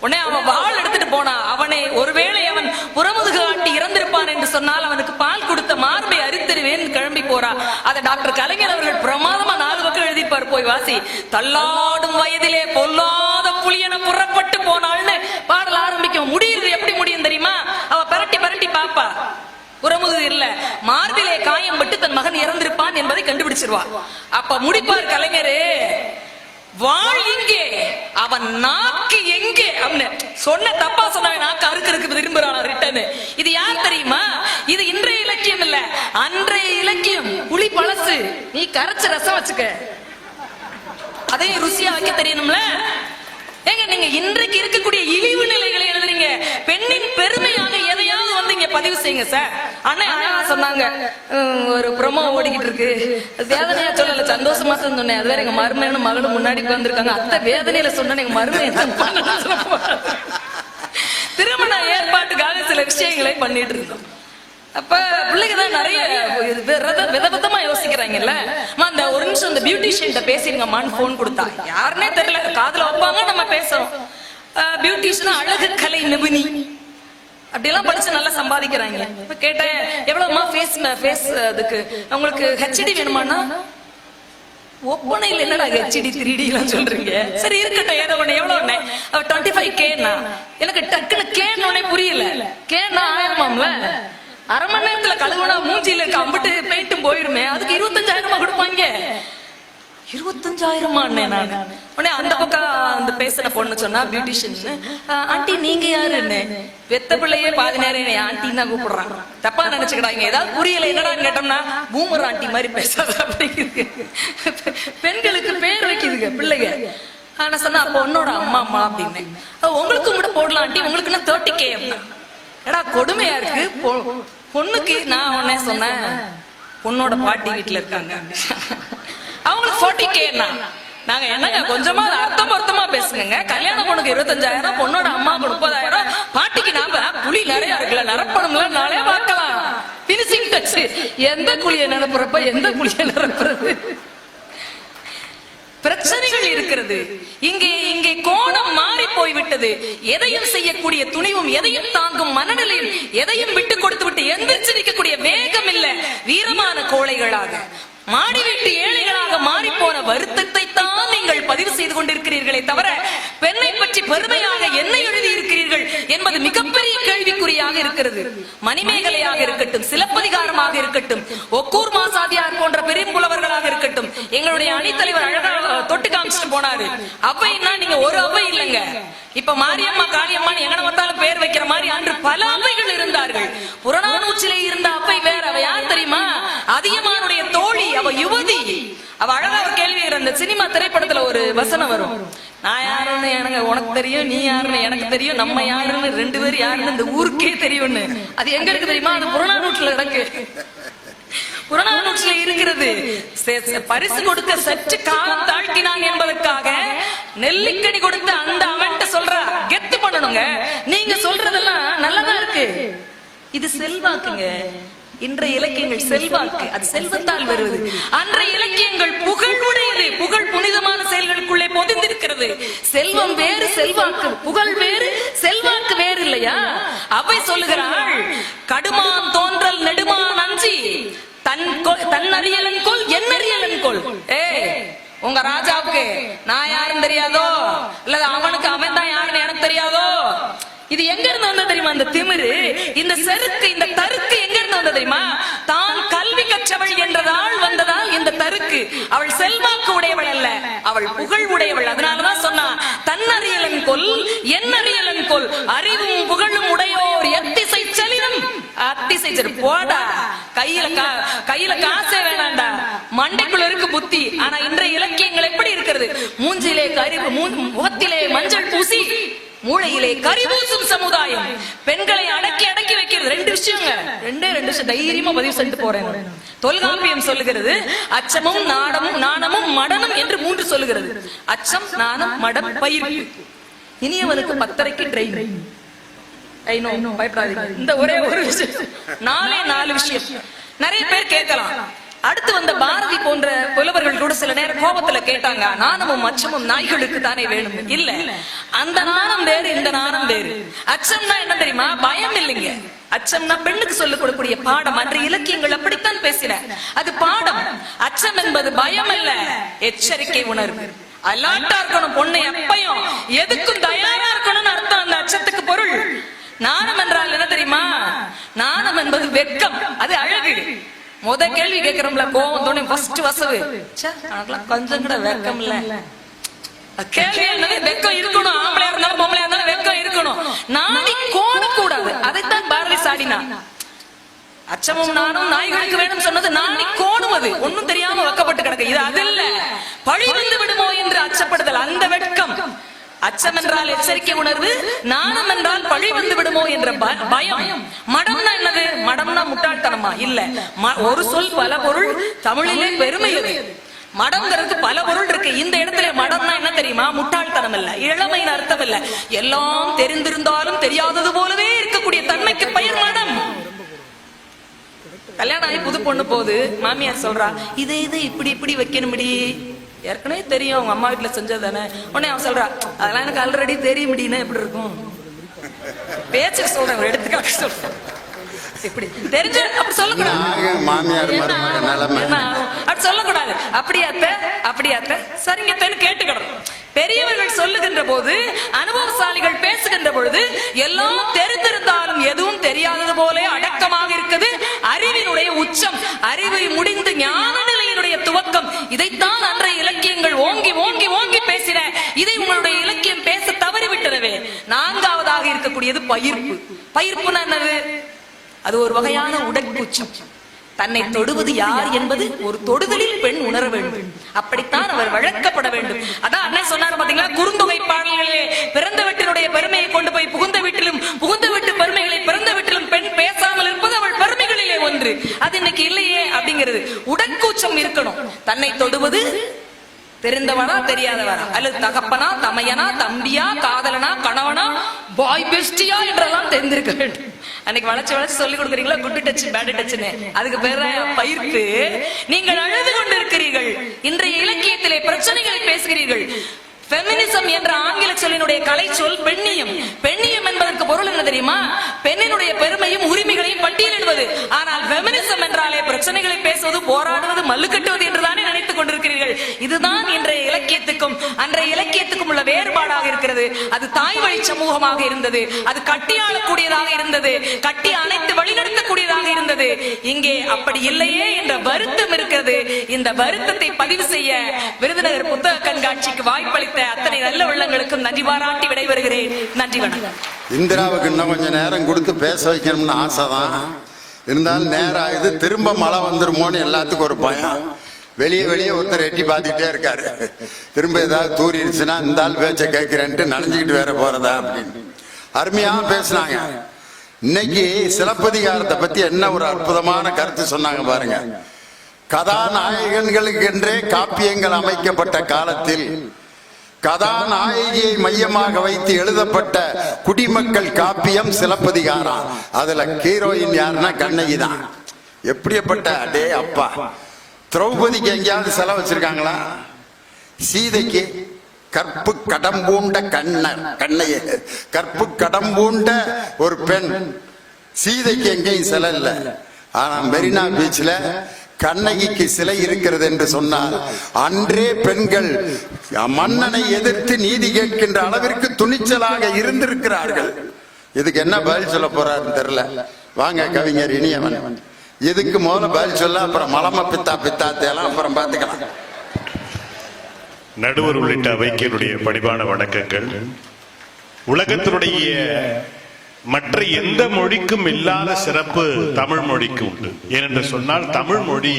உடனே அவன் வாள் எடுத்துட்டு போனான். அவனை ஒருவேளை அவன் புறமுதுகு காட்டி இறந்திருப்பான் என்று சொன்னால் அவனுக்கு பால் கொடுத்த மார்பை அரித்தருவேன் கிளம்பி போறா. அதை டாக்டர் கலைஞர் அவர்கள் பிரமாதமா 4 பக்கம் எழுதிப்பார், போய் வாசி. தள்ளாடும் வயதிலே பொல்லாத புலியன புறப்பட்டு போனாள்னு பாடல் ஆரம்பிக்கும். முடியுது எப்படி முடியும் தெரியுமா? அவ பரட்டி பரட்டி பாப்பா, புறமுது இல்ல, மார்பிலே காயம் பட்டு தன் மகன் இறந்திருப்பான் என்பதை கண்டுபிடிச்சிருவார். அப்ப முடிப்பார் கலைஞரு, வாழ் இங்கே, அவன் நாக்கு எங்கே அப்படின்னு சொன்ன. தப்பா சொன்னவன் நாக்கு அறுக்கிறதுக்கு விரும்புறான் ரிட்டர்ன். இது யார் தெரியுமா? இது இன்றைய இலக்கியம் இல்ல, அன்றைய இலக்கியம். புளி பழசு, நீ கரைச்ச ரசம் வச்சுக்க, அதையும் ருசியா வைக்க தெரியணும்ல. ஏங்க, நீங்க இன்றைக்கு இருக்கக்கூடிய இழிவு நிலைகளை எழுதுறீங்க. பெண்ணின் பெருமையாக எதையாவது வந்து இங்க பதிவு செய்யுங்க சார். அண்ணன் சொன்னாங்க, ஒரு ப்ரோமோ ஓடிக்கிட்டு இருக்கு, வேதனையா சொல்லல, சந்தோஷமா சொன்னேன். அது வேற எங்க மருமையான மகளும் முன்னாடி வந்திருக்காங்க. அத்தை வேதனையில சொன்ன எங்க மருமையை திருமண ஏற்பாட்டுக்காக சில விஷயங்களை பண்ணிட்டு இருந்தோம். அப்ப பிள்ளைங்க தான் நிறைய விதவிதமா யோசிக்கிறாங்கல்ல. அந்த ஒரு நிமிஷம் இந்த பியூட்டிஷியன் பேசிருங்கம்மான்னு போன் கொடுத்தா, யாருன்னே தெரியல, காதுல வைப்பாங்க, நம்ம பேசுறோம். பியூட்டிஷியன் அழகு கலை நிபுணி அப்படியெல்லாம் படிச்சு நல்லா சம்பாதிக்கிறாங்க. இப்ப கேட்டேன், எவ்வளவுமா ஃபேஸ் அதுக்கு உங்களுக்கு ஹெச்டி வேணுமானா? ஒப்பனையில் என்னடா ஹெச்டி 3D எல்லாம் சொல்றீங்க? சரி இருக்கட்டும், ஏதோ ஒண்ணு. எவ்வளவு? 25K. எனக்கு டக்குன்னு கேன்னு புரியல. கேன்னா 1000மாம்ல. அரை மணி நேரத்துல கழுவுனா மூஞ்சியில இருக்க அம்பிட்டு போயிட்டும் போயிடுமே, அதுக்கு 25,000 கொடுப்பாங்க. 25,000 நான் உடனே அந்த பக்கம் அந்த பேசின பொண்ணு சொன்னா பியூட்டிஷியன், ஆண்டி நீங்க யாருன்னு. வெத்த பிள்ளையே பாதி நேரம் என்னை ஆண்டின்னு தான் கூப்பிடுறாங்க. தப்பா நினைச்சுக்கிறாங்க. ஏதாவது புரியல என்னடான்னு கேட்டோம்னா பூமர் ஆண்டி மாதிரி பேசாத அப்படிங்குது. பெண்களுக்கு பேர் வைக்குதுங்க பிள்ளைங்க. ஆனா சொன்னா அப்ப உன்னோட அம்மா அம்மா அப்படின்னு. உங்களுக்கு கூட போடலாம் ஆண்டி, உங்களுக்குன்னா 30K. ஏடா கொடுமையா இருக்கு. பொண்ணுக்கு நான் உடனே சொன்னேன், பொண்ணோட பாட்டி வீட்டுல இருக்காங்க, அவங்களுக்கு 40K. நாங்க என்னங்க கொஞ்சமா அர்த்தம் பொருத்தமா பேசுங்க. கல்யாண பொண்ணுக்கு 25,000, பொண்ணோட அம்மாவுக்கு 30,000, பாட்டிக்கு நாம குழி நிறைய இருக்குல்ல, நிரப்பணும்ல, நாளே பார்க்கலாம். Finishing touch. எந்த குழியை நிரப்புறப்ப எந்த குழியை நிரப்புறது? பிரச்சனைகள் இருக்கிறது. இங்கே கோணம் மாறி போய்விட்டது. எதையும் செய்யக்கூடிய துணிவும், எதையும் தாங்கும் மனநிலையும், எதையும் விட்டு கொடுத்து விட்டு எந்திரிச்சு நிற்கக்கூடிய வேகம் இல்ல. வீரமான கோழைகளாக, மாடி வீட்டு ஏழைகளாக மாறி போன வருத்தத்தை தான் நீங்கள் பதிவு செய்து கொண்டிருக்கிறீர்களே தவிர பெண்ணை பற்றி பெருமையாக என்ன எழுதி இருக்கிறீர்கள் என்பது மிகப்பெரிய கேள்விக்குறியாக இருக்கிறது. மணிமேகலையாக இருக்கட்டும், சிலப்பதிகாரமாக இருக்கட்டும், ஒக்கூர் மாசாதியார் போன்ற பெரும்புலவர்களாக இருக்கட்டும், எங்களுடைய அணித்தலைவர் அழகா தொட்டு காமிச்சிட்டு போனாரு. அவைன்னா நீங்க ஒரு அவை இல்லைங்க. இப்ப மாரியம்மா காளியம்மான் எங்கன வந்தாலும் பேர் வைக்கிற மாதிரி அன்று பல அவைகள் இருந்தார்கள். புறநானூற்றிலே இருந்த அவை வேற. அவ யார் தெரியுமா? அதியமானுடைய தோழி. அவ யுவதி. அவ அழகா ஒரு கேள்வி. அந்த சினிமா திரைப்படத்துல ஒரு வசனம் வரும், நான் யாருன்னு எனக்கு உனக்கு தெரியும், நீ யாருன்னு எனக்கு தெரியும், நம்ம யாருன்னு 2 பேர் யாருன்னு இந்த ஊருக்கே தெரியும்னு. அது எங்க இருக்கு தெரியுமா? அது புறநானூற்றுல இருக்கு. புறநானூற்றில் இருக்கிறது. பரிசு கொடுக்க சற்று காலம் தாழ்த்தினான் என்பதற்காக நெல்லிக்கனி கொடுத்து அந்த அவன்கிட்ட சொல்ற கெத்து பண்ணணுங்க. நீங்க சொல்றதெல்லாம் நல்லதா இருக்கு. இது செல்வாக்குங்க. இன்றைய இலக்கியங்கள் செல்வாக்கு. அது செல்வத்தால் வருவது. அன்றைய இலக்கியங்கள் புகழ் உடையது. புகழ் புனிதமான செயல்களுக்குள்ளே பொதிந்திருக்கிறது. செல்வம் வேறு, செல்வாக்கு புகழ் வேறு, செல்வாக்கு வேறு இல்லையா? அவை சொல்லுகிறாள், கடுமான் தோன்றல் நெடுமான் அஞ்சி தன் அறியலன் கொள் என் அறியலன் கொள். உங்க ராஜாவுக்கு நான் யாருன்னு தெரியாதோ, இல்ல அவனுக்கு அவன் தான் யாருன்னு எனக்கு தெரியாதோ. இது எங்க இருந்து வந்தது தெரியுமா? இந்த திமிரு, இந்த செருக்கு, இந்த தருக்கு எங்க இருந்து வந்தது தெரியுமா? தான் கல்வி கற்றவள் என்றதால் வந்ததால் இந்த தருக்கு. அவள் செல்வாக்கு உடையவள் அல்ல, அவள் புகழ் உடையவள். அதனாலதான் சொன்னா, தன்னறியலன் கொல் என் அறியலன் கொல், அறிவும் புகழும் உடையோர் எத்திசை செலினும். அத்திசை போடா, கையில காசே வேணாண்டா, மண்டைக்குள்ள இருக்கு புத்தி. ஆனா இன்றைய இலக்கியங்கள் எப்படி இருக்கிறது? மூஞ்சிலே கரிவு, முகத்திலே மஞ்சள் பூசி, மூளையிலே கரிபூசும் சமுதாயம். பெண்களை அடக்கி அடக்கி வைக்கிறது. 2 விஷயங்க, 2 விஷயம் தைரியமா பதிவு செஞ்சு போறேன். தொல்காப்பியம் சொல்லுகிறது, அச்சமும் நாணமும் மடனும் என்று 3 சொல்லுகிறது. அச்சம், நாணம், மடம், பயிர்ப்பு. இனியவனுக்கு 10:30க்கு ட்ரெயின். பயப்படாதீங்க. இந்த ஒரே ஒரு விஷயம், 4 விஷயம். நிறைய பேர் கேட்கலாம். அடுத்து வந்த பாரதி போன்ற புலவர்கள் கூட சில நேரம் கோபத்துல கேட்டாங்க, நாணமும் அச்சமும் நாய்களுக்கு தானே வேணும். இல்ல, அந்த நாணம் வேறு, இந்த நாணம் வேறு. அச்சம்னா என்ன தெரியுமா? பயம் இல்லைங்க. அச்சம்னா பெண்ணுக்கு சொல்லிக் கொடுக்கக்கூடிய பாடம். அன்றைய இலக்கியங்கள் அப்படித்தான் பேசின. அது பாடம். அச்சம் என்பது பயம் அல்ல, எச்சரிக்கை உணர்வு. அலாட்டா இருக்கணும் பொண்ணு, எப்பயும் எதுக்கும் தயாரா இருக்கணும்னு அர்த்தம் அந்த அச்சத்துக்கு பொருள். நாணம் என்றால் என்ன தெரியுமா? நாணம் என்பது வெட்கம், அது அழகு. முத கேள்வி கேட்கிறோம்ல, கோவம் தோணி ஃபர்ஸ்ட் வசவு, கொஞ்சம் கூட வெக்கம் இல்ல. கேள்வி என்னது? வெக்கம் இருக்கணும். ஆம்பளையா இருந்தாலும் பொம்பளையா இருந்தாலும் வெக்கம் இருக்கணும். நாணி கோண கூடாது. அதைத்தான் பாரதி சாடினா. அச்சமும் நானும் நாய்களுக்கு வேணும் சொன்னது நாணி கோணுவது. ஒன்னும் தெரியாம வெக்கப்பட்டு கிடக்கு. இது அது இல்ல, பழி வந்து விடுமோ என்று அச்சப்படுதல், அந்த வெட்கம். அச்சம் என்றால் எச்சரிக்கை உணர்வு, நாணம் என்றால் பழி வந்து விடுமோ என்ற பயம். மடம்னா என்னது? மடம்னா முட்டாள்தனமா? இல்ல, ஒரு சொல் பல பொருள். தமிழிலே பெருமை அது. மடம்ங்கிறது பல பொருள் இருக்கு. இந்த இடத்துல மடம்னா என்ன தெரியுமா? முட்டாள்தனம் இல்ல, இளமையின் அர்த்தம் இல்ல. எல்லாம் தெரிந்திருந்தாலும் தெரியாதது போலவே இருக்கக்கூடிய தன்மைக்கு பெயர் மடம். கல்யாணம் ஆகி புது பொண்ணு போது மாமியார் சொல்றா, இதை இப்படி வைக்கணும், ஏற்கனவே தெரியும், அவங்க அம்மா வீட்டுல செஞ்சதானே. உடனே அவன் சொல்றா, அதெல்லாம் எனக்கு ஆல்ரெடி தெரியும் முடியும்னா எப்படி இருக்கும்? பேச்சு சொல்றேன், ஒரு எடுத்துக்காட்டு சொல்றேன். இப்படி தெரிஞ்ச அப்படி சொல்லக்கூடாது. அப்படி சொல்லக்கூடாது. அப்படியாத்த சரிங்கத்தன்னு கேட்டுக்கணும். பெரியவர்கள் சொல்லுகின்ற போது, அனுபவசாலிகள் பேசுகின்ற பொழுது, எல்லாம் தெரிந்திருந்தாலும் எதுவும் தெரியாதது போல அடக்கமாக இருக்குது அறிவினுடைய உச்சம். அறிவை முடிந்து ஞான நிலையினுடைய துவக்கம். இதைத்தான் அன்றைய இலக்கிய இலக்கியங்கள் ஓங்கி ஓங்கி ஓங்கி பேசின இதை உங்களுடைய இலக்கியம் பேச தவறிவிட்டனவே. நான்காவதாக இருக்கக்கூடியது பயிர்ப்பு. பயிர்ப்புன்னா என்னது? அது ஒரு வகையான உடற்பூச்சம். தன்னை தொடுவது யார் என்பது ஒரு தொடுதலில் பெண் உணர வேண்டும். அப்படித்தான் அவர் வளர்க்கப்பட வேண்டும். அதான் அண்ணன் சொன்னார் பாத்தீங்களா, குறுந்தொகை பாடல்களிலே பிறந்த வீட்டினுடைய பெருமையை கொண்டு போய் புகுந்த வீட்டிலும், புகுந்த வீட்டு பெருமைகளை பிறந்த வீட்டிலும் பெண் பேசாமல் இருப்பது அவள் பெருமைகளிலே ஒன்று. அது இன்னைக்கு இல்லையே அப்படிங்கிறது. உடற்கூச்சம் இருக்கணும். தன்னை தொடுவது தெரிந்தவனா தெரியாதவனா, அல்லது தகப்பனா தமையனா தம்பியா காதலனா கணவனா பாய் பெஸ்டியா என்றெல்லாம் தெரிந்திருக்க வேண்டும். அன்னைக்கு வளைச்சு வளைச்சு சொல்லி கொடுக்குறீங்களா குட் டச் பேட் டச்னு, அதுக்கு பேர பயிர்ப்பு. நீங்கள் அழுது கொண்டிருக்கிறீர்கள், இன்றைய இலக்கியத்திலே பிரச்சனைகளை பேசுகிறீர்கள். பெமினிசம் என்ற ஆங்கில சொல்லினுடைய கலை சொல் பெண்ணியம். பெண்ணியம் என்பதற்கு பொருள் என்ன தெரியுமா? பெண்ணினுடைய பெருமையும் உரிமைகளையும் பட்டியலிடுவது. ஆனால் பெமினிசம் என்றாலே பிரச்சனைகளை பேசுவது, போராடுவது, மல்லு கட்டுவது என்றுதானே நினைத்துக் கொண்டிருக்கிறீர்கள். இதுதான் இன்றைய இலக்கியத்துக்கும் அன்றைய இலக்கியத்துக்கும் உள்ள வேறுபாடாக இருக்கிறது. அது தாய் வழி சமூகமாக இருந்தது, அது கட்டியாளக்கூடியதாக இருந்தது, கட்டி அணைத்து வழிநடத்தக்கூடியதாக இருந்தது. இங்கே அப்படி இல்லையே என்ற வருத்தம் இருக்கிறது. இந்த வருத்தத்தை பதிவு செய்ய விருதுநகர் புத்தக கண்காட்சிக்கு வாய்ப்பளித்த அத்தனை நல்ல உள்ளங்களுக்கும் நன்றி பாராட்டி விடைபெறுகிறேன். நன்றி, வணக்கம். இந்திராவுக்கு இன்னும் கொஞ்சம் நேரம் கொடுத்து பேச வைக்கணும்னு ஆசைதான். இருந்தாலும் நேரம் ஆகுது, திரும்ப மழை வந்துருமோன்னு எல்லாத்துக்கும் ஒரு பயம். வெளியே ஒருத்தர் எட்டி பார்த்துக்கிட்டே இருக்காரு. திரும்ப ஏதாவது தூரிடுச்சுன்னா இந்த ஆள் பேச்ச கேட்கிறேன்ட்டு நனைஞ்சுக்கிட்டு வேற போறதா அப்படின்னு அருமையா பேசினாங்க. இன்னைக்கு சிலப்பதிகாரத்தை பத்தி என்ன ஒரு அற்புதமான கருத்து சொன்னாங்க பாருங்க. கதாநாயகன்களுக்கு என்றே காப்பியங்கள் அமைக்கப்பட்ட காலத்தில் கதாநாயகியை மையமாக வைத்து எழுதப்பட்ட குடிமக்கள் காப்பியம் சிலப்பதிகாரம். அதுல ஹீரோயின் யாருன்னா கண்ணகி தான். எப்படிப்பட்ட அடே அப்பா, திரௌபதிக்கு எங்கேயாவது செலவு வச்சிருக்காங்களா? சீதைக்கு கற்பு கடம்பூண்ட கண்ணைய கற்பு கடம்பூண்ட ஒரு பெண். சீதைக்கு எங்கேயும் சிலை இல்லை. ஆனா மெரினா பீச்ல கண்ணகிக்கு சிலை இருக்கிறது என்று சொன்னால் அன்றே பெண்கள் மன்னனை எதிர்த்து நீதி கேட்கின்ற அளவிற்கு துணிச்சலாக இருந்திருக்கிறார்கள். இதுக்கு என்ன பதில் சொல்ல போறாருன்னு தெரியல. வாங்க கவிஞர் இனியவன், இதுக்கு முதல்ல பதில் சொல்ல, அப்புறம் மலம பித்தாத்தையெல்லாம் அப்புறம் பார்த்துக்கலாம். நடுவர் உள்ளிட்ட அவைக்கினுடைய பணிவான வணக்கங்கள். உலகத்தினுடைய மற்ற எந்த மொழிக்கும் இல்லாத சிறப்பு தமிழ் மொழிக்கு உண்டு. ஏனென்று சொன்னால் தமிழ் மொழி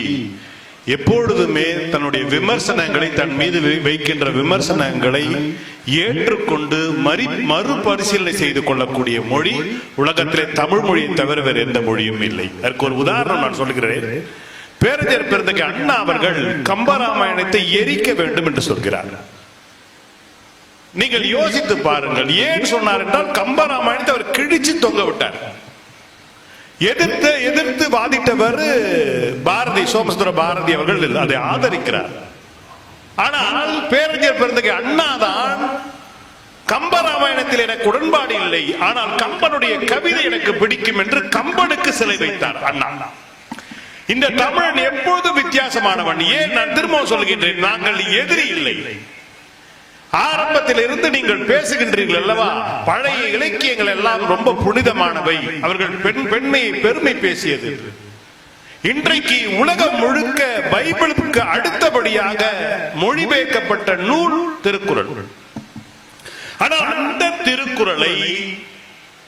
எப்பொழுதுமே தன்னுடைய விமர்சனங்களை, தன் மீது வைக்கின்ற விமர்சனங்களை ஏற்றுக்கொண்டு மறுபரிசீலனை செய்து கொள்ளக்கூடிய மொழி உலகத்திலே தமிழ் மொழியை தவிர வேறு எந்த மொழியும் இல்லை. அதற்கு ஒரு உதாரணம் நான் சொல்கிறேன். பேரறிஞர் பெருந்தகை அண்ணா அவர்கள் கம்பராமாயணத்தை எரிக்க வேண்டும் என்று சொல்கிறார். நீங்கள் யோசித்து பாருங்கள். ஏன் சொன்னார் என்றால் கம்பராமாயணத்தை அவர் கிழிச்சு தொங்க விட்டார். எதிர்த்து வாதிட்டவர் பாரதி, சோமசுந்தர பாரதி அவர்கள் அதை ஆதரிக்கிறார். ஆனால் பேரறிஞர் பெருந்தகை அண்ணா தான் கம்பராமாயணத்தில் எனக்கு உடன்பாடு இல்லை, ஆனால் கம்பனுடைய கவிதை எனக்கு பிடிக்கும் என்று கம்பனுக்கு சிலை வைத்தார் அண்ணா. இந்த தமிழன் எப்போதும் வித்தியாசமானவன். ஏன் நான் திரும்பவும் சொல்கின்றேன், நாங்கள் எதிரி இல்லை. ஆரம்பத்தில் இருந்து நீங்கள் பேசுகின்றீர்கள் அல்லவா, பழைய இலக்கியங்கள் எல்லாம் ரொம்ப புனிதமானவை, அவர்கள் பெண்மையை பெருமை பேசியது. இன்றைக்கு உலகம் முழுக்க பைபிளுக்கு அடுத்தபடியாக மொழிபெயர்க்கப்பட்ட நூல் திருக்குறள். ஆனால் அந்த திருக்குறளை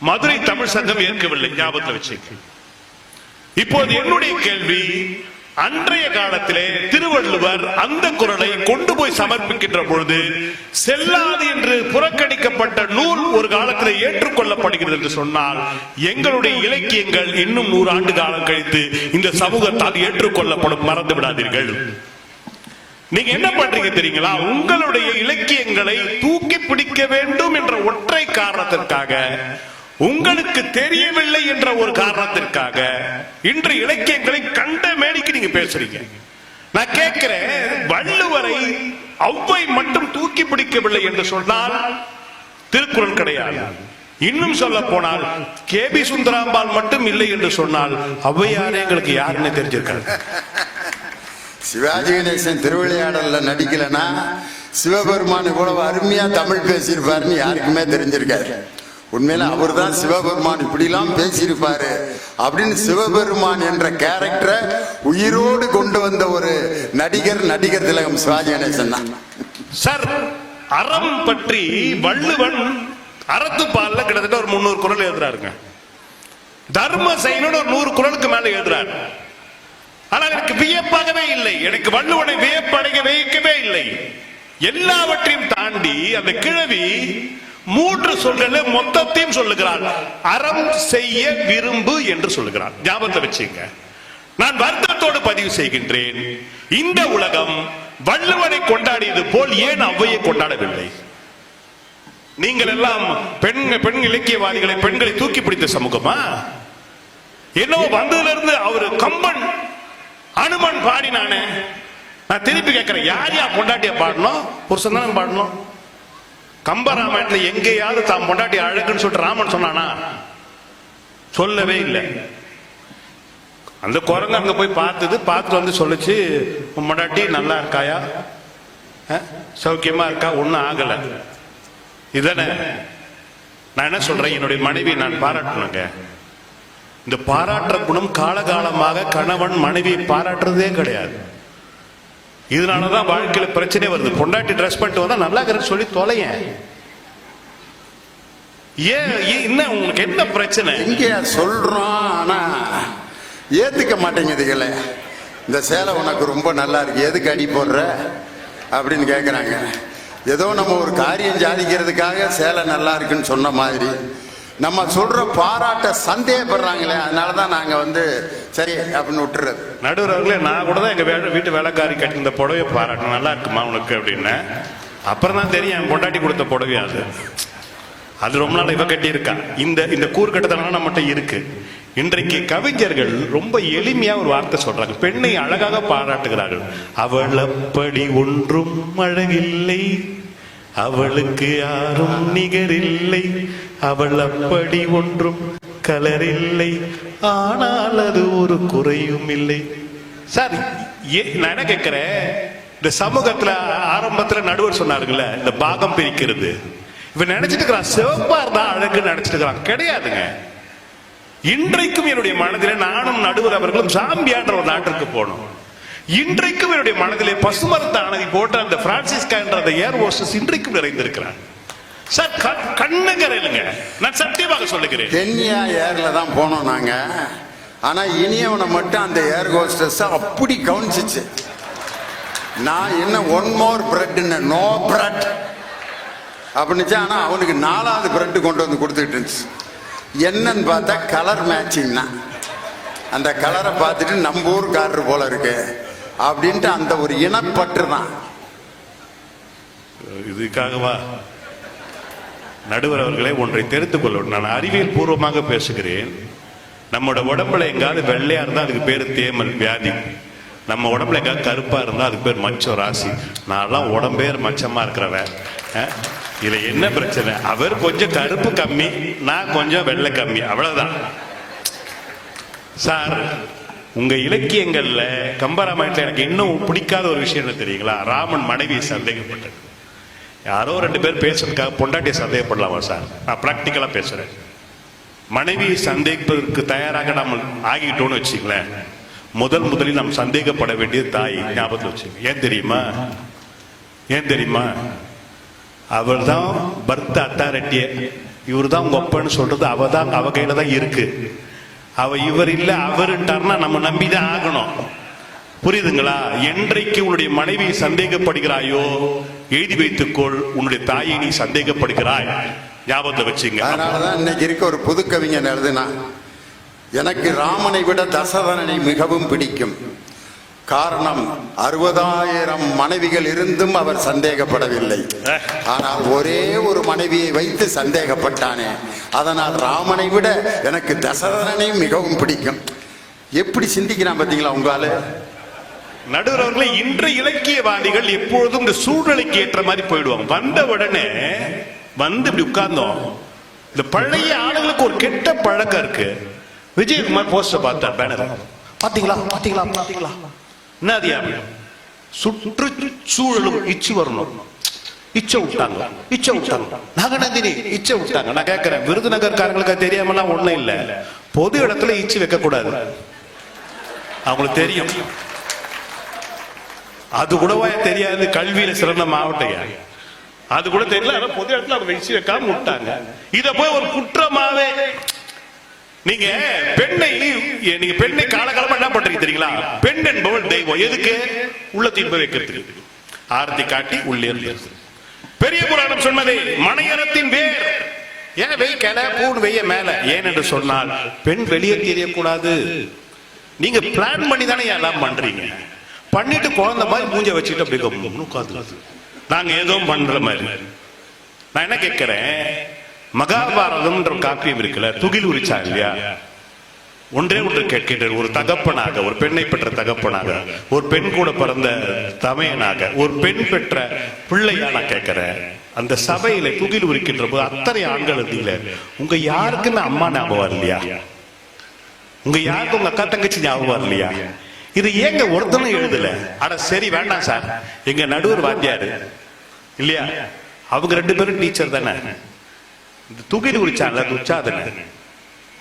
மதுரை தமிழ் சங்கம் ஏற்கவில்லை, ஞாபகத்தில் வச்சுக்க. இப்போது என்னுடைய கேள்வி, அன்றைய காலத்திலே திருவள்ளுவர் அந்த குறளை கொண்டு போய் சமர்ப்பிக்கின்ற பொழுது செல்லாது என்று புறக்கணிக்கப்பட்ட நூல் ஒரு காலத்தில் ஏற்றுக்கொள்ளப்படுகிறது என்று சொன்னால், எங்களுடைய இலக்கியங்கள் இன்னும் 100 ஆண்டு காலம் கழித்து இந்த சமூகத்தால் ஏற்றுக்கொள்ளப்படும். மறந்து விடாதீர்கள். நீங்க என்ன பண்றீங்க தெரியுங்களா? உங்களுடைய இலக்கியங்களை தூக்கி பிடிக்க வேண்டும் என்ற ஒற்றை காரணத்திற்காக, உங்களுக்கு தெரியவில்லை என்ற ஒரு காரணத்திற்காக இன்று இலக்கியங்களை கண்ட மேனிக்கு நீங்க பேசுறீங்க. நான் கேட்கிறேன், வள்ளுவரை ஔவை மட்டும் தூக்கி பிடிக்கவில்லை என்று சொன்னால் திருக்குறள் கிடையாது. இன்னும் சொல்ல போனால் கே.பி. சுந்தராம்பாள் மட்டும் இல்லை என்று சொன்னால் ஔவையாரே எங்களுக்கு யாருன்னு தெரிஞ்சிருக்காரு. சிவாஜி கணேசன் திருவிளையாடல்ல நடிக்கலன்னா சிவபெருமான் இவ்வளவு அருமையா தமிழ் பேசியிருப்பாருன்னு யாருக்குமே தெரிஞ்சிருக்காரு. உண்மையில அவர் தான் சிவபெருமான் இப்படிலாம் பேசியிருப்பாரு அப்படின்னு சிவபெருமான் என்ற கேரக்டரை உயிரோடு கொண்டு வந்த ஒரு நடிகர் திலகம் சிவாஜி கணேசன் தான். சார், அறம் பற்றி வள்ளுவன் அறத்துப்பால்ல கிட்டத்தட்ட ஒரு 300 குறள் எழுதுறாருங்க. தர்ம செய்யணும்னு ஒரு 100 குறளுக்கு மேல எழுதுறாரு. ஆனால் எனக்கு வியப்பாகவே இல்லை, எனக்கு வள்ளுவனை வியப்படைய வைக்கவே இல்லை. எல்லாவற்றையும் தாண்டி அந்த கிழவி 3 சொல்களை மொத்தத்தையும் சொல்லுகிறார். அறம் செய்ய விரும்பு என்று சொல்லுகிறார். ஞாபகத்தை வச்சுங்க. நான் வருத்தத்தோடு பதிவு செய்கின்றேன், இந்த உலகம் வள்ளுவனை கொண்டாடியது போல் ஏன் ஔவையை கொண்டாடவில்லை? நீங்கள் எல்லாம் பெண் இலக்கியவாதிகளை, பெண்களை தூக்கி பிடித்த சமூகமா? என்னவோ வந்ததுல இருந்து அவரு கம்பன் அனுமன் பாடினானே, நான் திருப்பி கேட்கிறேன், யார் பொண்டாட்டிய பாடணும்? புருஷன் தானே பாடணும். கம்பராமாயணத்துல எங்கேயாவது தான் பொண்டாட்டி அழகுன்னு சொல்லிட்டு ராமன் சொன்னானா? சொல்லவே இல்லை. அந்த குரங்கு அங்க போய் பார்த்துட்டு வந்து சொல்லுச்சு, பொண்டாட்டி நல்லா இருக்காயா, சௌக்கியமா இருக்கா, ஒன்னும் ஆகல. இதன நான் என்ன சொல்றேன், என்னுடைய மனைவி நான் பாராட்டணுங்க. இந்த பாராட்டுற குணம் காலகாலமாக கணவன் மனைவியை பாராட்டுறதே கிடையாது. இதனாலதான் வாழ்க்கையில பிரச்சனை வருது. பொண்டாட்டி ட்ரெஸ் பண்ணிட்டு வந்தா நல்லா இருக்கிறது சொல்லி தொலைய. ஏன் என்ன உங்களுக்கு என்ன பிரச்சனை? இங்க சொல்றோம், ஆனா ஏத்துக்க மாட்டேங்குதுங்களே. இந்த சேலை உனக்கு ரொம்ப நல்லா இருக்கு, எதுக்கு அடி போடுற அப்படின்னு கேக்குறாங்க. ஏதோ நம்ம ஒரு காரியம் சாதிக்கிறதுக்காக சேலை நல்லா இருக்குன்னு சொன்ன மாதிரி நம்ம சொல்ற பாராட்ட சந்தேகப்படுறாங்களே. அதனாலதான் நாங்க சரி அப்படின்னு விட்டுறது. நடுவர்களே, நான் கூட தான் எங்க வீட்டு வேலைக்காரி கட்டி இந்த புடவையை பாராட்டணும், நல்லா இருக்குமா உனக்கு அப்படின்னு. அப்புறம் தான் தெரியும் என் பொண்டாட்டி கொடுத்த புடவையா அது ரொம்ப நாள் இவ கட்டி இருக்கா. இந்த கூறுகட்டத்தனம் நம்மகிட்ட இருக்கு. இன்றைக்கு கவிஞர்கள் ரொம்ப எளிமையா ஒரு வார்த்தை சொல்றாங்க, பெண்ணை அழகாக பாராட்டுகிறார்கள். அவள் அப்படி ஒன்றும் அழகில்லை, அவளுக்கு யாரும் நிகரில்லை, அவள் அப்படி ஒன்றும் கலரில்லை, ஆனால் அது ஒரு குறையும் இல்லை. சார், நான் என்ன கேட்கிறேன், இந்த சமூகத்துல ஆரம்பத்துல நடுவர் சொன்னாருங்கள, இந்த பாகம் பிரிக்கிறது, இவன் நினைச்சிட்டு இருக்கிறான் சிவப்பா இருந்தா அழகுன்னு நினைச்சிட்டு இருக்கிறான். கிடையாதுங்க. இன்றைக்கும் என்னுடைய மனதிலே நானும் நடுவர் அவர்களும் சாம்பியான்ற ஒரு நாட்டிற்கு போனோம். இன்றைக்கும் என்னுடைய மனதிலே பசுமரத்த அணதி போட்ட அந்த பிரான்சிஸ்கா என்ற அந்த ஏர் ஹோஸ்டஸ் இன்றைக்கும் நிறைந்திருக்கிறார். சார், கண்ணுங்கரையிலுங்க, நான் சத்தியமாக சொல்லுகிறேன். கென்யா ஏர்ல தான் போனோம் நாங்க. ஆனா இனியவனை மட்டும் அந்த ஏர் ஹோஸ்டஸ் அப்படி கவனிச்சிச்சு. நான் என்ன one more bread, no bread அப்படின்னுச்சு. ஆனா அவனுக்கு 4வது பிரெட் கொண்டு வந்து கொடுத்துக்கிட்டு இருந்துச்சு. என்னன்னு பார்த்தா கலர் மேட்சிங் தான். அந்த கலரை பார்த்துட்டு நம்ம ஊருக்காரரு போல இருக்கு அப்படின்ட்டு அந்த ஒரு இனப்பற்று தான். இதுக்காகவா நடுவர் அவர்களை ஒன்றை தெரிந்து கொள்ள, நான் அறிவியல் பூர்வமாக பேசுகிறேன். நம்மோட உடம்புல எங்காவது வெள்ளையா இருந்தா அதுக்கு பேரு தேமல் வியாதி. நம்ம உடம்புல எங்காவது கருப்பா இருந்தா அதுக்கு பேர் மச்சம் ராசி. நான்லாம் உடம்பேர் மச்சமா இருக்கிறவன். இதுல என்ன பிரச்சனை? அவர் கொஞ்சம் கருப்பு கம்மி, நான் கொஞ்சம் வெள்ளை கம்மி, அவ்வளவுதான். சார், உங்க இலக்கியங்கள்ல கம்பராமாயணத்துல எனக்கு இன்னும் பிடிக்காத ஒரு விஷயம் என்ன தெரியுங்களா? ராமன் மனைவியை சந்தேகப்பட்டது. யாரோ 2 பேர் பேசுறதுக்காக பொண்டாட்டியை சந்தேகப்படலாமா சார்? நான் பிராக்டிக்கலா பேசுறேன். மனைவியை சந்தேகிப்பதற்கு தயாராக நாம் ஆகிட்டோம்னு வச்சுங்களேன், முதலில் நாம் சந்தேகப்பட வேண்டியது தாய். ஞாபகத்தில் வச்சுங்க. ஏன் தெரியுமா? அவள் தான் பர்த் அத்தாரிட்டிய, இவர் தான் உங்க அப்பன்னு சொல்றது அவ கையில தான் இருக்கு. இவர் இல்ல அவருட்டார்னா நம்ம நம்பிதான் ஆகணும். புரியுதுங்களா? என்றைக்கு உன்னுடைய மனைவியை சந்தேகப்படுகிறாயோ எழுதி வைத்துக்கொள், உன்னுடைய தாயை நீ சந்தேகப்படுகிறாய். ஞாபகத்தை வச்சுங்க. அதனாலதான் இன்னைக்கு இருக்க ஒரு புது கவிஞன் எழுதுனா, எனக்கு ராமனை விட தசரதனை மிகவும் பிடிக்கும். காரணம், 60,000 மனைவிகள் இருந்தும் அவர் சந்தேகப்படவில்லை. ஆனால் ஒரே ஒரு மனைவியை வைத்து சந்தேகப்பட்டானே, அதனால் ராமனை விட எனக்கு தசரதனை மிகவும் பிடிக்கும். எப்படி சிந்திக்கிறான் பாத்தீங்களா உங்களால? நடுவர் அவர்களே, இன்று இலக்கியவாதிகள் எப்பொழுதும் இந்த சூழ்நிலைக்கு ஏற்ற மாதிரி போயிடுவாங்க. வந்த உடனே இப்படி உட்கார்ந்தோம். இந்த பழைய ஆளுங்களுக்கு ஒரு கெட்ட பழக்கம் இருக்கு. விஜயகுமார் போஸ்டர் பார்த்தார், பேனர் பாத்தீங்களா? என்ன சுற்றுச்சூழலும் இச்சு வரணும், இச்ச விட்டாங்க. நகநந்தினி இச்ச விட்டாங்க. நான் கேட்கிறேன், விருதுநகர்காரங்களுக்கு தெரியாமலாம் ஒண்ணும் இல்ல. பொது இடத்துல இச்சு வைக்க கூடாது, அவங்களுக்கு தெரியும். அது கூடவா தெரியாது? கல்வியில சிறந்த மாவட்டையா? அது கூட தெரியல. ஆனா பொது இடத்துல அவங்க வச்சு வைக்காம விட்டாங்க. இத போய் ஒரு குற்றமாவே நீங்க பெண்ணை காலகாலமா என்ன பண்றீங்க தெரியுங்களா? பெண் என்பவள் தெய்வம். எதுக்கு? உள்ளத்தின் போய் வைக்கிறதுக்கு. ஆரத்தி காட்டி உள்ளே பெரிய புராணம் சொன்னது மனையறத்தின் வேர். ஏன் வைக்கல பூண் வெய்ய மேல? ஏனென்று சொன்னால் பெண் வெளியே தெரியக்கூடாது. நீங்க பிளான் பண்ணி தானே எல்லாம் பண்றீங்க. பண்ணிட்டு குழந்தை மாதிரி மூஞ்ச வச்சுட்டு அப்படி உட்காந்து நாங்க ஏதோ பண்ற மாதிரி. நான் என்ன கேட்கிறேன், மகாபாரதம் காப்பியம் இருக்குல்ல, துகில் உரிச்சா இல்லையா? ஒன்றே ஒன்று கேட்கின்றேன். ஒரு தகப்பனாக, ஒரு பெண்ணை பெற்ற தகப்பனாக, ஒரு பெண் கூட பிறந்த தமையனாக, ஒரு பெண் பெற்ற பிள்ளையா நான் கேட்கிறேன், அந்த சபையில துகில் உரிக்கின்ற போது அத்தனை ஆண்கள் இருந்தீங்களே, உங்க யாருக்குன்னு அம்மா ஞாபகம் இல்லையா? உங்க யாருக்கு உங்க அக்கா தங்கச்சி ஞாபகம் இல்லையா? இது ஏங்க ஒருத்தனும் எழுதல? அட சரி வேண்டாம் சார், எங்க நடுவர் வாத்தியாரு இல்லையா, அவங்க 2 பேரும் டீச்சர் தானே. இந்த துகில் உரிச்சான்ல துச்சாதன,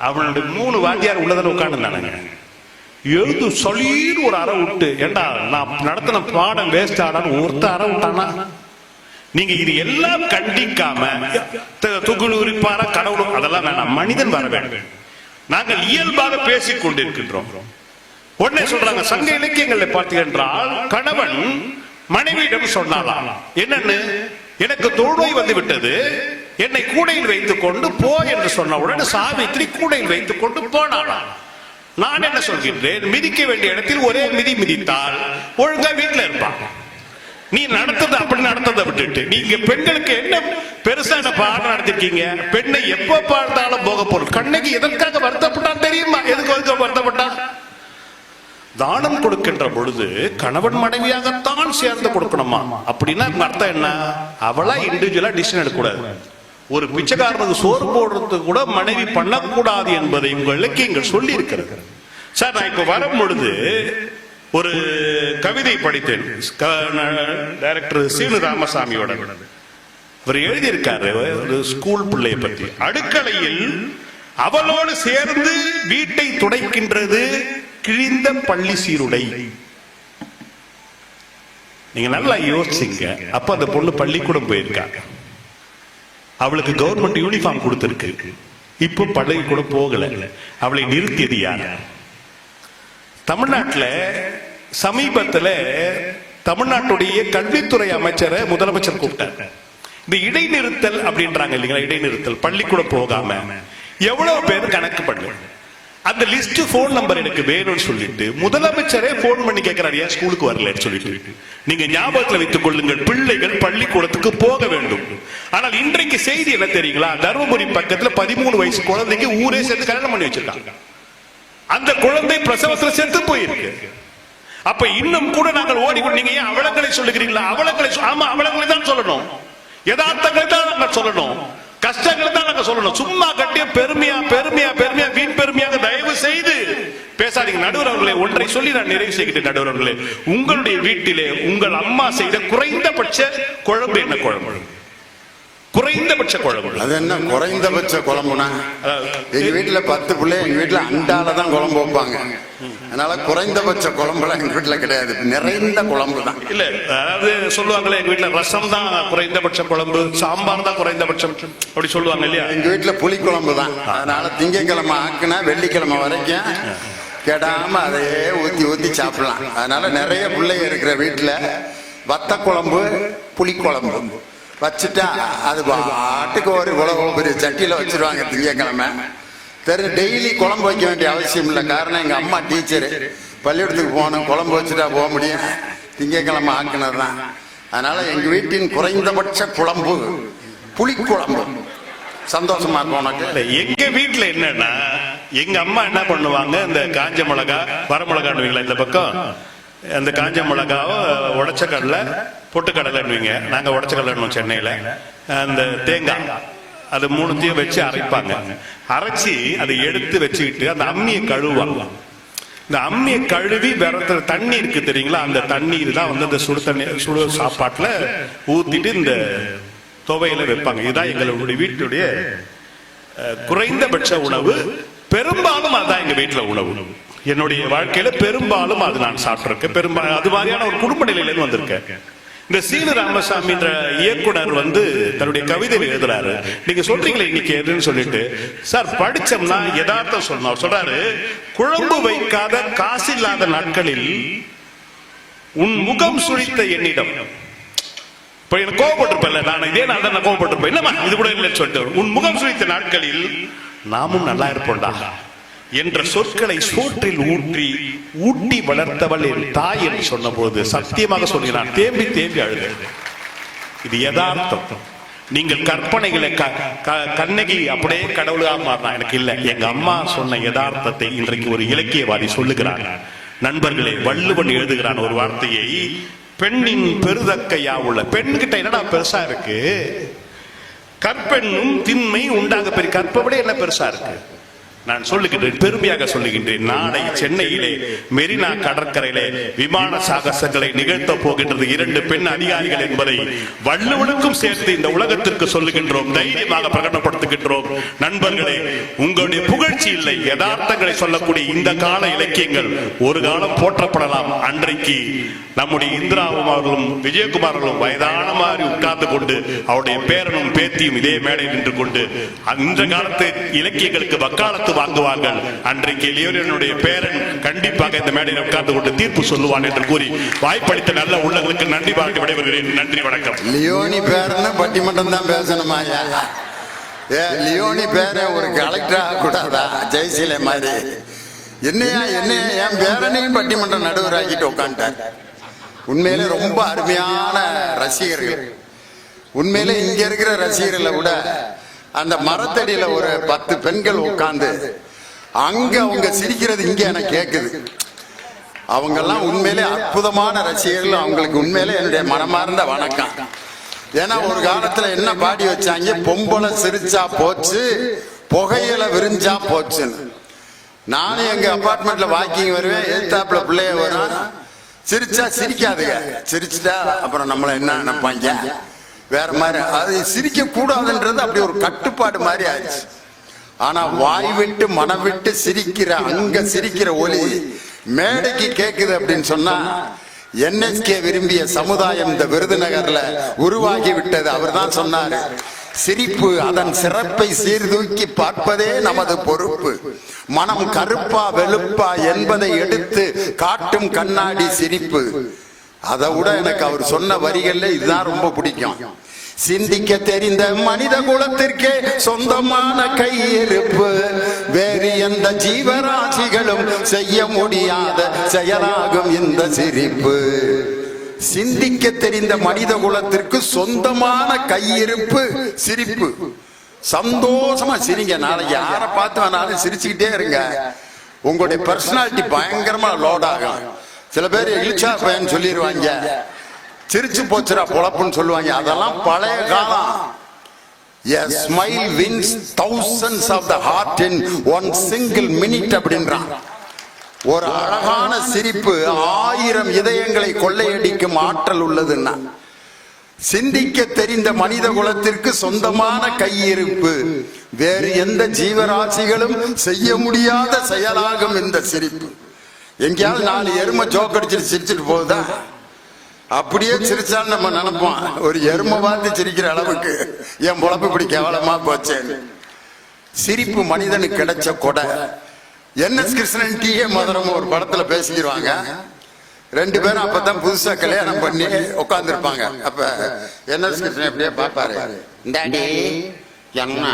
அவனுடைய 3 வாத்தியார் உள்ளதான உட்கார்ந்துருந்தானுங்க. எழுது சொல்லீர் ஒரு அறை விட்டு, ஏண்டா நான் நடத்தின பாடம் வேஸ்ட் ஆடான்னு ஒருத்த அறை விட்டானா? நீங்க இது எல்லாம் கண்டிக்காம துகில் உரிப்பாரா கடவுளும் அதெல்லாம் வேணாம், மனிதன் வர வேண்டும். நாங்கள் இயல்பாக பேசிக் கொண்டிருக்கின்றோம். உடனே சொல்றாங்க, சங்க இலக்கியங்களை பார்த்தீர்கள், கணவன் மனைவியிடம் சொன்னாலாம், என்னன்னு, எனக்கு தொழுநோய் வந்து விட்டது, என்னை கூடையில் வைத்துக் கொண்டு போ என்று சொன்ன உடனே சாவித்திரி கூடையில் வைத்துக் கொண்டு போனாலாம். நான் என்ன சொல்கின்றேன், மிதிக்க வேண்டிய இடத்தில் ஒரே மிதி மிதித்தால் ஒழுங்கா வீட்டுல இருப்பான். நீ நடத்தது அப்படி நடத்ததை விட்டுட்டு நீங்க பெண்களுக்கு என்ன பெருசான பாடம் நடத்திருக்கீங்க? பெண்ணை எப்ப பார்த்தாலும் போக போறோம். கண்ணகி எதற்காக வருத்தப்பட்டான் தெரியுமா? எதுக்கு வருத்தப்பட்டான்? தானம் கொடுக்கின்ற பொழுது கணவன் மனைவியாகத்தான் சேர்ந்து கொடுக்கணுமா? அப்படின்னா அர்த்தம் என்ன? அவளா இண்டிவிஜுவலா டிசிஷன் எடுக்கக்கூடாது. ஒரு பிச்சைக்காரனுக்கு சோறு போடுறது கூட மனைவி பண்ணக்கூடாது என்பதை உங்கள் இலக்கியங்கள் சொல்லி இருக்கிறது. சார், நான் இப்ப வரும் பொழுது ஒரு கவிதை படித்தேன். டைரக்டர் சீனு ராமசாமியோட அவர் எழுதியிருக்காரு ஒரு ஸ்கூல் பிள்ளைய பத்தி. அடுக்கலையில் அவளோடு சேர்ந்து வீட்டை துடைக்கின்றது கிழிந்த பள்ளி சீருடை. நீங்க நல்லா யோசிங்க. அப்ப அந்த பொண்ணு பள்ளிக்கூடம் போயிருக்கா, அவளுக்கு கவர்மெண்ட் யூனிஃபார்ம் கொடுத்திருக்கு, இப்ப பள்ளி கூட போகல. அவளை நிறுத்தியது யார்? தமிழ்நாட்டில் சமீபத்தில் தமிழ்நாட்டுடைய கல்வித்துறை அமைச்சரை முதலமைச்சர் கூப்பிட்டார். இந்த இடைநிறுத்தல் அப்படின்றாங்க இல்லைங்களா, இடைநிறுத்தல் பள்ளிக்கூடம் போகாம எவ்வளவு பேர் கணக்கு பண்ணு, அந்த லிஸ்ட் போன் நம்பர் எனக்கு வேணும்னு சொல்லிட்டு முதலமைச்சரே போன் பண்ணி கேட்கிறாரு, ஏன் ஸ்கூலுக்கு வரலன்னு சொல்லிட்டு. நீங்க ஞாபகத்தில் வைத்துக் கொள்ளுங்கள், பிள்ளைகள் பள்ளிக்கூடத்துக்கு போக வேண்டும். ஆனால் இன்றைக்கு செய்தி என்ன தெரியுங்களா? தருமபுரி பக்கத்துல 13 வயசு குழந்தைக்கு ஊரே சேர்த்து கல்யாணம் பண்ணி வச்சிருக்காங்க. அந்த குழந்தை பிரசவத்தில் செத்து போயிருக்கு. அப்ப இன்னும் கூட நாங்கள் ஓடிக்கொண்டு, நீங்க ஏன் அவலங்களை சொல்லுகிறீங்களா? அவலங்களை, ஆமா அவலங்களை தான் சொல்லணும், யதார்த்தங்களை தான் நாங்கள் சொல்லணும், கஷ்டங்களை தான் நாங்கள் சொல்லணும். சும்மா கட்டிய பெருமையா பெருமையா பெருமையா வீண் பெருமையாக தயவு செய்து பேசாதீங்க. நடுவர் அவர்களே, ஒன்றை சொல்லி நான் நிறைவு செய்கிறேன். நடுவர் அவர்களே, உங்களுடைய வீட்டிலே உங்கள் அம்மா செய்த குறைந்தபட்ச குழம்பு என்ன குழம்பு? குறைந்தபட்ச குழம்பு. அது என்ன குறைந்தபட்ச குழம்புனா? எங்க வீட்டுல 10 பிள்ளை, எங்க வீட்டுல அண்டால தான் குழம்பு வைப்பாங்க. அதனால குறைந்தபட்ச குழம்புலாம் எங்க வீட்டுல கிடையாது, நிறைந்த குழம்பு தான். இல்ல, அதாவது சொல்லுவாங்களே, எங்க வீட்டுல ரசம் தான் குறைந்தபட்ச குழம்பு, சாம்பார் தான் குறைந்தபட்சம் அப்படி சொல்லுவாங்க இல்லையா? எங்க வீட்டுல புளி குழம்பு தான். அதனால திங்கக்கிழமை ஆக்குனா வெள்ளிக்கிழமை வரைக்கும் கெடாம அதையே ஊத்தி ஊத்தி சாப்பிடலாம். அதனால நிறைய பிள்ளைங்க இருக்கிற வீட்டுல வத்த குழம்பு புளி குழம்பு வச்சுட்டா அது பாட்டுக்கு ஒரு உழவு பெரிய சட்டியில வச்சிருவாங்க. திங்கக்கிழமை டெய்லி குழம்பு வைக்க வேண்டிய அவசியம் இல்லை. காரணம், எங்க அம்மா டீச்சரு, பள்ளிக்கூடத்துக்கு போகணும், குழம்பு வச்சுட்டா போக முடியும். திங்கக்கிழமை ஆக்குனது தான். அதனால எங்க வீட்டின் குறைந்தபட்ச குழம்பு புளிக்குழம்பு. சந்தோஷமா இருக்கும் உனக்கு. எங்க வீட்டுல என்னன்னா, எங்க அம்மா என்ன பண்ணுவாங்க, இந்த காஞ்ச மிளகா வரமிளகான்னு இந்த பக்கம் அந்த காஞ்ச மிளகாவை உடைச்ச கடலை பொட்டுக்கடலைன்னுவீங்க, நாங்க உடைச்ச கடலை சென்னையில. அந்த தேங்காய் அது 3த்தையும் வச்சு அரைப்பாங்க. அரைச்சி அதை எடுத்து வச்சுக்கிட்டு அந்த அம்மியை கழுவாங்க. இந்த அம்மியை கழுவி விரட்டுற தண்ணி இருக்கு தெரியுங்களா, அந்த தண்ணீர் தான் வந்து அந்த சுடு தண்ணி சுடு சாப்பாட்டுல ஊத்திட்டு இந்த துவையில வைப்பாங்க. இதுதான் எங்களுடைய வீட்டுடைய குறைந்தபட்ச உணவு. பெரும்பாலும் அதுதான் எங்க வீட்டுல உணவு. என்னுடைய வாழ்க்கையில பெரும்பாலும் அது நான் சாப்பிட்டிருக்கேன். பெரும்பாலும் அது மாதிரியான ஒரு குடும்ப நிலையில வந்திருக்கேன். இந்த சீனு ராமசாமி என்ற இயக்குனர் தன்னுடைய கவிதையில் எழுதுறாரு, நீங்க சொல்றீங்களே இன்னைக்கு எதுன்னு சொல்லிட்டு, சார் படிச்சோம்னா யதார்த்தம் சொல்லணும். அவர் சொல்றாரு, குழம்பு வைக்காத காசு இல்லாத நாட்களில் உன் முகம் சுழித்த என்னிடம், இப்ப எனக்கு கோவப்பட்டிருப்பேன், நான் இதே நாள் தான் கோவப்பட்டிருப்பேன், என்னமா இது கூட இல்லைன்னு சொல்லிட்டு, உன் முகம் சுழித்த நாட்களில் நாமும் நல்லா இருப்போம்டா என்ற சொற்களை சோற்றில் ஊட்டி வளர்த்தவள் என் தாய் என்று சொன்ன போது சத்தியமாக சொல்கிறான், தேம்பி தேம்பி அழுது. இது யதார்த்தம். நீங்கள் கற்பனைகளை கண்ணகி அப்படியே கடவுளாக மாறினா எனக்கு இல்ல, எங்க அம்மா சொன்ன யதார்த்தத்தை இன்றைக்கு ஒரு இலக்கியவாதி சொல்லுகிறார். நண்பர்களே, வள்ளுவன் எழுதுகிறான் ஒரு வார்த்தையை, பெண்ணின் பெருதக்கையா உள்ள பெண்கிட்ட என்னடா பெருசா இருக்கு, கற்பெண்ணும் திண்மை உண்டாக பெரிய கற்பை விட என்ன பெருசா இருக்கு. நான் சொல்லுகின்றேன், பெருமையாக சொல்லுகின்றேன், நாளை சென்னையிலே மெரினா கடற்கரையிலே விமான சாகசங்களை நிகழ்த்த போகின்றது 2 பெண் அதிகாரிகள் என்பதை வள்ளுவனுக்கும் சேர்த்து இந்த உலகத்திற்கு சொல்லுகின்றோம், தைரியமாக பிரகடனப்படுத்துகின்றோம். நண்பர்களே, உங்களுடைய புகழ்ச்சி இல்லை, யதார்த்தங்களை சொல்லக்கூடிய இந்த கால இலக்கியங்கள் ஒரு காலம் போற்றப்படலாம். அன்றைக்கு நம்முடைய இந்திராவும் அவர்களும் விஜயகுமார்களும் வயதான மாதிரி உட்கார்ந்து கொண்டு அவருடைய பேரனும் பேத்தியும் இதே மேடையில் நின்று கொண்டு அந்த காலத்து இலக்கியங்களுக்கு வக்காலத்து வாங்குவார்கள். அன்றைக்கு லியோனியனுடைய பேரன் கண்டிப்பாக இந்த மேடையில் உட்கார்ந்து கொண்டு தீர்ப்பு சொல்லுவான் என்று கூறி வாய்ப்பளித்த நல்ல உள்ளங்களுக்கு நன்றி பாராட்டி விடைபெறுகிறேன். நன்றி, வணக்கம். லியோனி பேரன்னு பட்டிமன்றம் தான் பேசணுமாயா? லியோனி பேர ஒரு கலெக்டர் ஆக கூடாதா? ஜெயசீலை மாதிரி என்னையா என் பேரனையும் பட்டிமன்றம் நடுவர் ஆக்கிட்டு உட்காந்துட்டார். உண்மையிலே ரொம்ப அருமையான ரசிகர்கள். உண்மையிலே இங்க இருக்கிற ரசிகர்களை விட அந்த மரத்தடியில ஒரு 10 பெண்கள் உட்கார்ந்து அங்க அவங்க சிரிக்கிறது இங்க எனக்கு கேக்குது. அவங்க எல்லாம் உண்மையிலே அற்புதமான ரசிகர்கள். அவங்களுக்கு உண்மையிலே என்னுடைய மனமார்ந்த வணக்கம். ஏன்னா ஒரு காலத்துல என்ன பாடி வச்சாங்க, பொம்பளை சிரிச்சா போச்சு, புகையில விரிஞ்சா போச்சுன்னு. நானும் எங்க அபார்ட்மெண்ட்ல வாக்கிங் வருவேன், ஏத்தாப்புல பிள்ளைய வரும், சிரிச்சா சிரிக்காதுங்க, சிரிச்சுட்டா அப்புறம் நம்மள என்ன நினைப்பாங்க வேற மாதிரி. அது சிரிக்க கூடாதுன்றது அப்படி ஒரு கட்டுப்பாடு மாதிரி ஆயிடுச்சு. ஆனா வாய் விட்டு மனம் விட்டு சிரிக்கிற அங்க சிரிக்கிற ஒலி மேடைக்கு கேக்குது அப்படின்னு சொன்னா, NSK விரும்பிய சமுதாயம் இந்த விருதுநகர்ல உருவாகி விட்டது. அவர் தான் சொன்னாரு, சிரிப்பு அதன் சிறப்பை சீர்தூக்கி பார்ப்பதே நமது பொறுப்பு, மனம் கருப்பா வெளுப்பா என்பதை எடுத்து காட்டும் கண்ணாடி சிரிப்பு. அதை விட எனக்கு அவர் சொன்ன வரிகள்ல இதுதான் ரொம்ப பிடிக்கும். சிந்திக்க தெரிந்த மனித குலத்திற்கே சொந்தமான கையிருப்பு, வேறு எந்த ஜீவராசிகளும் செய்ய முடியாத செயலாகும் இந்த சிரிப்பு. சிந்திக்க தெரிந்த மனித குலத்திற்கு சொந்தமான கையிருப்பு சிரிப்பு. சந்தோஷமா சிரிங்க. நாளைக்கு யாரை பார்த்து வேணாலும் சிரிச்சுக்கிட்டே இருங்க. உங்களுடைய பர்சனாலிட்டி பயங்கரமா லோட் ஆகும். சில பேர் இழிச்சா பையன் சொல்லிடுவாங்க, சிரிச்சு போச்சுரா பொழப்புன்னு சொல்லுவாங்க. அதெல்லாம் பழைய காலம். A smile wins thousands of the heart in one single minute அப்படின்றான். ஒரு அழகான சிரிப்பு 1000 இதயங்களை கொள்ளையடிக்கும் ஆற்றல் உள்ளதுன்னா, சிந்திக்க தெரிந்த மனித குலத்திற்கு சொந்தமான கையிருப்பு, வேறு எந்த ஜீவராசிகளும் செய்ய முடியாத செயலாகும் இந்த சிரிப்பு. எங்கேயாவது 4 எருமை ஜோக் அடிச்சுட்டு சிரிச்சுட்டு போகுதா? அப்படியே சிரிச்சாலும் நம்ம நினைப்போம், ஒரு எருமை பார்த்து சிரிக்கிற அளவுக்கு என் பொழப்பு இப்படி கேவலமா போச்சேன். சிரிப்பு மனிதனுக்கு கிடைச்ச கொடை. NS Krishnan T.A. மதுரம் ஒரு படத்துல பேசிக்கிறாங்க. 2 பேரும் அப்பதான் புதுசா கல்யாணம் பண்ணி உட்கார்ந்து இருப்பாங்க. அப்ப NS கிருஷ்ணன் எப்படியே பாப்பாரு, இந்தாடி என்ன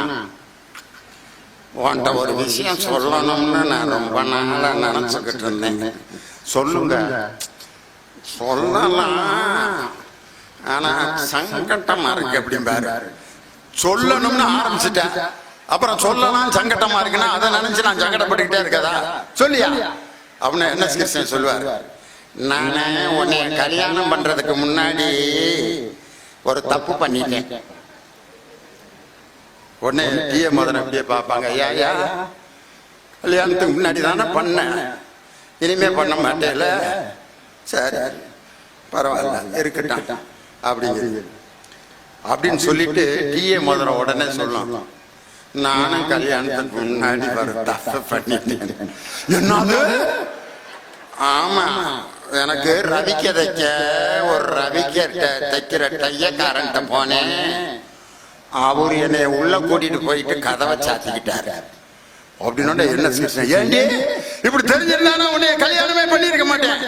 உன்கிட்ட ஒரு விஷயம் சொல்லணும்னு நான் ரொம்ப நாளா நினைச்சுக்கிட்டு இருந்தேன், சொல்லுங்க. சொல்லலாம், ஆனா சங்கட்டமா இருக்கு அப்படிம்பாரு. சொல்லணும்னு ஆரம்பிச்சுட்டேன், அப்புறம் சொல்லலாம் சங்கட்டமா இருக்குன்னா அதை நினைச்சு நான் சங்கடப்பட்டுக்கிட்டே இருக்கதா, சொல்லியா அப்படின்னு NS கிருஷ்ணன் சொல்லுவார். நானே உன்னை கல்யாணம் பண்றதுக்கு முன்னாடி ஒரு தப்பு பண்ணிட்டேன். உடனே T.A. மதன் அப்படியே பார்ப்பாங்க, ஐயா கல்யாணத்துக்கு முன்னாடி தானே பண்ணேன், இனிமே பண்ண மாட்டேல, சரி பரவாயில்ல இருக்கட்டும் அப்படின்னு சொல்லிட்டு T.A. மதுரை உடனே சொல்லலாம், நானும் கல்யாணத்துக்கு முன்னாடி ஒரு தப்பு பண்ணிட்டேன். என்னது? ஆமா, எனக்கு ரவிக்க தைக்க ஒரு ரவிக்க தைக்கிற தையக்காரன்ட்ட போனேன். அவர் என்னை உள்ள கூட்டிட்டு போயிட்டு கதவை சாத்திக்கிட்டாரு. அப்படின்னு என்ன சிஸ்டம், ஏண்டி இப்படி தெரிஞ்சிருந்தா உன்னைய கல்யாணமே பண்ணிருக்க மாட்டேன்,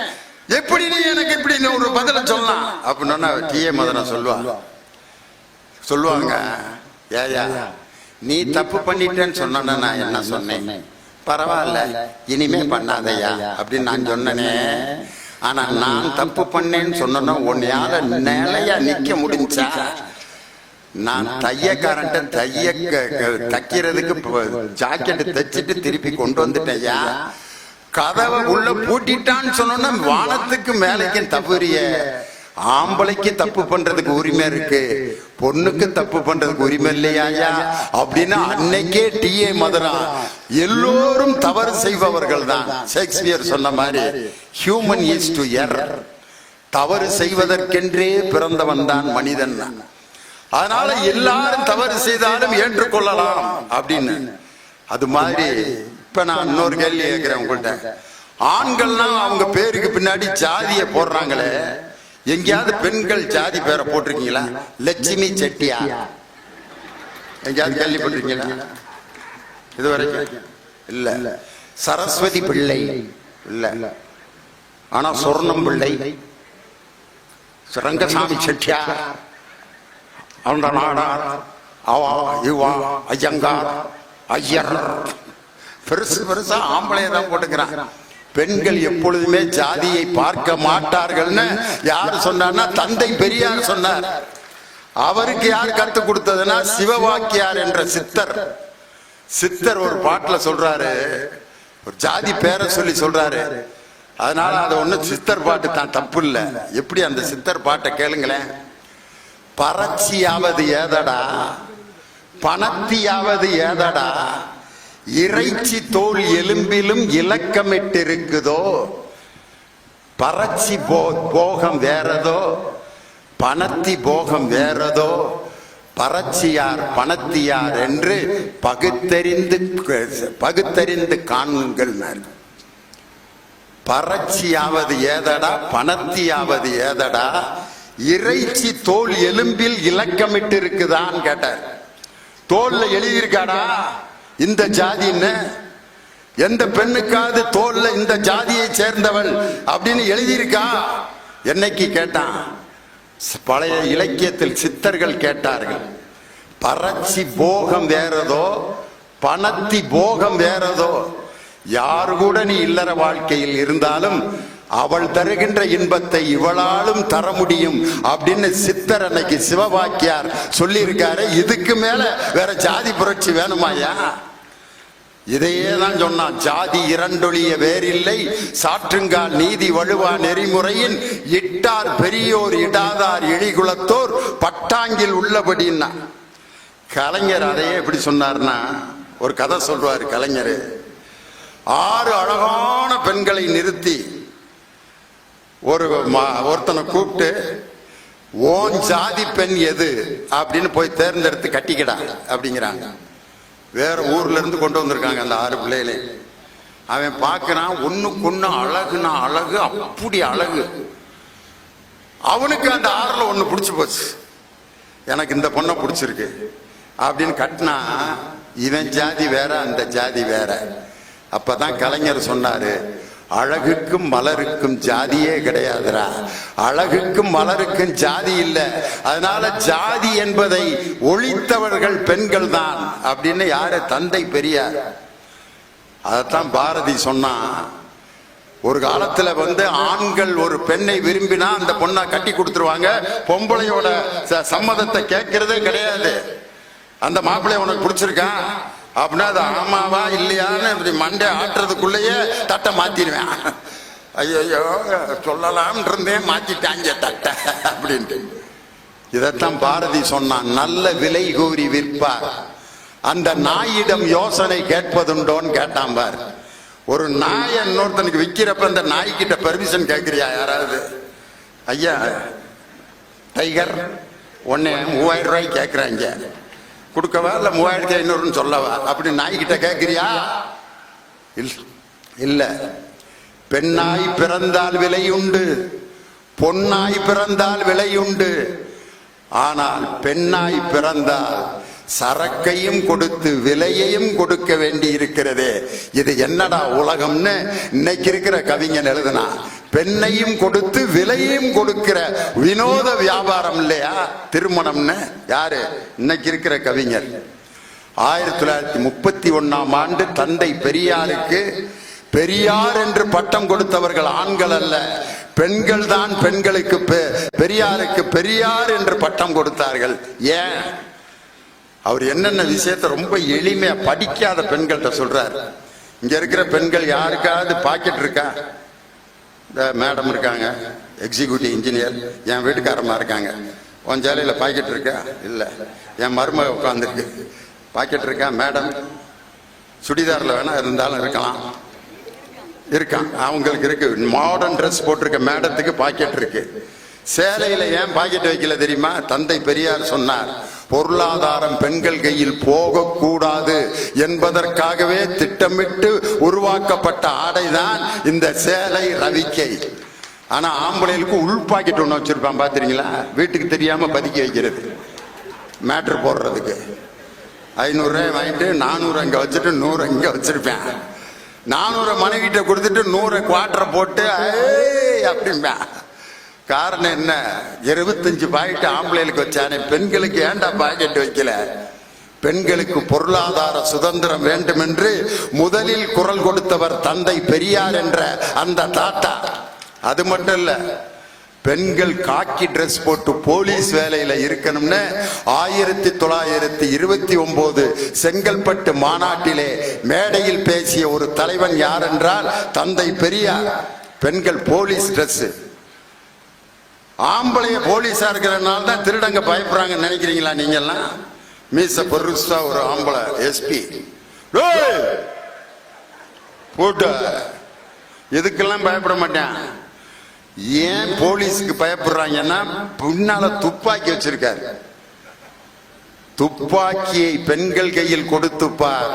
எப்படி நீ எனக்கு இப்படி ஒரு பதில சொல்லலாம் அப்படின்னா டிஏ மதன சொல்லுவாங்க, ஏயா நீ தப்பு பண்ணிட்டேன்னு சொன்ன நான் என்ன சொன்னேன், பரவாயில்ல இனிமே பண்ணாதையா அப்படின்னு நான் சொன்னனே. ஆனா நான் தப்பு பண்ணேன்னு சொன்னா உன்னையால நிலையா நிக்க முடிஞ்சா? நான் தையக்காரன்ட்ட தைக்கிறதுக்கு ஜாக்கெட் தைச்சிட்டு திருப்பி கொண்டு வந்துட்டேயா. கதவை உள்ள பூட்டிட்டான்னு சொன்னா வானத்துக்கு மேலைக்கு தவறிய ஆம்பளைக்கு தப்பு பண்றதுக்கு உரிமை இருக்கு, பொண்ணுக்கு தப்பு பண்றதுக்கு உரிமை இல்லையா அப்படின்னு அன்னைக்கே டிஏ மதுரா எல்லோரும் தவறு செய்பவர்கள் தான். ஷேக்ஸ்பியர் சொன்ன மாதிரி ஹியூமன் இஸ் டு எரர், தவறு செய்வதற்கென்றே பிறந்தவன் தான் மனிதன். அதனால எல்லாரும் தவறு செய்தாலும் ஏற்றுக்கொள்ளலாம் அப்படின்னு. அது மாதிரி இப்ப நான் இன்னொரு கேள்வி கேட்கிறேன் உங்கள்கிட்ட. ஆண்கள்லாம் அவங்க பேருக்கு பின்னாடி ஜாதிய போடுறாங்களே, எங்கேயாவது பெண்கள் ஜாதி பேரை போட்டிருக்கீங்களா? லட்சுமி செட்டியா எங்கேயாவது கேள்விப்பட்டிருக்கீங்களா? இதுவரைக்கும் இல்ல. சரஸ்வதி பிள்ளை இல்ல. ஆனா சொர்ணம் பிள்ளை, ரங்கசாமி செட்டியார், அந்த நாடார், அவா இவா ஐயங்கார் ஐயர், பெருசு பெருசா ஆம்பளைய தான் போட்டுக்கிறான். பெண்கள் எப்பொழுதுமே ஜாதியை பார்க்க மாட்டார்கள்னு யாரு சொன்னார்னா தந்தை பெரியார் சொன்னார். அவருக்கு யார் கத்து கொடுத்ததுன்னா சிவவாக்கியார் என்ற சித்தர் ஒரு பாட்டுல சொல்றாரு, ஒரு ஜாதி பேரை சொல்லி சொல்றாரு. அதனால அது ஒண்ணு சித்தர் பாட்டு தான், தப்பு இல்லை. எப்படி அந்த சித்தர் பாட்டை கேளுங்களேன். பறச்சியாவது ஏதடா, பணத்தியாவது ஏதடா, இறைச்சி தோல் எலும்பிலும் இலக்கமிட்டிருக்குதோ, பறச்சி போகம் வேறதோ பணத்தி போகம் வேறதோ, பறச்சியார் பணத்தியார் என்று பகுத்தறிந்து காணுங்கள். பறச்சியாவது ஏதடா, பணத்தியாவது ஏதடா, இறைச்சி தோல் எலும்பில் இலக்கமிட்டு இருக்குதான்னு கேட்டார். தோல்ல எழுதியிருக்காடா இந்த ஜாதின்னு? எந்த பெண்ணுக்காவது தோல்ல இந்த ஜாதியை சேர்ந்தவள் அப்படின்னு எழுதியிருக்கா? என்னைக்கு கேட்டான்? பழைய இலக்கியத்தில் சித்தர்கள் கேட்டார்கள். பறச்சி போகம் வேறதோ பணத்தி போகம் வேறதோ, யாரு கூட நீ இல்லற வாழ்க்கையில் இருந்தாலும் அவள் தருகின்ற இன்பத்தை இவளாலும் தர முடியும் அப்படின்னு சித்தர் அன்னைக்கு சிவவாக்கியார் சொல்லி இருக்காரு. இதுக்கு மேல வேற ஜாதி புரட்சி வேணுமாயா? இதையே தான் சொன்னான். ஜாதி இரண்டொழிய வேறில்லை, சாற்றுங்கால் நீதி வழுவா நெறிமுறையின் இட்டார் பெரியோர் இடாதார் இழிகுலத்தோர் பட்டாங்கில் உள்ளபடின்னா. கலைஞர் அதையே எப்படி சொன்னார்னா, ஒரு கதை சொல்றாரு கலைஞர். 6 அழகான பெண்களை நிறுத்தி ஒருத்தனை கூப்பிட்டு, ஓன் ஜாதி பெண் எது அப்படின்னு போய் தேர்ந்தெடுத்து கட்டிக்கடா அப்படிங்கிறாங்க. வேற ஊர்ல இருந்து கொண்டு வந்திருக்காங்க அந்த 6 பிள்ளைகளே. அவன் பார்க்கிறான், ஒண்ணுக்கு ஒண்ணு அழகுனா அழகு, அப்படி அழகு. அவனுக்கு அந்த 6ல ஒண்ணு பிடிச்சு போச்சு, எனக்கு இந்த பொண்ணை பிடிச்சிருக்கு அப்படின்னு கட்டினா, இவன் ஜாதி வேற அந்த ஜாதி வேற. அப்பதான் கலைஞர் சொன்னாரு, அழகுக்கும் மலருக்கும் ஜாதியே கிடையாதுரா, அழகுக்கும் மலருக்கும் ஜாதி இல்லை, அதனால ஜாதி என்பதை ஒழித்தவர்கள் பெண்கள் தான் அப்படின்னு யாரு? தந்தை பெரியார். அதத்தான் பாரதி சொன்னா, ஒரு காலத்துல ஆண்கள் ஒரு பெண்ணை விரும்பினா அந்த பொண்ணை கட்டி கொடுத்துருவாங்க, பொம்பளையோட சம்மதத்தை கேட்கறதே கிடையாது. அந்த மாப்பிள்ளைய உனக்கு பிடிச்சிருக்கா அப்படின்னா அது ஆமாவா இல்லையான்னு இப்படி மண்டை ஆட்டுறதுக்குள்ளேயே தட்டை மாத்திடுவேன். ஐயோ சொல்லலாம் இருந்தேன், மாத்திட்டாங்க தட்டை அப்படின்ட்டு. இதைத்தான் பாரதி சொன்னான், நல்ல விலை கூறி விற்பார் அந்த நாயிடம் யோசனை கேட்பதுண்டோன்னு கேட்டான் பார். ஒரு நாயை இன்னொருத்தனுக்கு விற்கிறப்ப அந்த நாய்கிட்ட பெர்மிஷன் கேட்கிறியா யாராவது? ஐயா டைகர் ஒன்னு 3000 ரூபாய்க்கு கேட்கிறாங்க, கொடுக்கவா இல்ல 3500 சொல்லவா அப்படி நாய்கிட்ட கேட்கிறியா? இல்ல. பெண்ணாய் பிறந்தால் விலையுண்டு, பொன்னாய் பிறந்தால் விலையுண்டு. ஆனால் பெண்ணாய் பிறந்தால் சரக்கையும் கொடுத்து விலையையும் கொடுக்க வேண்டி இருக்கிறதே. இது என்னடா உலகம்னு இன்னைக்கு இருக்கிற கவிஞன் எழுதுனா. பெண்ணையும் கொடுத்து விலையையும் கொடுக்கிற வினோத வியாபாரம் இல்லையா திருமணம்னு? யாரு இன்னைக்கு இருக்கிற கவிஞர்? 1931ஆம் ஆண்டு தந்தை பெரியாருக்கு பெரியார் என்று பட்டம் கொடுத்தவர்கள் ஆண்கள் அல்ல, பெண்கள் தான் பெண்களுக்கு பெரியாருக்கு பெரியார் என்று பட்டம் கொடுத்தார்கள். ஏன்? அவர் என்னென்ன விஷயத்தை ரொம்ப எளிமையா படிக்காத பெண்கள்கிட்ட சொல்றாரு. இங்க இருக்கிற பெண்கள் யாருக்காவது பாக்கெட் இருக்கா? இந்த மேடம் இருக்காங்க, எக்ஸிக்யூட்டிவ் இன்ஜினியர், என் வீட்டுக்காரமா இருக்காங்க. உன் ஜாலியில பாக்கெட் இருக்கா? இல்ல. என் மருமக உட்காந்துருக்கு, பாக்கெட் இருக்கா? மேடம் சுடிதார்ல வேணா இருந்தாலும் இருக்கலாம், இருக்கான், அவங்களுக்கு இருக்கு. மாடர்ன் ட்ரெஸ் போட்டிருக்க மேடத்துக்கு பாக்கெட் இருக்கு. சேலையில ஏன் பாக்கெட் வைக்கல தெரியுமா? தந்தை பெரியார் சொன்னார், பொருளாதாரம் பெண்கள் கையில் போகக்கூடாது என்பதற்காகவே திட்டமிட்டு உருவாக்கப்பட்ட ஆடைதான் இந்த சேலை ரவிக்கை. ஆனா ஆம்பளைகளுக்கு உள் பாக்கெட் ஒண்ணு வச்சிருப்பான், பாத்தீங்களா? வீட்டுக்கு தெரியாம பதுக்கி வைக்கிறது, மேட்ரு போடுறதுக்கு. 500 ரூபாய் வாங்கிட்டு 400 அங்க வச்சுட்டு 100 இங்க வச்சிருப்பேன். 400 மனைவிட்ட கொடுத்துட்டு 100 குவார்டரை போட்டு அப்படிம்பேன். காரணம் என்ன? 25 பாக்கெட் ஆம்பளைகளுக்கு வச்சானே, பெண்களுக்கு ஏன்டா பாக்கெட் வைக்கல? பெண்களுக்கு பொருளாதார சுதந்திரம் வேண்டும் என்று முதலில் குரல் கொடுத்தவர் தந்தை பெரியார் என்ற அந்த தாத்தா. அது மட்டும் இல்ல, பெண்கள் காக்கி டிரெஸ் போட்டு போலீஸ் வேலையில இருக்கணும்னு 1929 செங்கல்பட்டு மாநாட்டிலே மேடையில் பேசிய ஒரு தலைவன் யார் என்றால் தந்தை பெரியார். பெண்கள் போலீஸ் டிரெஸ். ஆம்பளைய போலீஸா இருக்கிறதுனால தான் திருடங்க பயப்படுறாங்க நினைக்கிறீங்களா நீங்க எல்லாம்? மீச பெருசா ஒரு ஆம்பளை எஸ்பி போட்டு இதுக்கெல்லாம் பயப்பட மாட்டேன். ஏன் போலீஸுக்கு பயப்படுறாங்கன்னா பின்னால துப்பாக்கி வச்சிருக்காரு. துப்பாக்கியை பெண்கள் கையில் கொடுத்துப்பார்.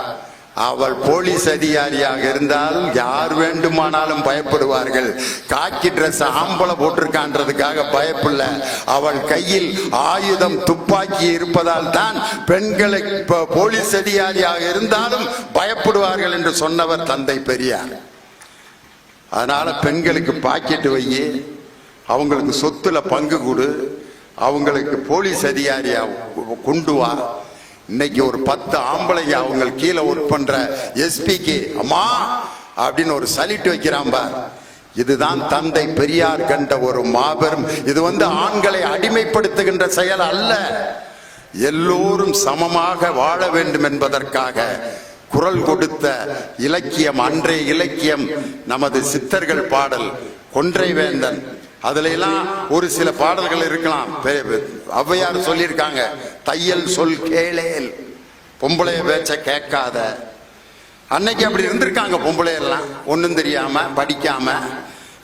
அவள் போலீஸ் அதிகாரியாக இருந்தால் யார் வேண்டுமானாலும் பயப்படுவார்கள். காக்கி டிரெஸ் ஆம்பளை போட்டிருக்கான்றதுக்காக பயப்படல, அவள் கையில் ஆயுதம் துப்பாக்கி இருப்பதால் தான் பெண்களை போலீஸ் அதிகாரியாக இருந்தாலும் பயப்படுவார்கள் என்று சொன்னவர் தந்தை பெரியார். அதனால பெண்களுக்கு பாக்கெட் வை, அவங்களுக்கு சொத்துல பங்கு கொடு, அவங்களுக்கு போலீஸ் அதிகாரியா கொண்டு வா. இன்னைக்கு ஒரு 10 ஆம்பளைங்க அவங்க கீழே ஒர்க் பண்ற எஸ்பிக்கு அம்மா அப்படின்னு ஒரு சலிட்டு வைக்கிறான் பார். இதுதான் தந்தை பெரியார் கண்ட ஒரு மாபெரும். இது ஆண்களை அடிமைப்படுத்துகின்ற செயல் அல்ல, எல்லோரும் சமமாக வாழ வேண்டும் என்பதற்காக குரல் கொடுத்த இலக்கியம். அன்றைய இலக்கியம் நமது சித்தர்கள் பாடல் கொன்றை வேந்தன். அதுல எல்லாம் ஒரு சில பாடல்கள் இருக்கலாம். ஔவையார் சொல்லியிருக்காங்க, தையல் சொல் கேளேல், பொம்பளைய பேச்ச கேட்காத. அன்னைக்கு அப்படி இருந்திருக்காங்க பொம்பளை எல்லாம், ஒன்னும் தெரியாம படிக்காம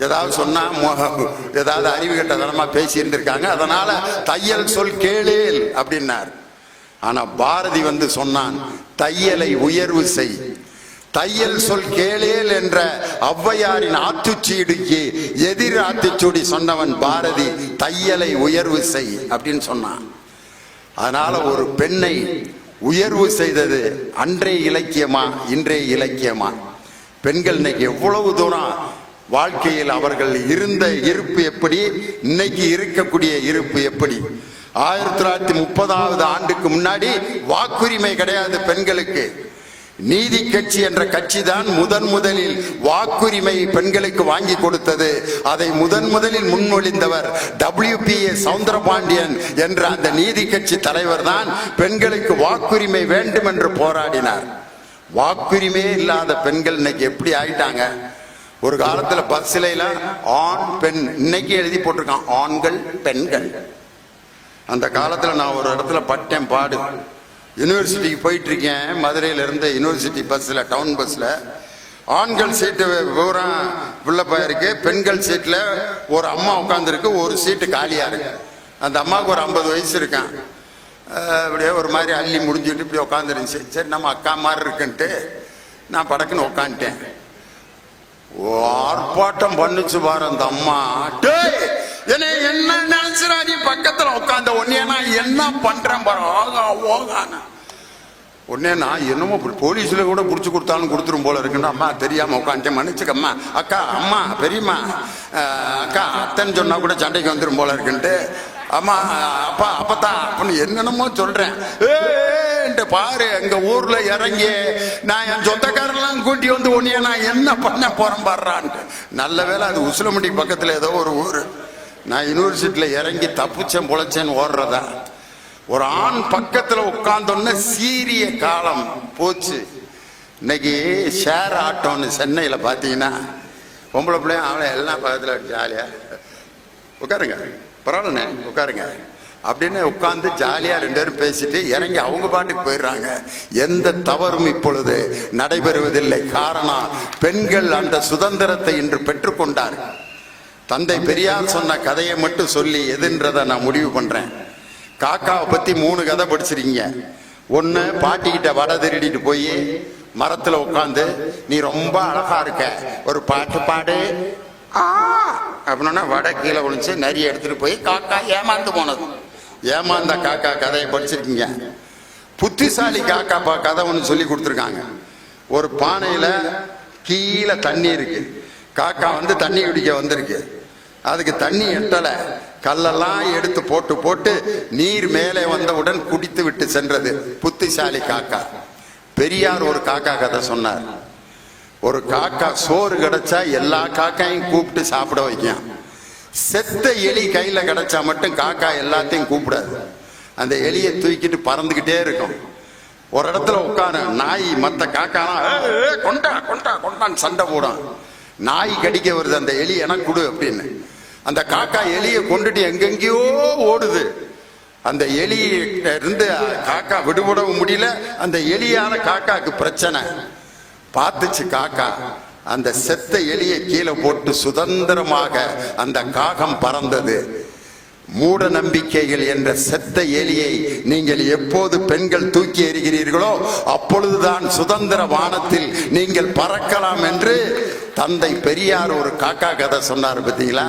ஏதாவது சொன்னா ஏதாவது அறிவு கட்டதனமா பேசி இருந்திருக்காங்க. அதனால தையல் சொல் கேளேல் அப்படின்னார். ஆனா பாரதி சொன்னான், தையலை உயர்வு செய். தையல் சொல் கேளேல் என்ற ஔவையாரின் ஆத்துச்சீடுக்கு எதிர் ஆத்துச்சூடி சொன்னவன் பாரதி. தையலை உயர்வு செய் அப்படின்னு சொன்னான். அதனால ஒரு பெண்ணை உயர்வு செய்தது அன்றைய இலக்கியமா இன்றைய இலக்கியமா? பெண்கள் இன்னைக்கு எவ்வளவு தூரம் வாழ்க்கையில் அவர்கள் இருந்த இருப்பு எப்படி, இன்னைக்கு இருக்கக்கூடிய இருப்பு எப்படி? 1930வது ஆண்டுக்கு முன்னாடி வாக்குரிமை கிடையாது பெண்களுக்கு. நீதி கட்சி என்ற கட்சி தான் முதலில் வாக்குரிமை பெண்களுக்கு வாங்கி கொடுத்தது. அதை முதலில் முன்மொழிந்தவர் WPA சவுந்தரபாண்டியன் என்ற அந்த நீதி கட்சி தலைவர் தான் பெண்களுக்கு வாக்குரிமை வேண்டும் என்று போராடினார். வாக்குரிமையே இல்லாத பெண்கள் இன்னைக்கு எப்படி ஆயிட்டாங்க? ஒரு காலத்துல பஸ்ல ஆண் பெண், இன்னைக்கு எழுதி போட்டிருக்கான் ஆண்கள் பெண்கள். அந்த காலத்துல நான் ஒரு இடத்துல பட்டேன் பாடு. யூனிவர்சிட்டிக்கு போயிட்டு இருக்கேன், மதுரையில இருந்து யூனிவர்சிட்டி பஸ்ல, டவுன் பஸ்ல. ஆண்கள் சீட்டு பூரா பிள்ளைப்பா இருக்கு, பெண்கள் சீட்ல ஒரு அம்மா உட்கார்ந்து இருக்கு, ஒரு சீட்டு காலியா இருக்கு. அந்த அம்மாவுக்கு ஒரு 50 வயசு இருக்கான். அப்படியே ஒரு மாதிரி அள்ளி முடிஞ்சுட்டு இப்படி உட்காந்துருந்துச்சு. சரி நம்ம அக்கா மாதிரி இருக்குன்ட்டு நான் படக்குன்னு உட்காந்துட்டேன். ஆர்ப்பாட்டம் பண்ணுச்சு பாரு அந்த அம்மா. என்ன நினைச்சுறா நீ பக்கத்துல உட்காந்த உடனே நான் என்ன பண்றேன் பாரு, ஆகா ஓகான உடனே நான் என்னமோ போலீஸ்ல கூட புடிச்சு கொடுத்தாலும் கொடுத்துரும் போல இருக்குன்னு அம்மா தெரியாம உட்காந்துட்டேன், மன்னிச்சுக்கம்மா. அக்கா அம்மா பெரியம்மா அக்கா அத்தைன்னு சொன்னா கூட சண்டைக்கு வந்துடும் போல இருக்குன்ட்டு அம்மா அப்பா அப்பத்தான் அப்படின்னு என்னென்னமோ சொல்றேன். பாரு எங்க ஊர்ல இறங்கி நான் என் சொந்தக்காரெல்லாம் கூட்டி வந்து உன்னைய நான் என்ன பண்ண போறேன் பாடுறான்ட்டு. நல்ல வேலை அது உசிலம்பட்டி பக்கத்துல ஏதோ ஒரு ஊர். நான் யூனிவர்சிட்டியில இறங்கி தப்புச்சேன் பொழைச்சேன்னு ஓடுறதா. ஒரு ஆண் பக்கத்துல உட்கார்ந்தோன்னு சீரிய காலம் போச்சு. இன்னைக்கு ஷேர் ஆட்டோன்னு சென்னையில பாத்தீங்கன்னா பொம்பளை பிள்ளையும் அவளை எல்லாம் பக்கத்துல ஜாலியா உட்காருங்க பரவாயில்லண்ணே உட்காருங்க அப்படின்னு உட்கார்ந்து ஜாலியா 2 பேரும் பேசிட்டு இறங்கி அவங்க பாட்டுக்கு போயிடுறாங்க. எந்த தவறும் இப்பொழுது நடைபெறுவதில்லை. காரணம் பெண்கள் அந்த சுதந்திரத்தை இன்று பெற்றுக்கொண்டார். தந்தை பெரியார் சொன்ன கதையை மட்டும் சொல்லி எதுன்றதை நான் முடிவு பண்றேன். காக்காவை பத்தி 3 கதை படிச்சிருக்கீங்க. ஒண்ணு பாட்டிக்கிட்ட வடை திருடிட்டு போய் மரத்துல உட்காந்து நீ ரொம்ப அழகா இருக்க ஒரு பாட்டு பாடு அப்படின்னா வடை கீழே விழுந்துச்சு, நிறைய எடுத்துட்டு போய் காக்கா ஏமாந்து போனது. ஏமாந்த காக்கா கதையை படிச்சிருக்கீங்க. புத்திசாலி காக்கா கதை ஒன்று சொல்லி கொடுத்துருக்காங்க. ஒரு பானையில கீழே தண்ணி இருக்கு. காக்கா வந்து தண்ணி குடிக்க வந்திருக்கு. அதுக்கு தண்ணி எட்டலை. கல்லெல்லாம் எடுத்து போட்டு போட்டு நீர் மேலே வந்தவுடன் குடித்து விட்டு சென்றது புத்திசாலி காக்கா. பெரியார் ஒரு காக்கா கதை சொன்னார். ஒரு காக்கா சோறு கிடைச்சா எல்லா காக்காயும் கூப்பிட்டு சாப்பிட வைக்கும். செத்த எலி கையில கிடைச்சா மட்டும் காக்கா எல்லாத்தையும் கூப்பிடாது. அந்த எலியை தூக்கிட்டு பறந்துகிட்டே இருக்கும். ஒரு இடத்துல உட்காரு நாய் மற்ற காக்காலாம் கொண்டா கொண்டா கொண்டான்னு சண்டை போடும். நாய் கடிக்க வருது, அந்த எலி எனக்கு கொடு அப்படின்னு. அந்த காக்கா எலியை கொண்டுட்டு எங்கெங்கயோ ஓடுது. அந்த எலி இருந்து காக்கா விடுபடவும் முடியல. அந்த எலியால காக்காக்கு பிரச்சனை. பார்த்துச்சு காக்கா. அந்த செத்த எலியை கீழே போட்டு சுதந்திரமாக அந்த காகம் பறந்தது. மூட நம்பிக்கைகள் என்ற செத்த எலியை நீங்கள் எப்போது பெண்கள் தூக்கி எறிகிறீர்களோ அப்பொழுதுதான் சுதந்திர வானத்தில் நீங்கள் பறக்கலாம் என்று தந்தை பெரியார் ஒரு காக்கா கதை சொன்னார். பார்த்தீங்களா?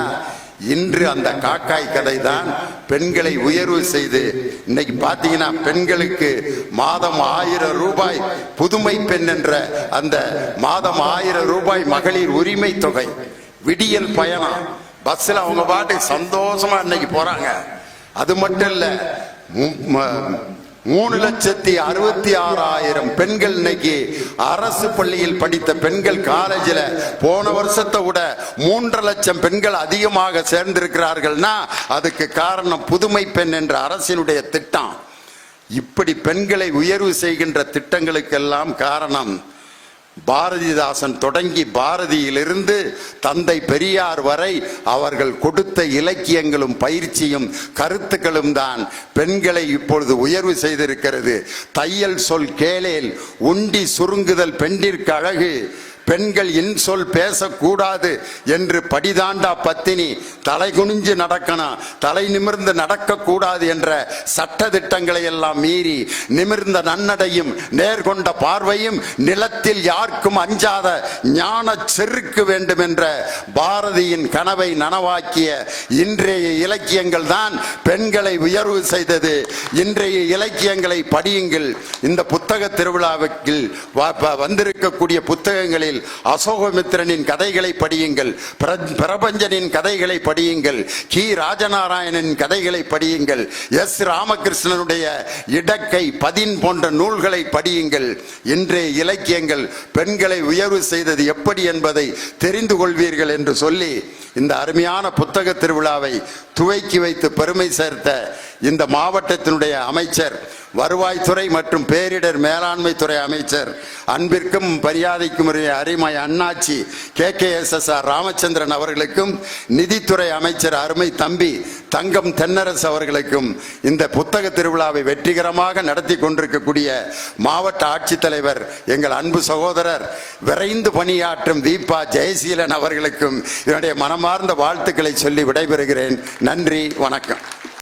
இன்று அந்த காக்காய் கதை தான் பெண்களை உயர்வு செய்து இன்னைக்கு பாத்தீங்கன்னா பெண்களுக்கு மாதம் 1000 ரூபாய் புதுமை பெண் என்ற அந்த மாதம் 1000 ரூபாய் மகளிர் உரிமை தொகை. விடியல் பயணம் பஸ்ல அவங்க பாட்டு சந்தோஷமா இன்னைக்கு போறாங்க. அது மட்டும் இல்ல 3,66,000 பெண்கள் இன்னைக்கு அரசு பள்ளியில் படித்த பெண்கள் காலேஜில் போன வருஷத்தை விட 3 லட்சம் பெண்கள் அதிகமாக சேர்ந்திருக்கிறார்கள்னா அதுக்கு காரணம் புதுமை பெண் என்ற அரசினுடைய திட்டம். இப்படி பெண்களை உயர்வு செய்கின்ற திட்டங்களுக்கெல்லாம் காரணம் பாரதிதாசன் தொடங்கி பாரதியிலிருந்து தந்தை பெரியார் வரை அவர்கள் கொடுத்த இலக்கியங்களும் பயிற்சியும் கருத்துக்களும் தான் பெண்களை இப்பொழுது உயர்வு செய்திருக்கிறது. தையல் சொல் கேளேல் உண்டி சுருங்குதல் பெண்டிற்கு அழகு, பெண்கள் இன்சொல் பேசக்கூடாது என்று படிதாண்டா பத்தினி, தலை குனிஞ்சு நடக்கணும், தலை நிமிர்ந்து நடக்க கூடாது என்ற சட்ட திட்டங்களை எல்லாம் மீறி நிமிர்ந்த நன்னடையும் நேர்கொண்ட பார்வையும் நிலத்தில் யாருக்கும் அஞ்சாத ஞான செருக்கு வேண்டும் என்ற பாரதியின் கனவை நனவாக்கிய இன்றைய இலக்கியங்கள் தான் பெண்களை உயர்வு செய்தது. இன்றைய இலக்கியங்களை படியுங்கள். இந்த புத்தக திருவிழாவுக்கு வந்திருக்கக்கூடிய புத்தகங்களில் அசோகமித்திரனின் கதைகளை படியுங்கள், பிரபஞ்சனின் கதைகளை படியுங்கள், கி ராஜநாராயணன் கதைகளை படியுங்கள், எஸ் ராமகிருஷ்ணனுடைய இடக்கை 10 போன்ற நூல்களை படியுங்கள். இன்றைய இலக்கியங்கள் பெண்களை உயர்வு செய்தது எப்படி என்பதை தெரிந்து கொள்வீர்கள் என்று சொல்லி இந்த அருமையான புத்தக திருவிழாவை துவக்கி வைத்து பெருமை சேர்த்த இந்த மாவட்டத்தினுடைய அமைச்சர், வருவாய்த்துறை மற்றும் பேரிடர் மேலாண்மை துறை அமைச்சர், அன்பிற்கும் மரியாதைக்கும் அருமை அண்ணாச்சி KKSSR ராமச்சந்திரன் அவர்களுக்கும், நிதித்துறை அமைச்சர் அருமை தம்பி தங்கம் தென்னரசு அவர்களுக்கும், இந்த புத்தக திருவிழாவை வெற்றிகரமாக நடத்தி கொண்டிருக்கக்கூடிய மாவட்ட ஆட்சித்தலைவர் எங்கள் அன்பு சகோதரர் விரைந்து பணியாற்றும் தீபா ஜெயசீலன் அவர்களுக்கும் என்னுடைய மனமார்ந்த வாழ்த்துக்களை சொல்லி விடைபெறுகிறேன். நன்றி, வணக்கம்.